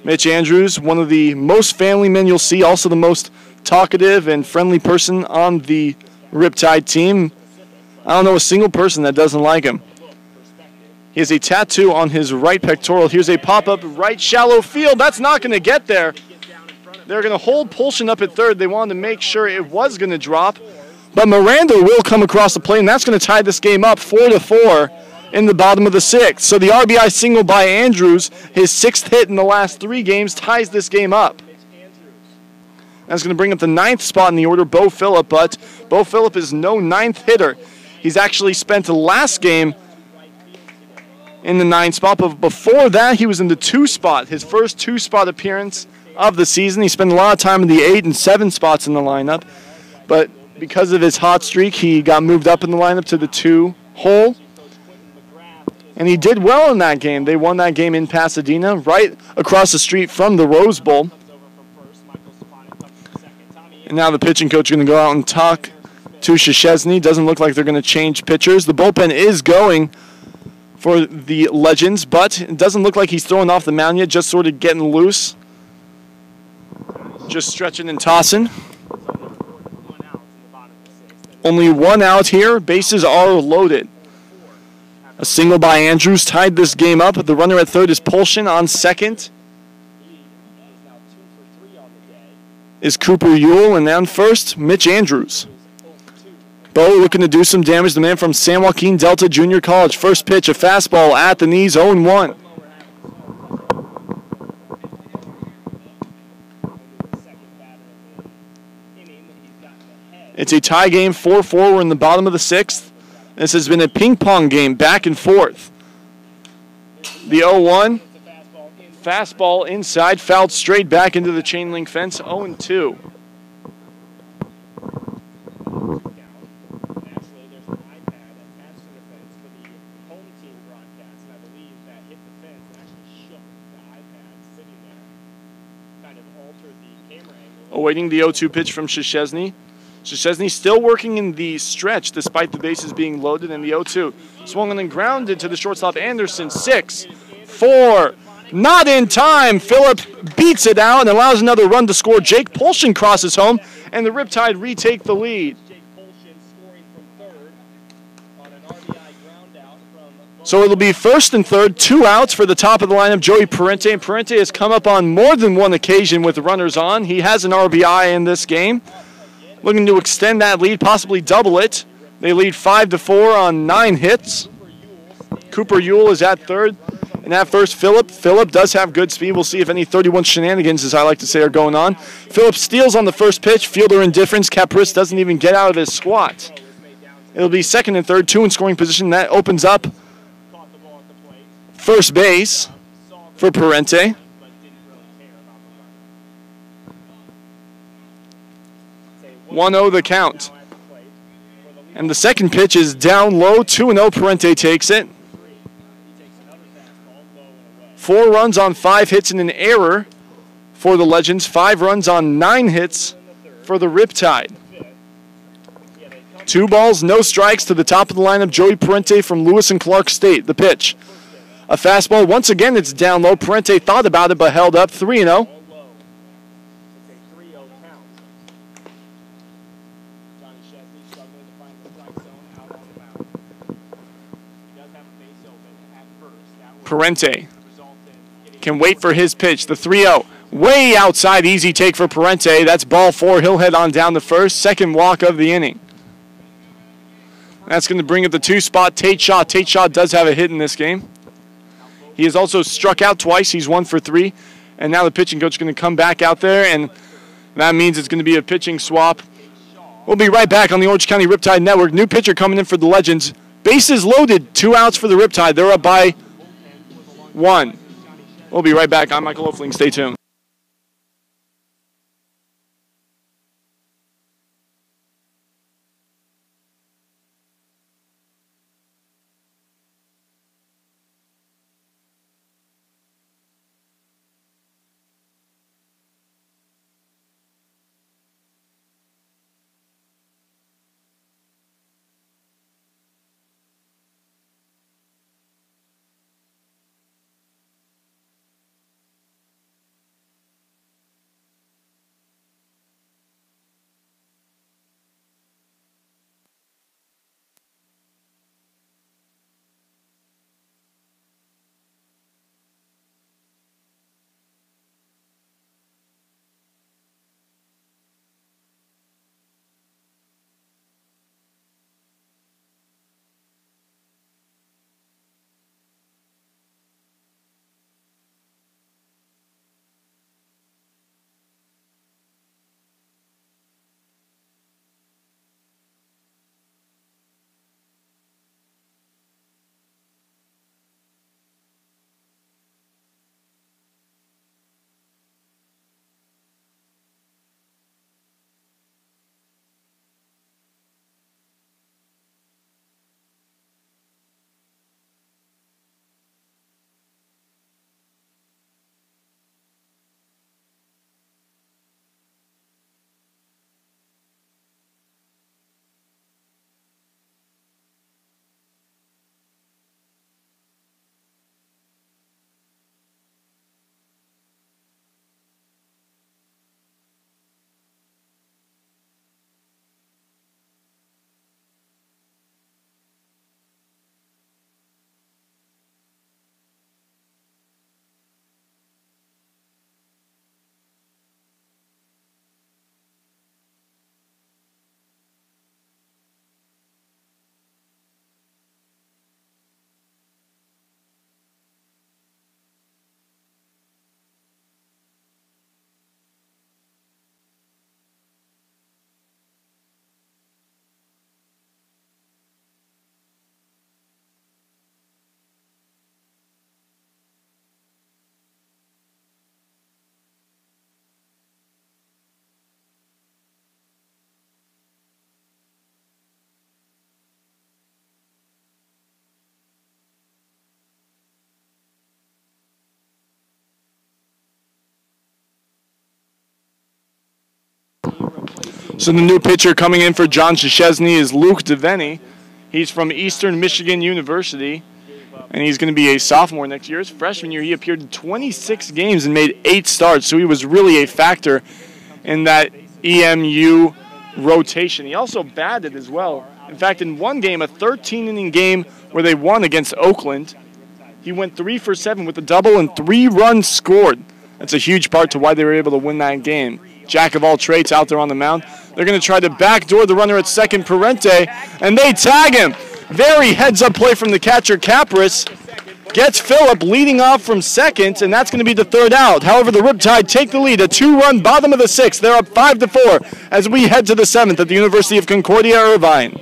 Mitch Andrews, one of the most family men you'll see, also the most talkative and friendly person on the Riptide team. I don't know a single person that doesn't like him. He has a tattoo on his right pectoral. Here's a pop-up right shallow field. That's not going to get there. They're going to hold Polshin up at third. They wanted to make sure it was going to drop. But Miranda will come across the plate, and that's going to tie this game up 4-4 in the bottom of the 6th. So the RBI single by Andrews, his 6th hit in the last 3 games, ties this game up. That's going to bring up the 9th spot in the order, Bo Phillip, but Bo Phillip is no 9th hitter. He's actually spent the last game in the 9th spot, but before that he was in the 2 spot, his first 2-spot appearance of the season. He spent a lot of time in the 8 and 7 spots in the lineup, but because of his hot streak, he got moved up in the lineup to the 2 hole. And he did well in that game. They won that game in Pasadena, right across the street from the Rose Bowl. And now the pitching coach is going to go out and talk to Szczesny. Doesn't look like they're going to change pitchers. The bullpen is going for the Legends, but it doesn't look like he's throwing off the mound yet, just sort of getting loose. Just stretching and tossing. Only 1 out here. Bases are loaded. A single by Andrews tied this game up. The runner at third is Polshin. On second is Cooper Ewell. And on first, Mitch Andrews. Bo looking to do some damage. The man from San Joaquin Delta Junior College. First pitch, a fastball at the knees, 0-1. It's a tie game, 4-4. We're in the bottom of the 6th. This has been a ping-pong game, back and forth. The 0-1. Fastball inside, fouled straight back into the chain link fence, 0-2. Awaiting the 0-2 pitch from Szczesny. Szczesny still working in the stretch despite the bases being loaded, and the 0-2. Swung and grounded to the shortstop Anderson. 6-4. Not in time. Phillip beats it out and allows another run to score. Jake Polshin crosses home, and the Riptide retake the lead. So it'll be first and third, 2 outs for the top of the lineup, Joey Parente. And Parente has come up on more than one occasion with runners on. He has an RBI in this game. Looking to extend that lead, possibly double it. They lead 5-4 on 9 hits. Cooper Ewell is at third. And at first, Phillip. Phillip does have good speed. We'll see if any 31 shenanigans, as I like to say, are going on. Phillip steals on the first pitch. Fielder indifference. Caprice doesn't even get out of his squat. It'll be second and third, 2 in scoring position. That opens up first base for Parente. 1-0 the count. And the second pitch is down low, 2-0. Parente takes it. 4 runs on 5 hits and an error for the Legends. 5 runs on 9 hits for the Riptide. 2 balls, no strikes to the top of the lineup. Joey Parente from Lewis and Clark State. The pitch. A fastball. Once again, it's down low. Parente thought about it but held up. 3-0. Parente can wait for his pitch. The 3-0. Way outside, easy take for Parente. That's ball 4. He'll head on down to first. Second walk of the inning. That's going to bring up the 2 spot, Tate Shaw. Tate Shaw does have a hit in this game. He has also struck out twice. He's 1 for 3. And now the pitching coach is going to come back out there, and that means it's going to be a pitching swap. We'll be right back on the Orange County Riptide Network. New pitcher coming in for the Legends. Bases loaded. 2 outs for the Riptide. They're up by 1. We'll be right back. I'm Michael Oefling. Stay tuned. So the new pitcher coming in for John Szczesny is Luke Devaney. He's from Eastern Michigan University, and he's going to be a sophomore next year. His freshman year, he appeared in 26 games and made 8 starts, so he was really a factor in that EMU rotation. He also batted as well. In fact, in one game, a 13-inning game where they won against Oakland, he went 3 for 7 with a double and 3 runs scored. That's a huge part to why they were able to win that game. Jack of all trades out there on the mound. They're going to try to backdoor the runner at second, Parente, and they tag him. Very heads-up play from the catcher, Capris. Gets Phillip leading off from second, and that's going to be the third out. However, the Riptide take the lead, a 2-run bottom of the 6th. They're up 5-4 as we head to the 7th at the University of Concordia, Irvine.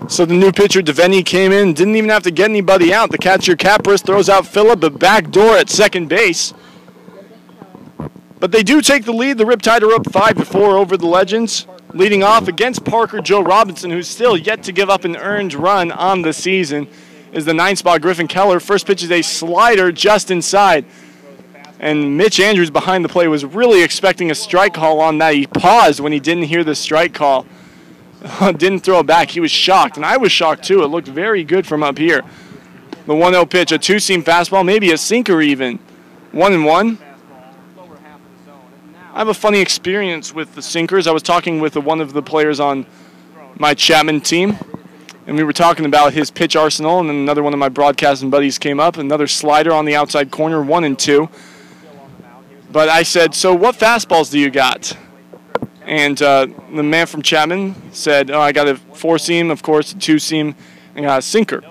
So the new pitcher, Devaney, came in, didn't even have to get anybody out. The catcher, Capris, throws out Phillip, a back door at second base. But they do take the lead. The Riptide are up 5-4 over the Legends. Leading off against Parker Joe Robinson, who's still yet to give up an earned run on the season, is the 9-spot Griffin Keller. First pitch is a slider just inside. And Mitch Andrews behind the plate was really expecting a strike call on that. He paused when he didn't hear the strike call. Didn't throw it back. He was shocked, and I was shocked too. It looked very good from up here. The 1-0 pitch, a two-seam fastball, maybe a sinker even. 1-1. I have a funny experience with the sinkers. I was talking with one of the players on my Chapman team, and we were talking about his pitch arsenal, and then another one of my broadcasting buddies came up, another slider on the outside corner, 1-2. But I said, so what fastballs do you got? And the man from Chapman said, oh, I got a 4-seam, of course, a 2-seam, and I got a sinker.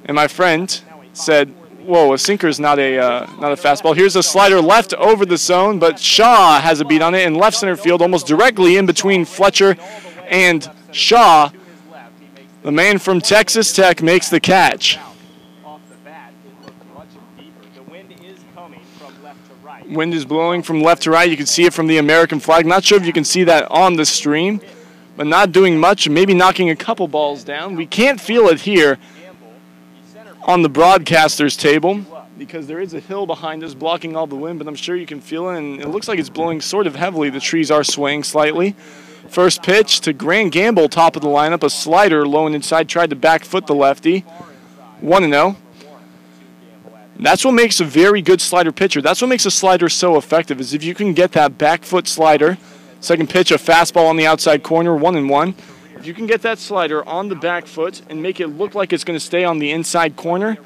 And my friend said, whoa, a sinker is not a fastball. Here's a slider left over the zone, but Shaw has a beat on it in left center field, almost directly in between Fletcher and Shaw. The man from Texas Tech makes the catch. Wind is blowing from left to right. You can see it from the American flag. Not sure if you can see that on the stream, but not doing much, maybe knocking a couple balls down. We can't feel it here on the broadcaster's table because there is a hill behind us blocking all the wind, but I'm sure you can feel it, and it looks like it's blowing sort of heavily. The trees are swaying slightly. First pitch to Grant Gamble, top of the lineup. A slider low and inside, tried to back foot the lefty. 1-0. That's what makes a very good slider pitcher. That's what makes a slider so effective, is if you can get that back foot slider. Second pitch, a fastball on the outside corner, 1-1. If you can get that slider on the back foot and make it look like it's going to stay on the inside corner,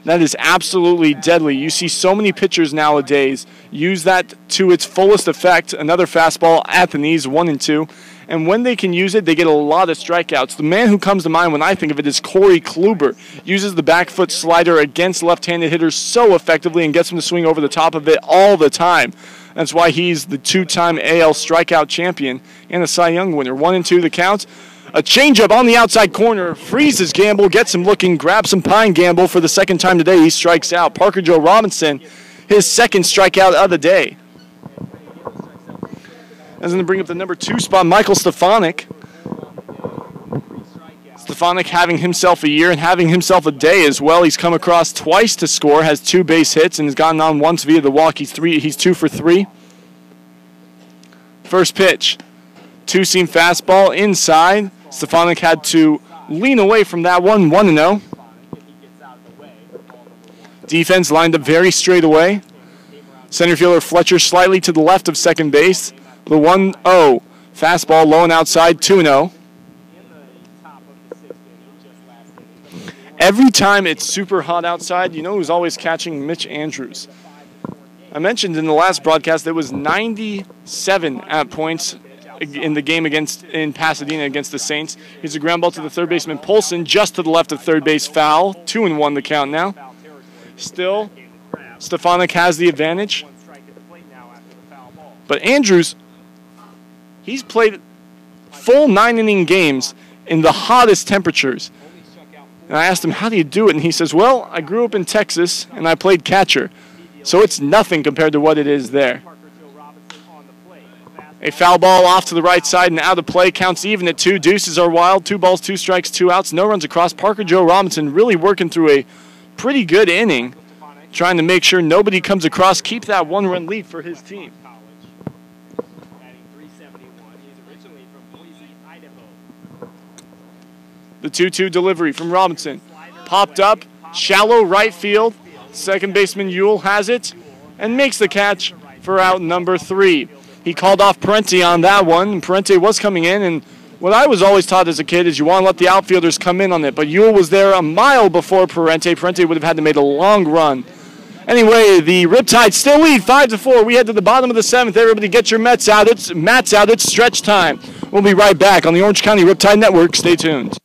that is absolutely deadly. You see so many pitchers nowadays use that to its fullest effect. Another fastball at the knees, 1-2. And when they can use it, they get a lot of strikeouts. The man who comes to mind when I think of it is Corey Kluber. Uses the back foot slider against left-handed hitters so effectively and gets them to swing over the top of it all the time. That's why he's the two-time AL strikeout champion and a Cy Young winner. 1-2 the count. A changeup on the outside corner. Freezes Gamble, gets him looking, grabs some pine. Gamble for the second time today. He strikes out. Parker Joe Robinson, his second strikeout of the day. That's going to bring up the number 2 spot, Michael Stefanik. Stefanik having himself a year and having himself a day as well. He's come across twice to score, has 2 base hits, and has gotten on once via the walk. He's 2 for 3. First pitch, 2-seam fastball inside. Stefanik had to lean away from that one, 1-0. Defense lined up very straight away. Center fielder Fletcher slightly to the left of second base. The 1-0 fastball low and outside, 2-0. Every time it's super hot outside, you know who's always catching? Mitch Andrews. I mentioned in the last broadcast there was 97 at points in the game in Pasadena against the Saints. Here's a ground ball to the third baseman Polson, just to the left of third base, foul. 2-1 the count now. Still, Stefanik has the advantage. But Andrews, he's played full 9-inning games in the hottest temperatures. And I asked him, how do you do it? And he says, well, I grew up in Texas, and I played catcher. So it's nothing compared to what it is there. A foul ball off to the right side and out of play. Counts even at 2. Deuces are wild. 2 balls, 2 strikes, 2 outs. No runs across. Parker Joe Robinson really working through a pretty good inning, trying to make sure nobody comes across, keep that 1-run lead for his team. The 2-2 delivery from Robinson. Popped up, shallow right field. Second baseman Ewell has it and makes the catch for out number 3. He called off Parente on that one, and Parente was coming in, and what I was always taught as a kid is you want to let the outfielders come in on it, but Ewell was there a mile before Parente. Parente would have had to make a long run. Anyway, the Riptide still lead 5-4. We head to the bottom of the 7th. Everybody get your mats out. It's stretch time. We'll be right back on the Orange County Riptide Network. Stay tuned.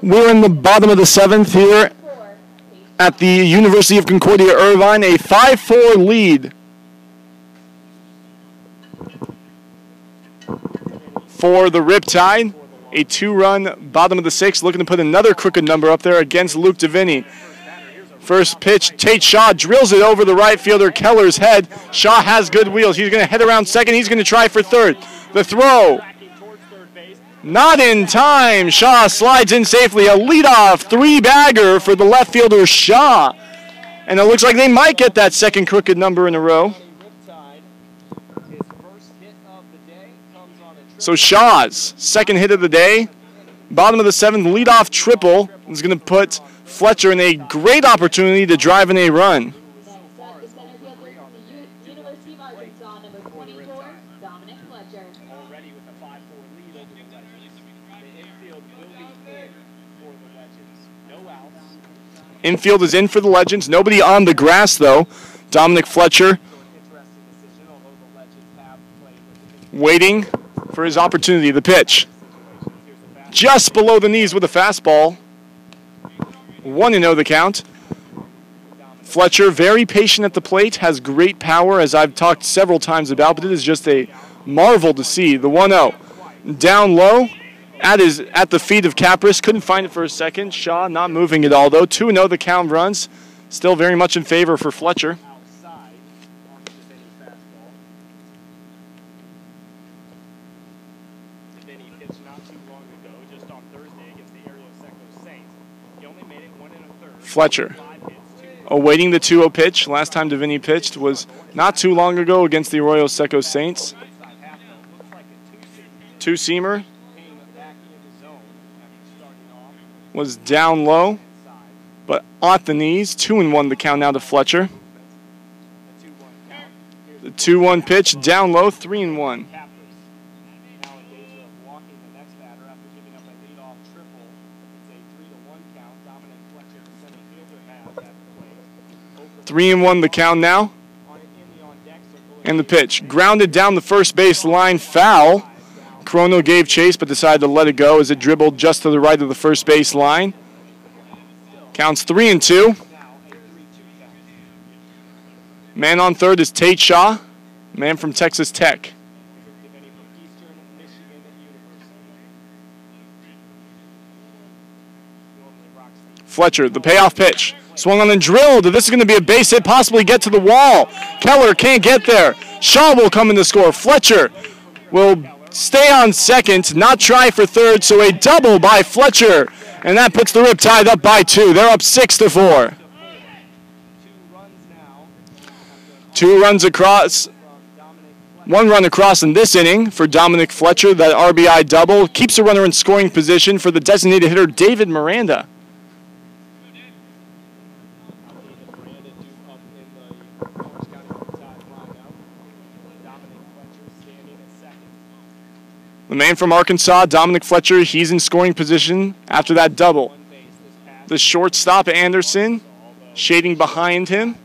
We're in the bottom of the 7th here at the University of Concordia Irvine, a 5-4 lead for the Riptide. A 2-run bottom of the 6th, looking to put another crooked number up there against Luke Davini. First pitch, Tate Shaw drills it over the right fielder Keller's head. Shaw has good wheels. He's going to head around second. He's going to try for third. The throw. Not in time. Shaw slides in safely. A leadoff 3-bagger for the left fielder Shaw. And it looks like they might get that second crooked number in a row. So Shaw's second hit of the day. Bottom of the 7th, leadoff triple is going to put Fletcher in a great opportunity to drive in a run. Infield is in for the Legends. Nobody on the grass, though. Dominic Fletcher waiting for his opportunity. The pitch. Just below the knees with a fastball. 1-0 the count. Fletcher, very patient at the plate, has great power, as I've talked several times about, but it is just a marvel to see. The 1-0. Down low. At the feet of Capris. Couldn't find it for a second. Shaw not moving at all, though. 2-0 the count runs. Still very much in favor for Fletcher. Fletcher awaiting the 2-0 pitch. Last time Devaney pitched was not too long ago against the Arroyo Seco Saints. Two-seamer was down low, but at the knees. 2-1 the count now to Fletcher. The 2-1 pitch down low, 3-1. Three and one the count now. And the pitch. Grounded down the first base line, foul. Chrono gave chase but decided to let it go as it dribbled just to the right of the first base line. Counts 3-2. Man on third is Tate Shaw, man from Texas Tech. Fletcher, the payoff pitch. Swung on and drilled. This is going to be a base hit, possibly get to the wall. Keller can't get there. Shaw will come in to score. Fletcher will stay on second, not try for third, so a double by Fletcher. And that puts the Riptide up by 2. They're up 6-4. 2 runs across. 1 run across in this inning for Dominic Fletcher. That RBI double keeps a runner in scoring position for the designated hitter, David Miranda. The man from Arkansas, Dominic Fletcher, he's in scoring position after that double. The shortstop, Anderson, shading behind him.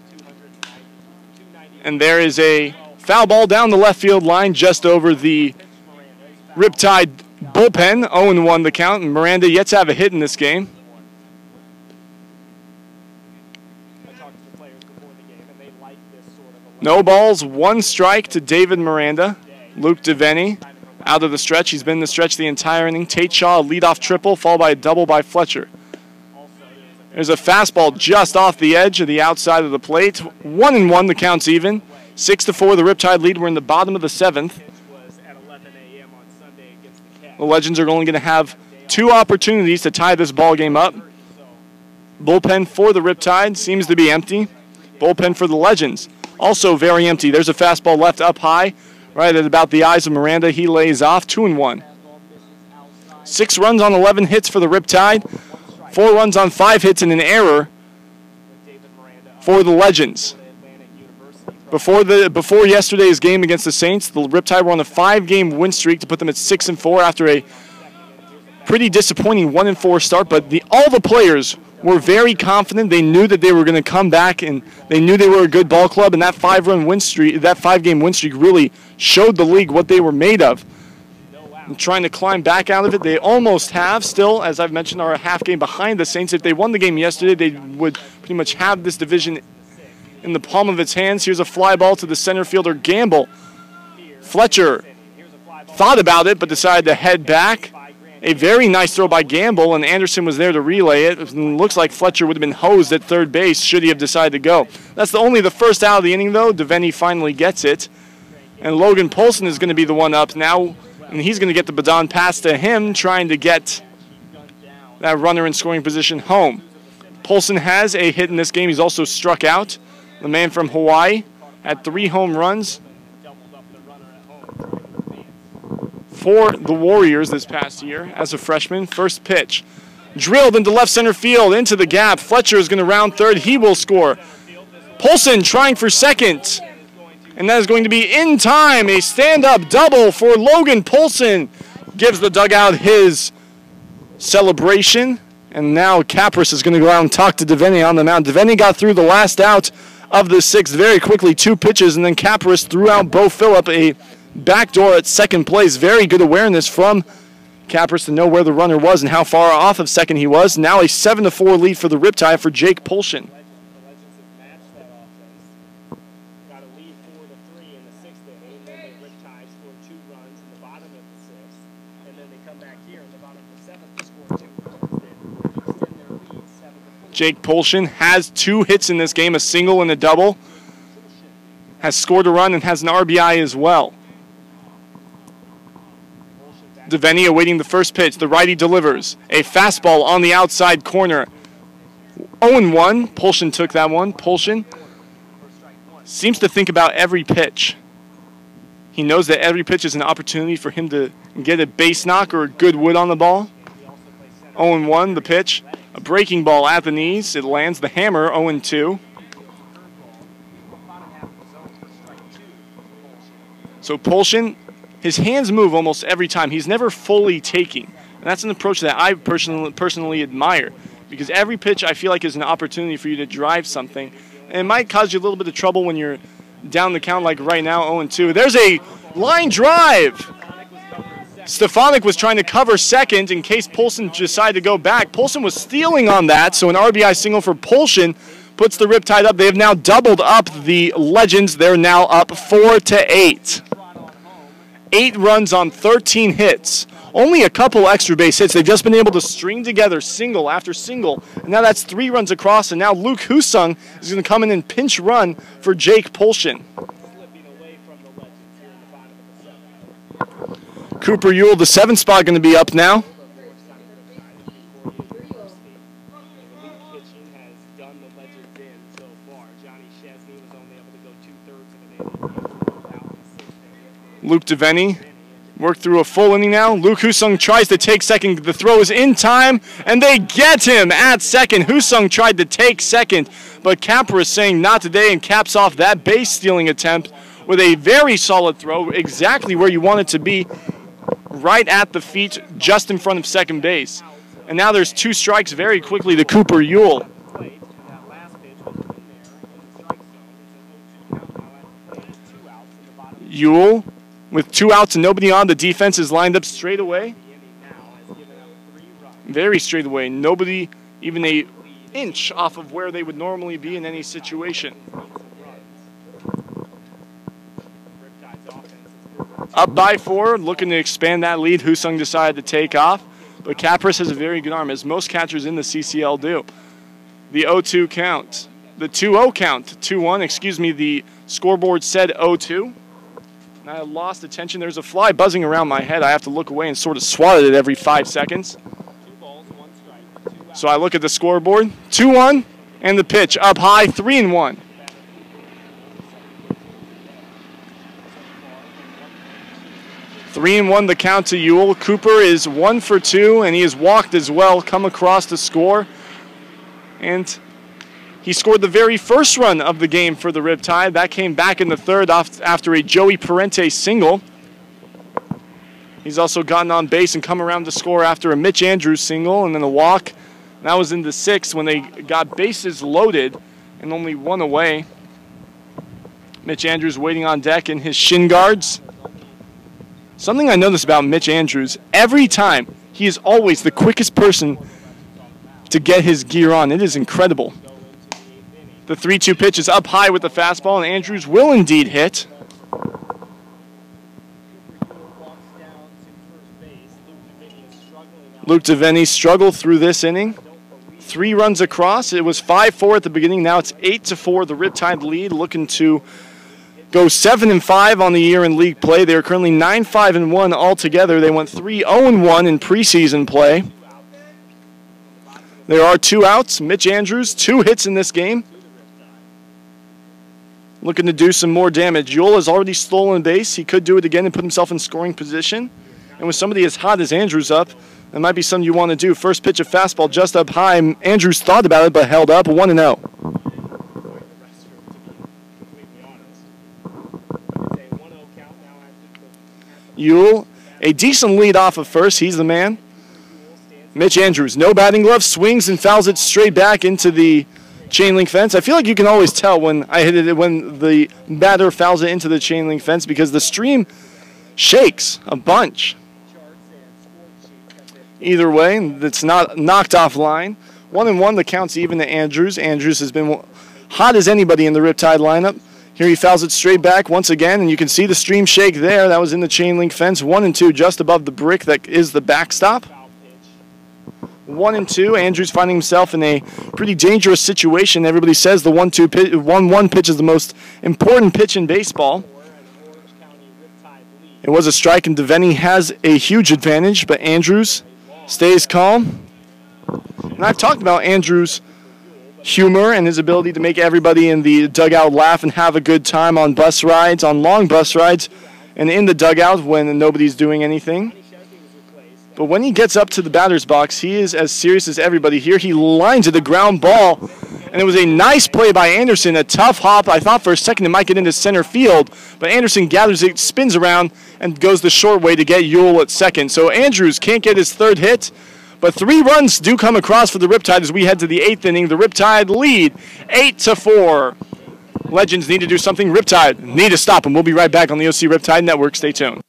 And there is a foul ball down the left field line just over the Riptide bullpen. 0-1 the count, and Miranda yet to have a hit in this game. No balls, 1 strike to David Miranda. Luke Devaney out of the stretch. He's been in the stretch the entire inning. Tate Shaw, a leadoff triple, followed by a double by Fletcher. There's a fastball just off the edge of the outside of the plate. 1-1, the count's even. 6-4, the Riptide lead. We're in the bottom of the 7th. The Legends are only going to have 2 opportunities to tie this ball game up. Bullpen for the Riptide seems to be empty. Bullpen for the Legends also very empty. There's a fastball left up high, right at about the eyes of Miranda. He lays off. 2-1. 6 runs on 11 hits for the Riptide. 4 runs on 5 hits and an error for the Legends. Before yesterday's game against the Saints, the Riptide were on a 5-game win streak to put them at 6-4 after a pretty disappointing 1-4 start. But all the players were very confident. They knew that they were going to come back, and they knew they were a good ball club. And that 5-game win streak really showed the league what they were made of. And trying to climb back out of it, they almost have. Still, as I've mentioned, are a half game behind the Saints. If they won the game yesterday, they would pretty much have this division in the palm of its hands. Here's a fly ball to the center fielder, Gamble. Fletcher thought about it, but decided to head back. A very nice throw by Gamble, and Anderson was there to relay it. It looks like Fletcher would have been hosed at third base should he have decided to go. That's only the first out of the inning, though. Devaney finally gets it. And Logan Polson is going to be the one up now, and he's going to get the baton passed to him, trying to get that runner in scoring position home. Polson has a hit in this game. He's also struck out. The man from Hawaii had 3 home runs for the Warriors this past year as a freshman. First pitch. Drilled into left center field, into the gap. Fletcher is going to round third. He will score. Polson trying for second. And that is going to be in time. A stand-up double for Logan Polson. Gives the dugout his celebration. And now Capris is going to go out and talk to Devaney on the mound. Devaney got through the last out of the 6th very quickly. 2 pitches, and then Capris threw out Bo Phillip, a backdoor at second place. Very good awareness from Capris to know where the runner was and how far off of second he was. Now a 7-4 lead for the Riptide for Jake Polshin. Jake Polshin has 2 hits in this game, a single and a double. Has scored a run and has an RBI as well. Devaney awaiting the first pitch. The righty delivers. A fastball on the outside corner. 0-1. Polshin took that one. Polshin seems to think about every pitch. He knows that every pitch is an opportunity for him to get a base knock or a good wood on the ball. 0-1, the pitch. A breaking ball at the knees. It lands the hammer, 0-2. So Polshin, his hands move almost every time. He's never fully taking. And that's an approach that I personally admire, because every pitch I feel like is an opportunity for you to drive something. And it might cause you a little bit of trouble when you're down the count like right now, 0-2. There's a line drive. Stefanik was trying to cover second in case Polshin decided to go back. Polshin was stealing on that, so an RBI single for Polshin puts the Riptide up. They have now doubled up the Legends. They're now up 4-8. 8 runs on 13 hits. Only a couple extra base hits. They've just been able to string together single after single. And now that's 3 runs across, and now Luke Husung is going to come in and pinch run for Jake Polshin. Cooper Ewell, the 7th spot, going to be up now. Luke DeVenny worked through a full inning now. Luke Husung tries to take second. The throw is in time, and they get him at second. Husung tried to take second, but Capper is saying not today and caps off that base stealing attempt with a very solid throw, exactly where you want it to be, right at the feet, just in front of second base. And now there's 2 strikes very quickly to Cooper Ewell. Ewell with 2 outs and nobody on. The defense is lined up straight away. Very straight away. Nobody even an inch off of where they would normally be in any situation. Up by 4, looking to expand that lead. Husung decided to take off, but Capris has a very good arm, as most catchers in the CCL do. The 0-2 count. The 2-0 count. 2-1, excuse me, the scoreboard said 0-2. And I lost attention. There's a fly buzzing around my head. I have to look away and sort of swat at it every 5 seconds. 2 balls, 1 strike, 2 outs. So I look at the scoreboard. 2-1, and the pitch up high, 3-1. Three and 1 the count to Ewell. Cooper is 1 for 2, and he has walked as well, come across to score. And he scored the very first run of the game for the Riptide. That came back in the 3rd after a Joey Parente single. He's also gotten on base and come around to score after a Mitch Andrews single and then a walk. That was in the 6th when they got bases loaded and only 1 away. Mitch Andrews waiting on deck in his shin guards. Something I noticed about Mitch Andrews, every time he is always the quickest person to get his gear on. It is incredible. The 3-2 pitch is up high with the fastball, and Andrews will indeed hit. Luke DeVenny struggled through this inning. 3 runs across. It was 5-4 at the beginning. Now it's 8-4. The Riptide lead, looking to go 7-5 on the year in league play. They are currently 9-5-1 altogether. They went 3-0-1 in preseason play. There are 2 outs. Mitch Andrews, 2 hits in this game. Looking to do some more damage. Ewell has already stolen base. He could do it again and put himself in scoring position. And with somebody as hot as Andrews up, that might be something you want to do. First pitch of fastball just up high. Andrews thought about it but held up, 1-0. Ewell, a decent lead off of first. He's the man. Mitch Andrews, no batting glove, swings and fouls it straight back into the chain link fence. I feel like you can always tell when I hit it, when the batter fouls it into the chain link fence, because the stream shakes a bunch. Either way, it's not knocked off line. 1-1, the count's even to Andrews. Andrews has been hot as anybody in the Riptide lineup. Here he fouls it straight back once again, and you can see the stream shake there. That was in the chain link fence. 1-2, just above the brick that is the backstop. 1-2. Andrews finding himself in a pretty dangerous situation. Everybody says the 1-1 pitch is the most important pitch in baseball. It was a strike, and DeVenny has a huge advantage, but Andrews stays calm. And I've talked about Andrews humor and his ability to make everybody in the dugout laugh and have a good time on bus rides, on long bus rides, and in the dugout when nobody's doing anything. But when he gets up to the batter's box, he is as serious as everybody here. He lines it, a ground ball, and it was a nice play by Anderson, a tough hop. I thought for a second it might get into center field, but Anderson gathers it, spins around, and goes the short way to get Ewell at second. So Andrews can't get his third hit, but 3 runs do come across for the Riptide as we head to the 8th inning. The Riptide lead 8-4. Legends need to do something. Riptide need to stop them. We'll be right back on the OC Riptide Network. Stay tuned.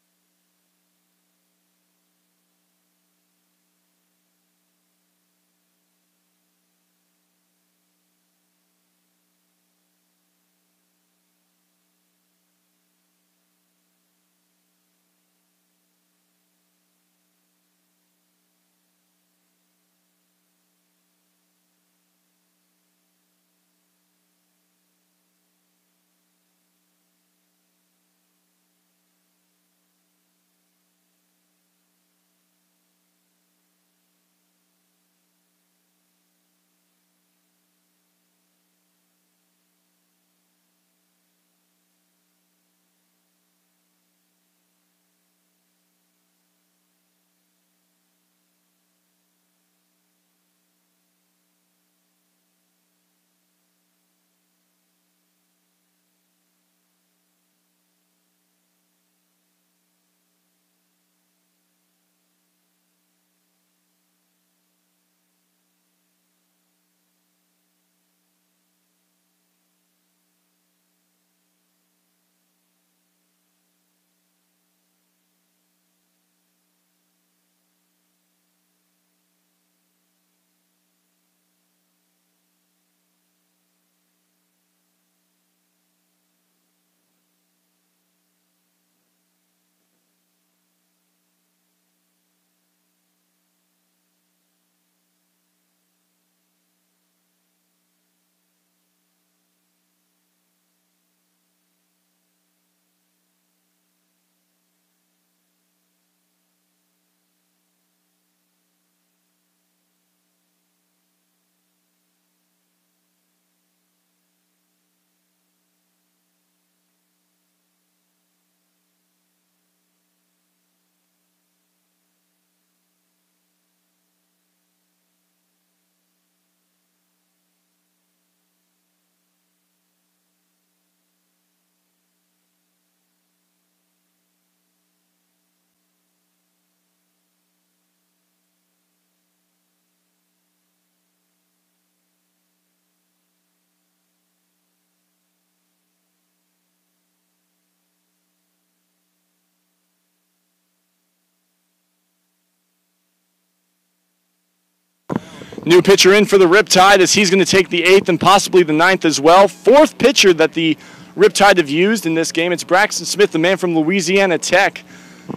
New pitcher in for the Riptide as he's going to take the 8th and possibly the 9th as well. 4th pitcher that the Riptide have used in this game. It's Braxton Smith, the man from Louisiana Tech.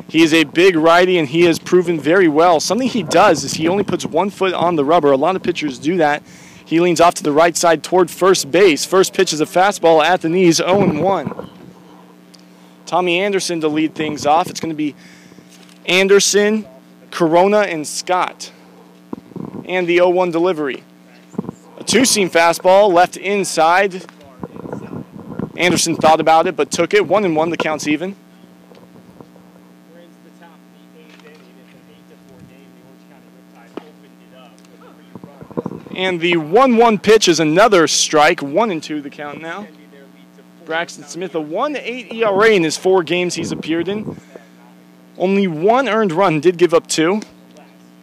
He is a big righty, and he has proven very well. Something he does is he only puts 1 foot on the rubber. A lot of pitchers do that. He leans off to the right side toward first base. First pitch is a fastball at the knees, 0-1. Tommy Anderson to lead things off. It's going to be Anderson, Corona, and Scott. And the 0-1 delivery. A 2-seam fastball left inside. Anderson thought about it but took it. 1-1, the count's even. We're into the top of the 8th inning. It's an 8-4 game. The Orange County Riptide opened it up with 3 runs. And the 1-1 pitch is another strike. 1-2 the count now. Braxton Smith, a 1.8 ERA in his 4 games he's appeared in. Only 1 earned run, did give up 2.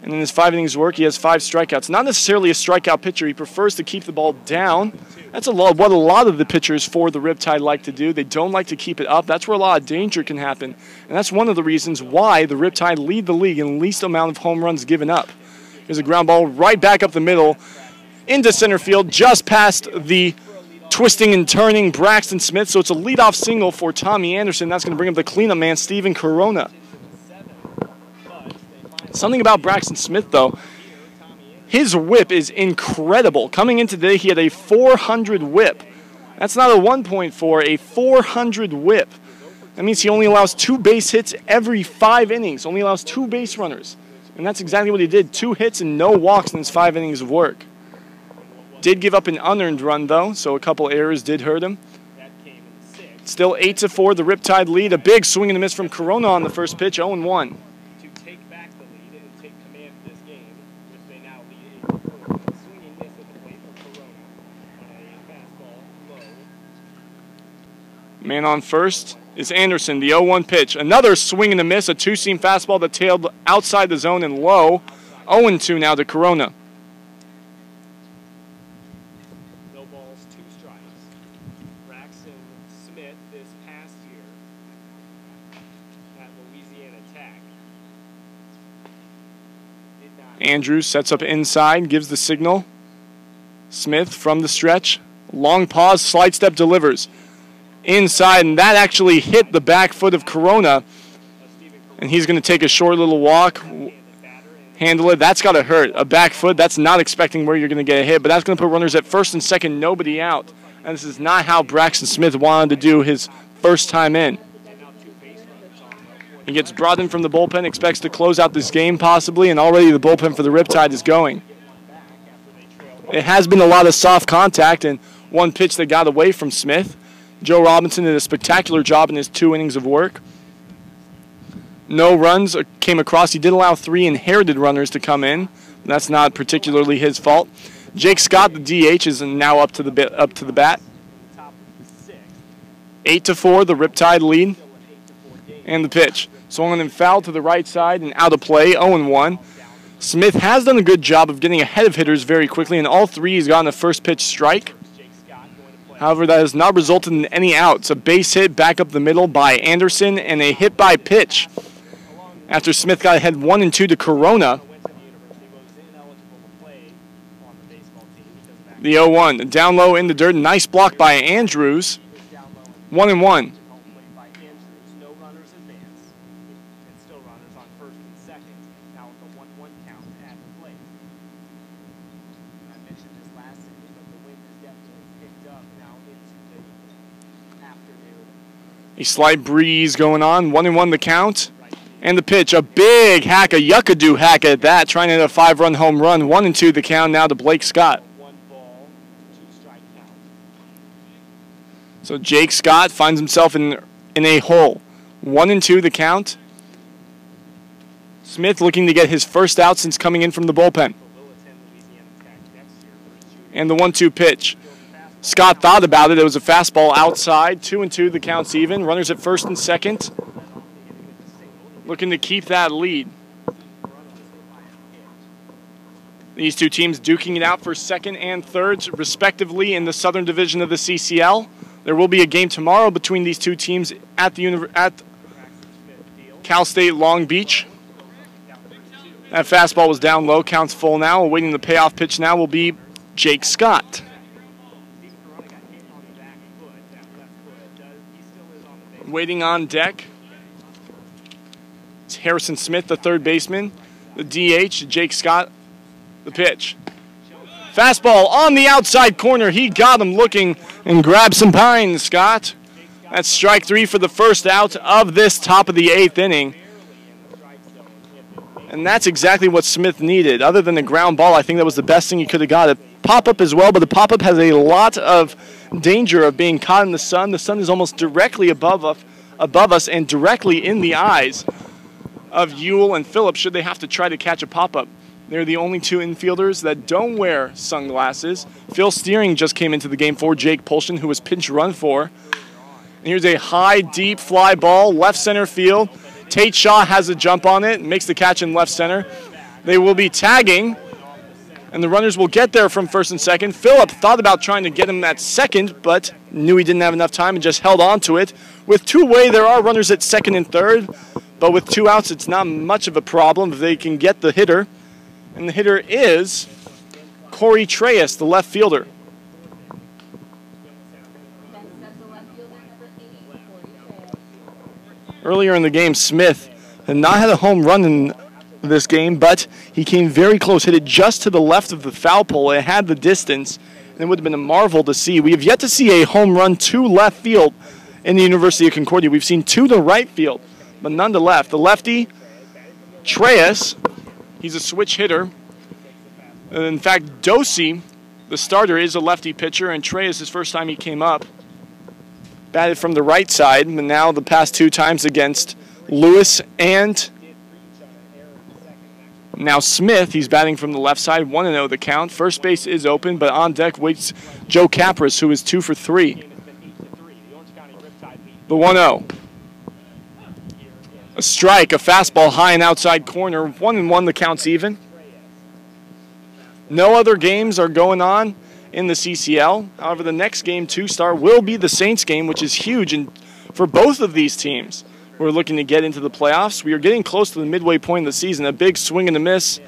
And in his 5 innings work, he has 5 strikeouts. Not necessarily a strikeout pitcher. He prefers to keep the ball down. That's what a lot of the pitchers for the Riptide like to do. They don't like to keep it up. That's where a lot of danger can happen. And that's one of the reasons why the Riptide lead the league in least amount of home runs given up. Here's a ground ball right back up the middle into center field, just past the twisting and turning Braxton Smith. So it's a leadoff single for Tommy Anderson. That's going to bring up the cleanup man, Steven Corona. Something about Braxton Smith, though, his whip is incredible. Coming in today, he had a 400 whip. That's not a 1.4, a 400 whip. That means he only allows 2 base hits every 5 innings, only allows 2 base runners. And that's exactly what he did, 2 hits and no walks in his 5 innings of work. Did give up an unearned run, though, so a couple errors did hurt him. Still 8-4, the Riptide lead. A big swing and a miss from Corona on the first pitch, 0-1. To take back the lead and take command of this game, which they now lead 8-4. Swinging miss at the plate for Corona on a fastball low. Man on first is Anderson, the 0-1 pitch. Another swing and a miss, a two-seam fastball that tailed outside the zone and low. 0-2 now to Corona. No balls, 2 strikes. Braxton Smith this past year at Louisiana Tech. Did not. Andrews sets up inside, gives the signal. Smith from the stretch. Long pause, slide step delivers. Inside, and that actually hit the back foot of Corona. And he's going to take a short little walk, handle it. That's got to hurt. A back foot, that's not expecting where you're going to get a hit, but that's going to put runners at first and second, nobody out. And this is not how Braxton Smith wanted to do his first time in. He gets brought in from the bullpen, expects to close out this game possibly, and already the bullpen for the Riptide is going. It has been a lot of soft contact and one pitch that got away from Smith. Joe Robinson did a spectacular job in his 2 innings of work. No runs came across. He did allow 3 inherited runners to come in. That's not particularly his fault. Jake Scott, the DH, is now up to the bat. 8-4, the Riptide lead. And the pitch. Swung and foul to the right side and out of play, 0-1. Smith has done a good job of getting ahead of hitters very quickly, and all 3 he's gotten a first pitch strike. However, that has not resulted in any outs. A base hit back up the middle by Anderson and a hit by pitch after Smith got ahead 1-2 to Corona. The 0-1, down low in the dirt. Nice block by Andrews. 1-1. A slight breeze going on. 1-1 the count. And the pitch. A big hack, a yuckadoo hack at that. Trying to hit a 5-run home run. 1-2 the count now to Blake Scott. So Jake Scott finds himself in a hole. 1-2 the count. Smith looking to get his first out since coming in from the bullpen. And the 1-2 pitch. Scott thought about it. It was a fastball outside. 2-2, the count's even. Runners at first and second. Looking to keep that lead. These two teams duking it out for second and third, respectively, in the Southern Division of the CCL. There will be a game tomorrow between these two teams at Cal State Long Beach. That fastball was down low. Counts full now. Awaiting the payoff pitch now will be Jake Scott. Waiting on deck. It's Harrison Smith, the third baseman. The DH, Jake Scott, the pitch. Fastball on the outside corner. He got him looking and grabbed some pine, Scott. That's strike 3 for the first out of this top of the 8th inning. And that's exactly what Smith needed. Other than the ground ball, I think that was the best thing he could have got. A pop-up as well, but the pop-up has a lot of danger of being caught in the sun. The sun is almost directly above us and directly in the eyes of Ewell and Phillips should they have to try to catch a pop-up. They're the only 2 infielders that don't wear sunglasses. Phil Steering just came into the game for Jake Polshin, who was pinch run for. And here's a high, deep fly ball, left center field. Tate Shaw has a jump on it, makes the catch in left center. They will be tagging, and the runners will get there from first and second. Phillip thought about trying to get him at second, but knew he didn't have enough time and just held on to it. With 2 away, there are runners at second and third, but with 2 outs, it's not much of a problem if they can get the hitter. And the hitter is Corey Treyas, the left fielder. Earlier in the game, Smith had not had a home run in this game, but he came very close, hit it just to the left of the foul pole. It had the distance, and it would have been a marvel to see. We have yet to see a home run to left field in the University of Concordia. We've seen 2 to right field, but none to left. The lefty, Treyas, he's a switch hitter. In fact, Dosey The starter is a lefty pitcher, and Trey is his first time he came up. Batted from the right side, but now the past 2 times against Lewis and now Smith. He's batting from the left side, 1-0 the count. First base is open, but on deck waits Joe Capris, who is 2 for 3. The 1-0. A strike, a fastball high and outside corner. 1-1 the count's even. No other games are going on in the CCL. However, the next game to start will be the Saints game, which is huge for both of these teams. We're looking to get into the playoffs. We are getting close to the midway point of the season. A big swing and a miss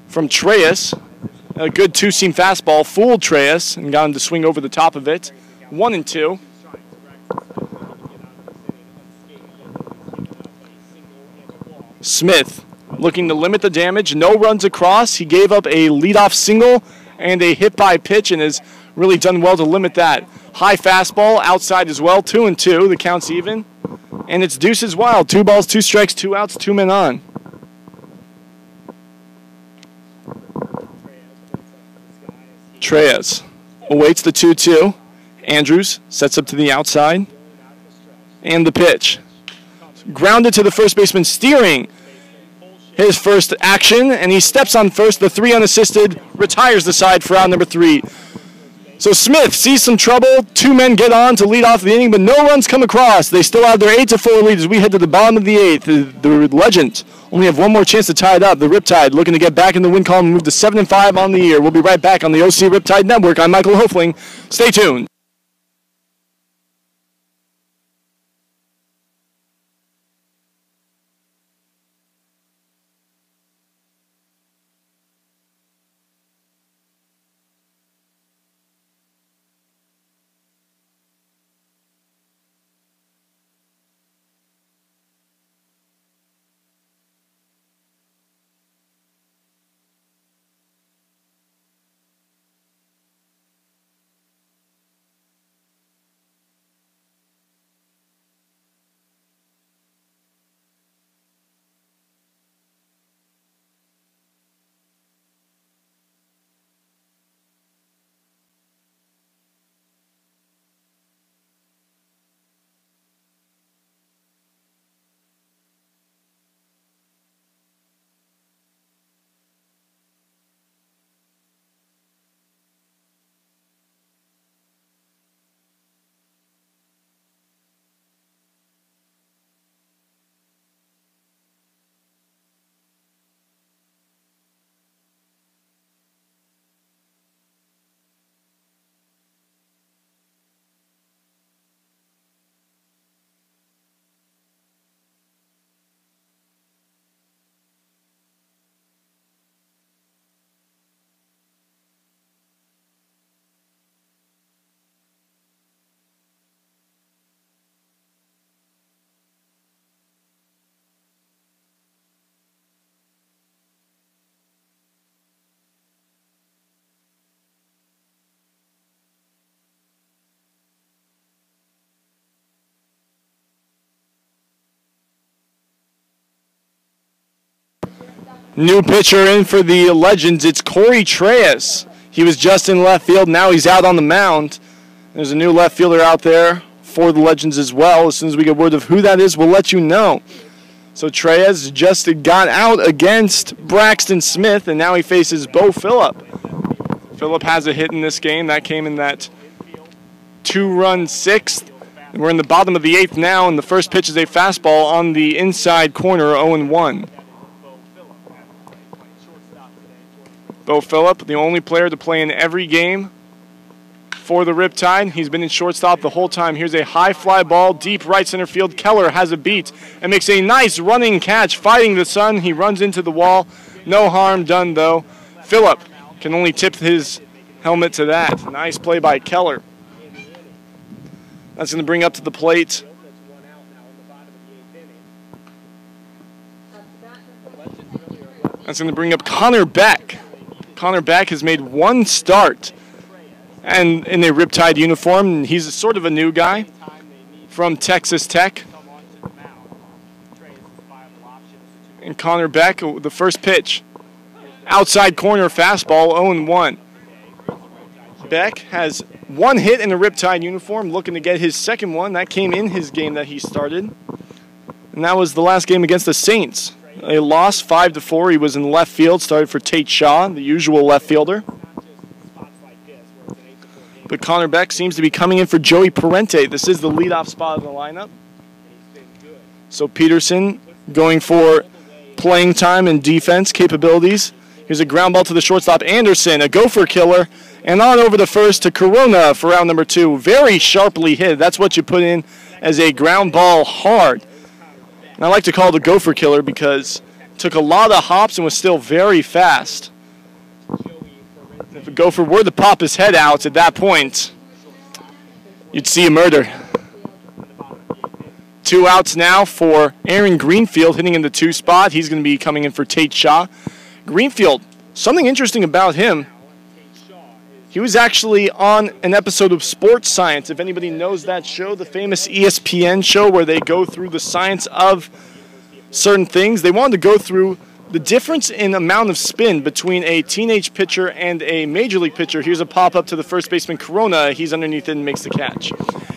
from Treyas. A good 2-seam fastball fooled Treyas and got him to swing over the top of it. 1-2. Smith looking to limit the damage. No runs across. He gave up a leadoff single and a hit-by pitch and has really done well to limit that. High fastball outside as well. 2-2. The count's even. And it's deuces wild. 2 balls, 2 strikes, 2 outs, 2 men on. Treyas awaits the 2-2. Andrews sets up to the outside. And the pitch. Grounded to the first baseman, steering his first action, and he steps on first. The 3 unassisted, retires the side for out number 3. So Smith sees some trouble. 2 men get on to lead off the inning, but no runs come across. They still have their 8-4 lead as we head to the bottom of the 8th. The Legends only have one more chance to tie it up. The Riptide looking to get back in the win column and move to 7-5 on the year. We'll be right back on the OC Riptide Network. I'm Michael Hofling. Stay tuned. New pitcher in for the Legends. It's Corey Treyas. He was just in left field. Now he's out on the mound. There's a new left fielder out there for the Legends as well. As soon as we get word of who that is, we'll let you know. So Treyas just got out against Braxton Smith, and now he faces Bo Phillip. Phillip has a hit in this game. That came in that 2-run 6th. And we're in the bottom of the 8th now, and the first pitch is a fastball on the inside corner, 0-1. Bo Phillip, the only player to play in every game for the Riptide. He's been in shortstop the whole time. Here's a high fly ball, deep right center field. Keller has a beat and makes a nice running catch, fighting the sun. He runs into the wall. No harm done, though. Phillip can only tip his helmet to that. Nice play by Keller. That's going to bring up to the plate. That's going to bring up Connor Beck. Connor Beck has made 1 start and in a Riptide uniform. He's sort of a new guy from Texas Tech. And Connor Beck, the first pitch. Outside corner fastball, 0-1. Beck has one hit in a Riptide uniform, looking to get his second one. That came in his game that he started. And that was the last game against the Saints. A loss 5-4. He was in left field, started for Tate Shaw, the usual left fielder. But Connor Beck seems to be coming in for Joey Parente. This is the leadoff spot of the lineup. So Peterson going for playing time and defense capabilities. Here's a ground ball to the shortstop, Anderson, a gopher killer, and on over the first to Corona for round number 2. Very sharply hit. That's what you put in as a ground ball hard. And I like to call it a gopher killer because it took a lot of hops and was still very fast. If a gopher were to pop his head out at that point, you'd see a murder. 2 outs now for Aaron Greenfield hitting in the 2 spot. He's going to be coming in for Tate Shaw. Greenfield, something interesting about him, he was actually on an episode of Sports Science. If anybody knows that show, the famous ESPN show where they go through the science of certain things, they wanted to go through the difference in amount of spin between a teenage pitcher and a major league pitcher. Here's a pop-up to the first baseman, Corona. He's underneath it and makes the catch.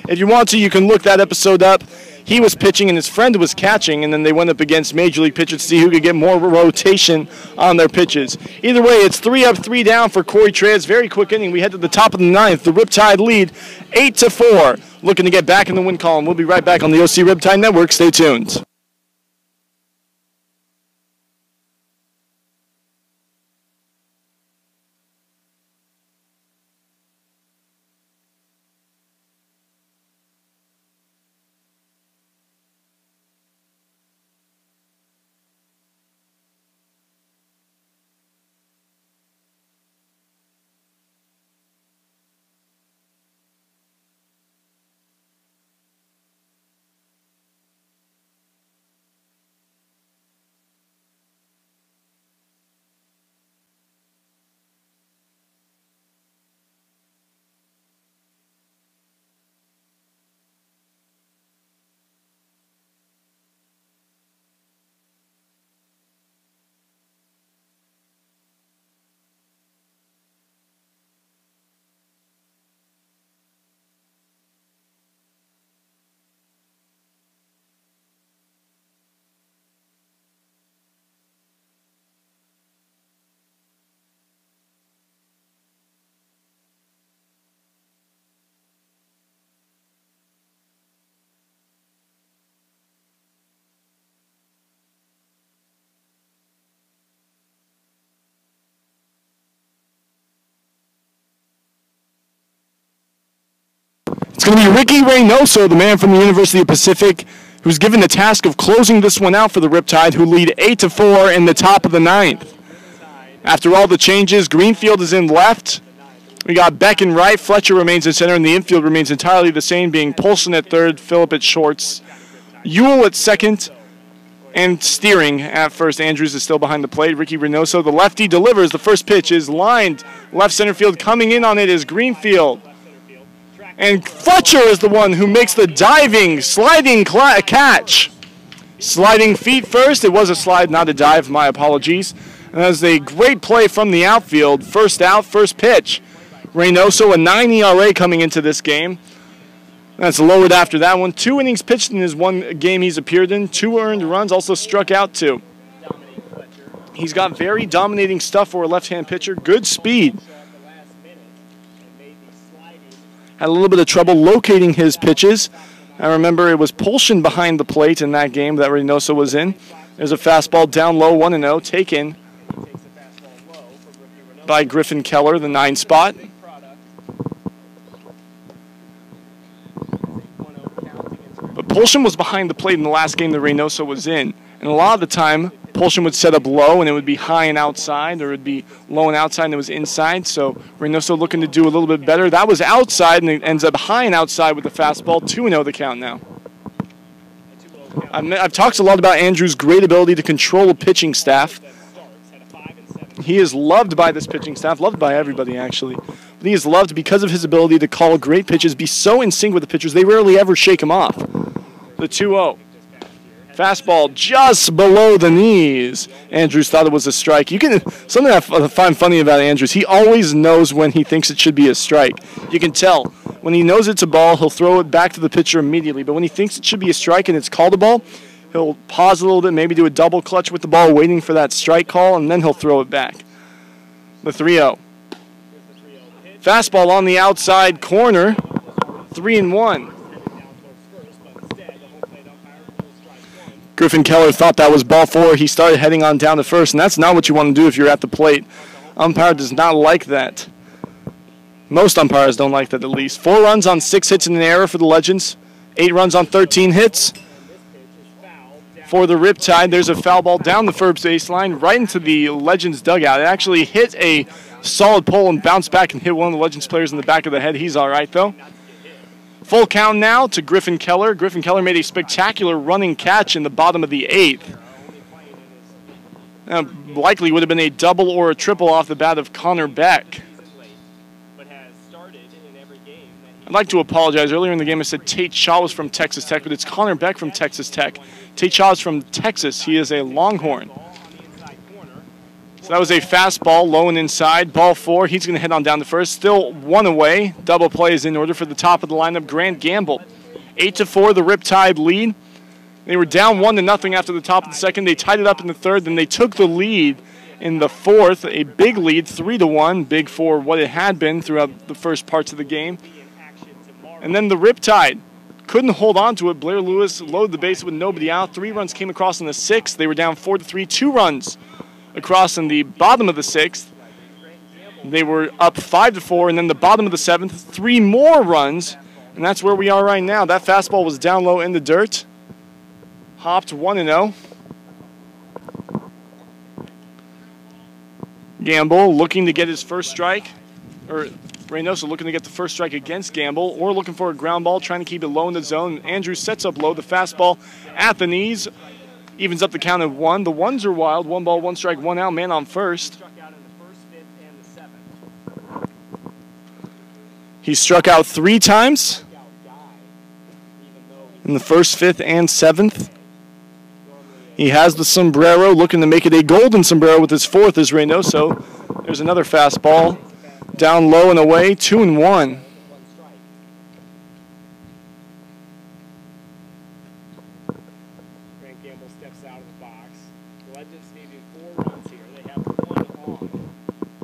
If you want to, you can look that episode up. He was pitching and his friend was catching, and then they went up against major league pitchers to see who could get more rotation on their pitches. Either way, it's 3 up, 3 down for Corey Treyas. Very quick inning. We head to the top of the 9th. The Riptide lead 8-4. Looking to get back in the win column. We'll be right back on the OC Riptide Network. Stay tuned. It's going to be Ricky Reynoso, the man from the University of Pacific, who's given the task of closing this one out for the Riptide, who lead 8-4 in the top of the 9th. After all the changes, Greenfield is in left. We got Beck in right, Fletcher remains in center, and the infield remains entirely the same, being Polson at third, Phillip at shorts, Ewell at second, and steering at first. Andrews is still behind the plate. Ricky Reynoso, the lefty, delivers. The first pitch is lined left center field. Coming in on it is Greenfield. And Fletcher is the one who makes the diving, sliding catch. Sliding feet first. It was a slide, not a dive. My apologies. And that was a great play from the outfield. First out, first pitch. Reynoso, a 9 ERA coming into this game. That's lowered after that one. 2 innings pitched in his one game he's appeared in. 2 earned runs, also struck out 2. He's got very dominating stuff for a left-hand pitcher. Good speed. Had a little bit of trouble locating his pitches. I remember it was Polshin behind the plate in that game that Reynoso was in. There's a fastball down low, 1-0, taken by Griffin Keller, the 9 spot. But Polshin was behind the plate in the last game that Reynoso was in. And a lot of the time, Polshin would set up low, and it would be high and outside, or it would be low and outside, and it was inside. So Reynoso looking to do a little bit better. That was outside, and it ends up high and outside with the fastball. 2-0 the count now. I've talked a lot about Andrew's great ability to control a pitching staff. He is loved by this pitching staff, loved by everybody, actually. But he is loved because of his ability to call great pitches, be so in sync with the pitchers, they rarely ever shake him off. The 2-0. Fastball just below the knees. Andrews thought it was a strike. Something I find funny about Andrews, he always knows when he thinks it should be a strike. You can tell. When he knows it's a ball, he'll throw it back to the pitcher immediately. But when he thinks it should be a strike and it's called a ball, he'll pause a little bit, maybe do a double clutch with the ball, waiting for that strike call, and then he'll throw it back. The 3-0. Fastball on the outside corner. 3-1. Griffin Keller thought that was ball 4. He started heading on down to first, and that's not what you want to do if you're at the plate. Umpire does not like that. Most umpires don't like that, at least. 4 runs on 6 hits and an error for the Legends. 8 runs on 13 hits. For the Riptide, there's a foul ball down the first baseline, right into the Legends dugout. It actually hit a solid pole and bounced back and hit one of the Legends players in the back of the head. He's all right, though. Full count now to Griffin Keller. Griffin Keller made a spectacular running catch in the bottom of the 8th. Likely would have been a double or a triple off the bat of Connor Beck. I'd like to apologize. Earlier in the game I said Tate Shaw was from Texas Tech, but it's Connor Beck from Texas Tech. Tate Shaw is from Texas. He is a Longhorn. So that was a fastball, low and inside. Ball 4. He's going to head on down to first. Still 1 away. Double play is in order for the top of the lineup. Grant Gamble. 8-4, the Riptide lead. They were down 1-0 after the top of the second. They tied it up in the third. Then they took the lead in the fourth. A big lead, 3-1. Big for what it had been throughout the first parts of the game. And then the Riptide couldn't hold on to it. Blair Lewis loaded the base with nobody out. 3 runs came across in the 6th. They were down 4-3. 2 runs across in the bottom of the 6th. They were up 5-4, and then the bottom of the 7th, 3 more runs, and that's where we are right now. That fastball was down low in the dirt. Hopped 1-0. Gamble looking to get his first strike, or Reynoso looking to get the first strike against Gamble, or looking for a ground ball, trying to keep it low in the zone. Andrews sets up low, the fastball at the knees. Evens up the count of 1. The 1s are wild. 1 ball, 1 strike, 1 out. Man on first. He struck out 3 times in the 1st, 5th, and 7th. He has the sombrero, looking to make it a golden sombrero with his 4th as Reynoso. There's another fastball. Down low and away. 2-1.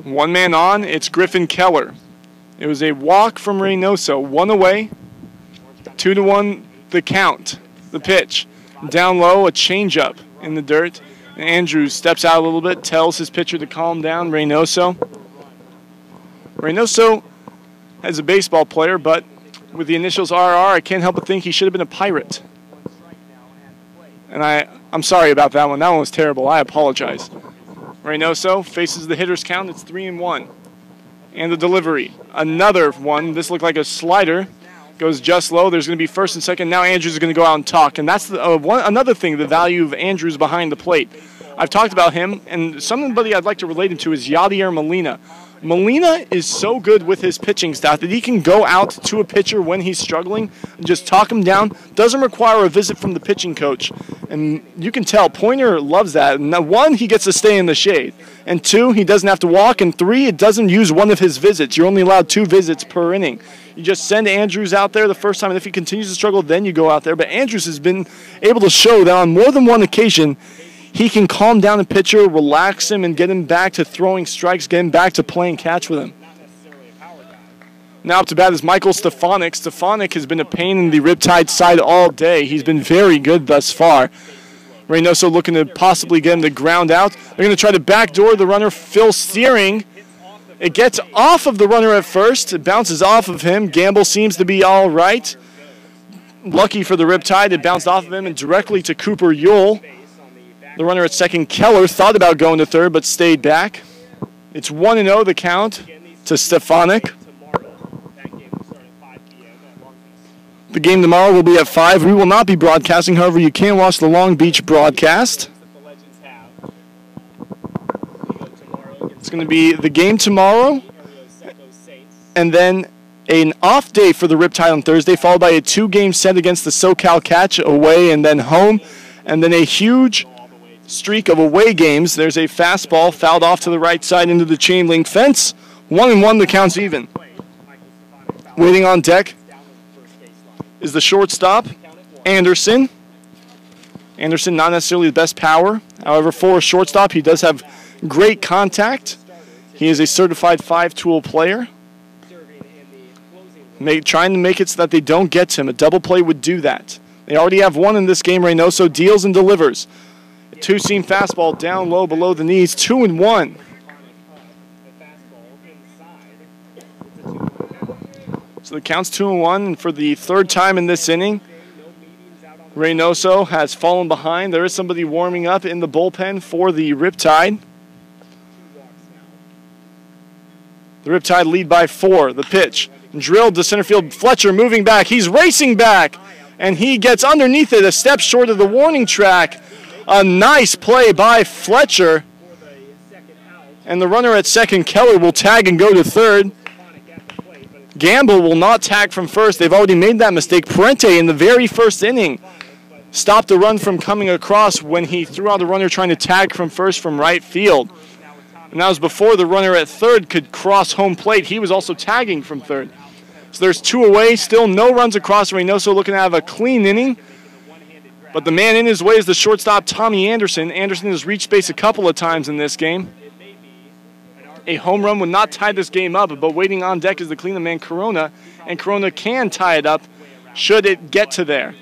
One man on, it's Griffin Keller. It was a walk from Reynoso. 1 away, 2-1 the count, the pitch. Down low, a changeup in the dirt. And Andrews steps out a little bit, tells his pitcher to calm down, Reynoso. Reynoso as a baseball player, but with the initials RR, I can't help but think he should have been a Pirate. And I'm sorry about that one. That one was terrible. I apologize. Reynoso faces the hitter's count. It's 3-1. And the delivery. Another one. This looked like a slider. Goes just low. There's going to be first and second. Now Andrews is going to go out and talk. And that's another thing, the value of Andrews behind the plate. I've talked about him, and somebody I'd like to relate him to is Yadier Molina. Molina is so good with his pitching staff that he can go out to a pitcher when he's struggling and just talk him down. Doesn't require a visit from the pitching coach. And you can tell Pointer loves that. And 1, he gets to stay in the shade. And 2, he doesn't have to walk. And 3, it doesn't use one of his visits. You're only allowed 2 visits per inning. You just send Andrews out there the first time, and if he continues to struggle, then you go out there. But Andrews has been able to show that on more than one occasion, he can calm down a pitcher, relax him, and get him back to throwing strikes, get him back to playing catch with him. Now up to bat is Michael Stefanik. Stefanik has been a pain in the Riptide side all day. He's been very good thus far. Reynoso looking to possibly get him to ground out. They're going to try to backdoor the runner, Phil Steering. It gets off of the runner at first. It bounces off of him. Gamble seems to be all right. Lucky for the Riptide, it bounced off of him and directly to Cooper Yule. The runner at second, Keller, thought about going to third but stayed back. It's 1-0 the count to Stefanik. The game tomorrow will be at 5. We will not be broadcasting. However, you can watch the Long Beach broadcast. It's going to be the game tomorrow, and then an off day for the Riptide on Thursday, followed by a 2-game set against the SoCal Catch away and then home. And then a huge streak of away games. There's a fastball fouled off to the right side into the chain link fence. 1-1, the count's even. Waiting on deck is the shortstop, Anderson. Anderson, not necessarily the best power. However, for a shortstop, he does have great contact. He is a certified 5-tool player. Trying to make it so that they don't get to him. A double play would do that. They already have one in this game. Reynoso deals and delivers. A two-seam fastball down low below the knees. 2-1. So the count's 2-1. And for the third time in this inning, Reynoso has fallen behind. There is somebody warming up in the bullpen for the Riptide. The Riptide lead by 4. The pitch drilled to center field. Fletcher moving back. He's racing back, and he gets underneath it, a step short of the warning track. A nice play by Fletcher. And the runner at second, Keller, will tag and go to third. Gamble will not tag from first. They've already made that mistake. Parente in the very first inning stopped a run from coming across when he threw out a runner trying to tag from first from right field. And that was before the runner at third could cross home plate. He was also tagging from third. So there's 2 away, still no runs across. Reynoso looking to have a clean inning. But the man in his way is the shortstop, Tommy Anderson. Anderson has reached base a couple of times in this game. A home run would not tie this game up, but waiting on deck is the cleanup man, Corona. And Corona can tie it up should it get to there.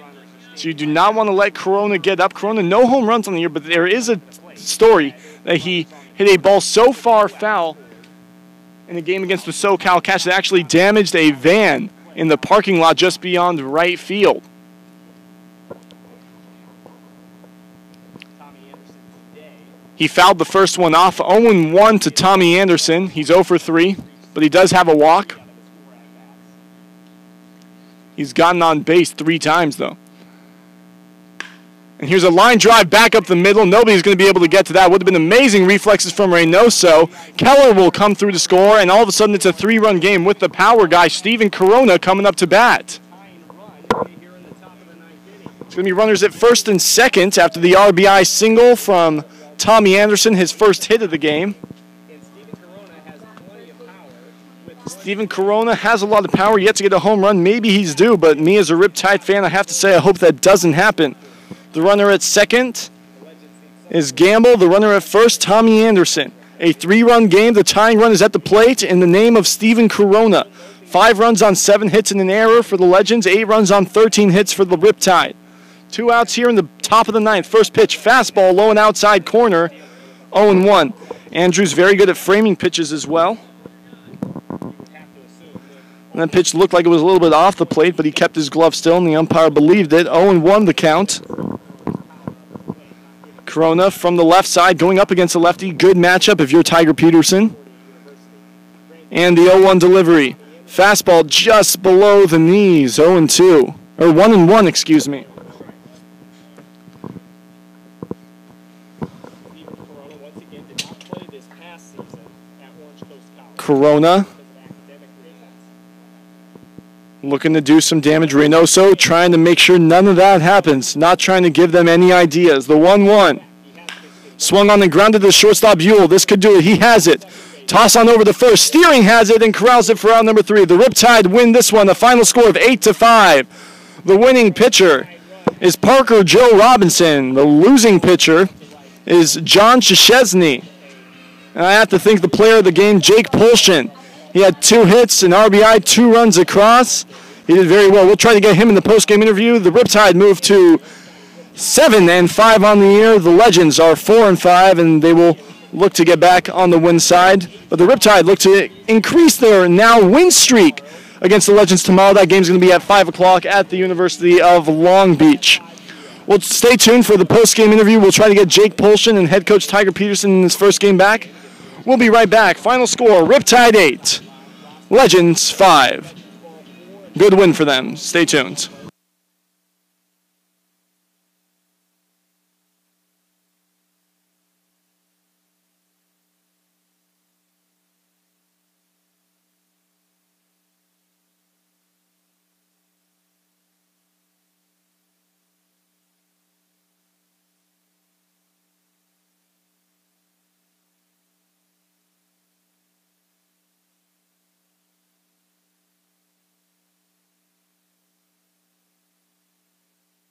So you do not want to let Corona get up. Corona, no home runs on the year, but there is a story that he hit a ball so far foul in the game against the SoCal Cats that actually damaged a van in the parking lot just beyond right field. He fouled the first one off. 0-1 to Tommy Anderson. He's 0 for 3, but he does have a walk. He's gotten on base 3 times, though. And here's a line drive back up the middle. Nobody's going to be able to get to that. Would have been amazing reflexes from Reynoso. Keller will come through to score, and all of a sudden it's a 3-run game with the power guy, Steven Corona, coming up to bat. It's going to be runners at first and second after the RBI single from Tommy Anderson, his first hit of the game. Steven Corona has a lot of power, yet to get a home run. Maybe he's due, but me as a Riptide fan, I have to say I hope that doesn't happen. The runner at second is Gamble. The runner at first, Tommy Anderson. A 3-run game. The tying run is at the plate in the name of Steven Corona. 5 runs on 7 hits and an error for the Legends. 8 runs on 13 hits for the Riptide. 2 outs here in the top of the 9th. First pitch, fastball, low and outside corner. 0-1. Andrews very good at framing pitches as well. And that pitch looked like it was a little bit off the plate, but he kept his glove still, and the umpire believed it. 0-1 the count. Corona from the left side going up against the lefty. Good matchup if you're Tiger Peterson. And the 0-1 delivery. Fastball just below the knees. 0-2. Or 1-1, excuse me. Corona looking to do some damage. Reynoso trying to make sure none of that happens. Not trying to give them any ideas. The 1-1. Swung on and grounded to the shortstop, Buell. This could do it. He has it. Toss on over to first. Steering has it and corrals it for out number 3. The Riptide win this one. A final score of 8-5. The winning pitcher is Parker Joe Robinson. The losing pitcher is John Szczesny. And I have to thank the player of the game, Jake Polshin. He had 2 hits, an RBI, 2 runs across. He did very well. We'll try to get him in the post-game interview. The Riptide moved to 7-5 on the year. The Legends are 4-5, and they will look to get back on the win side. But the Riptide look to increase their now win streak against the Legends tomorrow. That game's going to be at 5 o'clock at the University of Long Beach. Well, stay tuned for the post-game interview. We'll try to get Jake Polshin and head coach Tiger Peterson in his first game back. We'll be right back. Final score, Riptide 8, Legends 5. Good win for them. Stay tuned.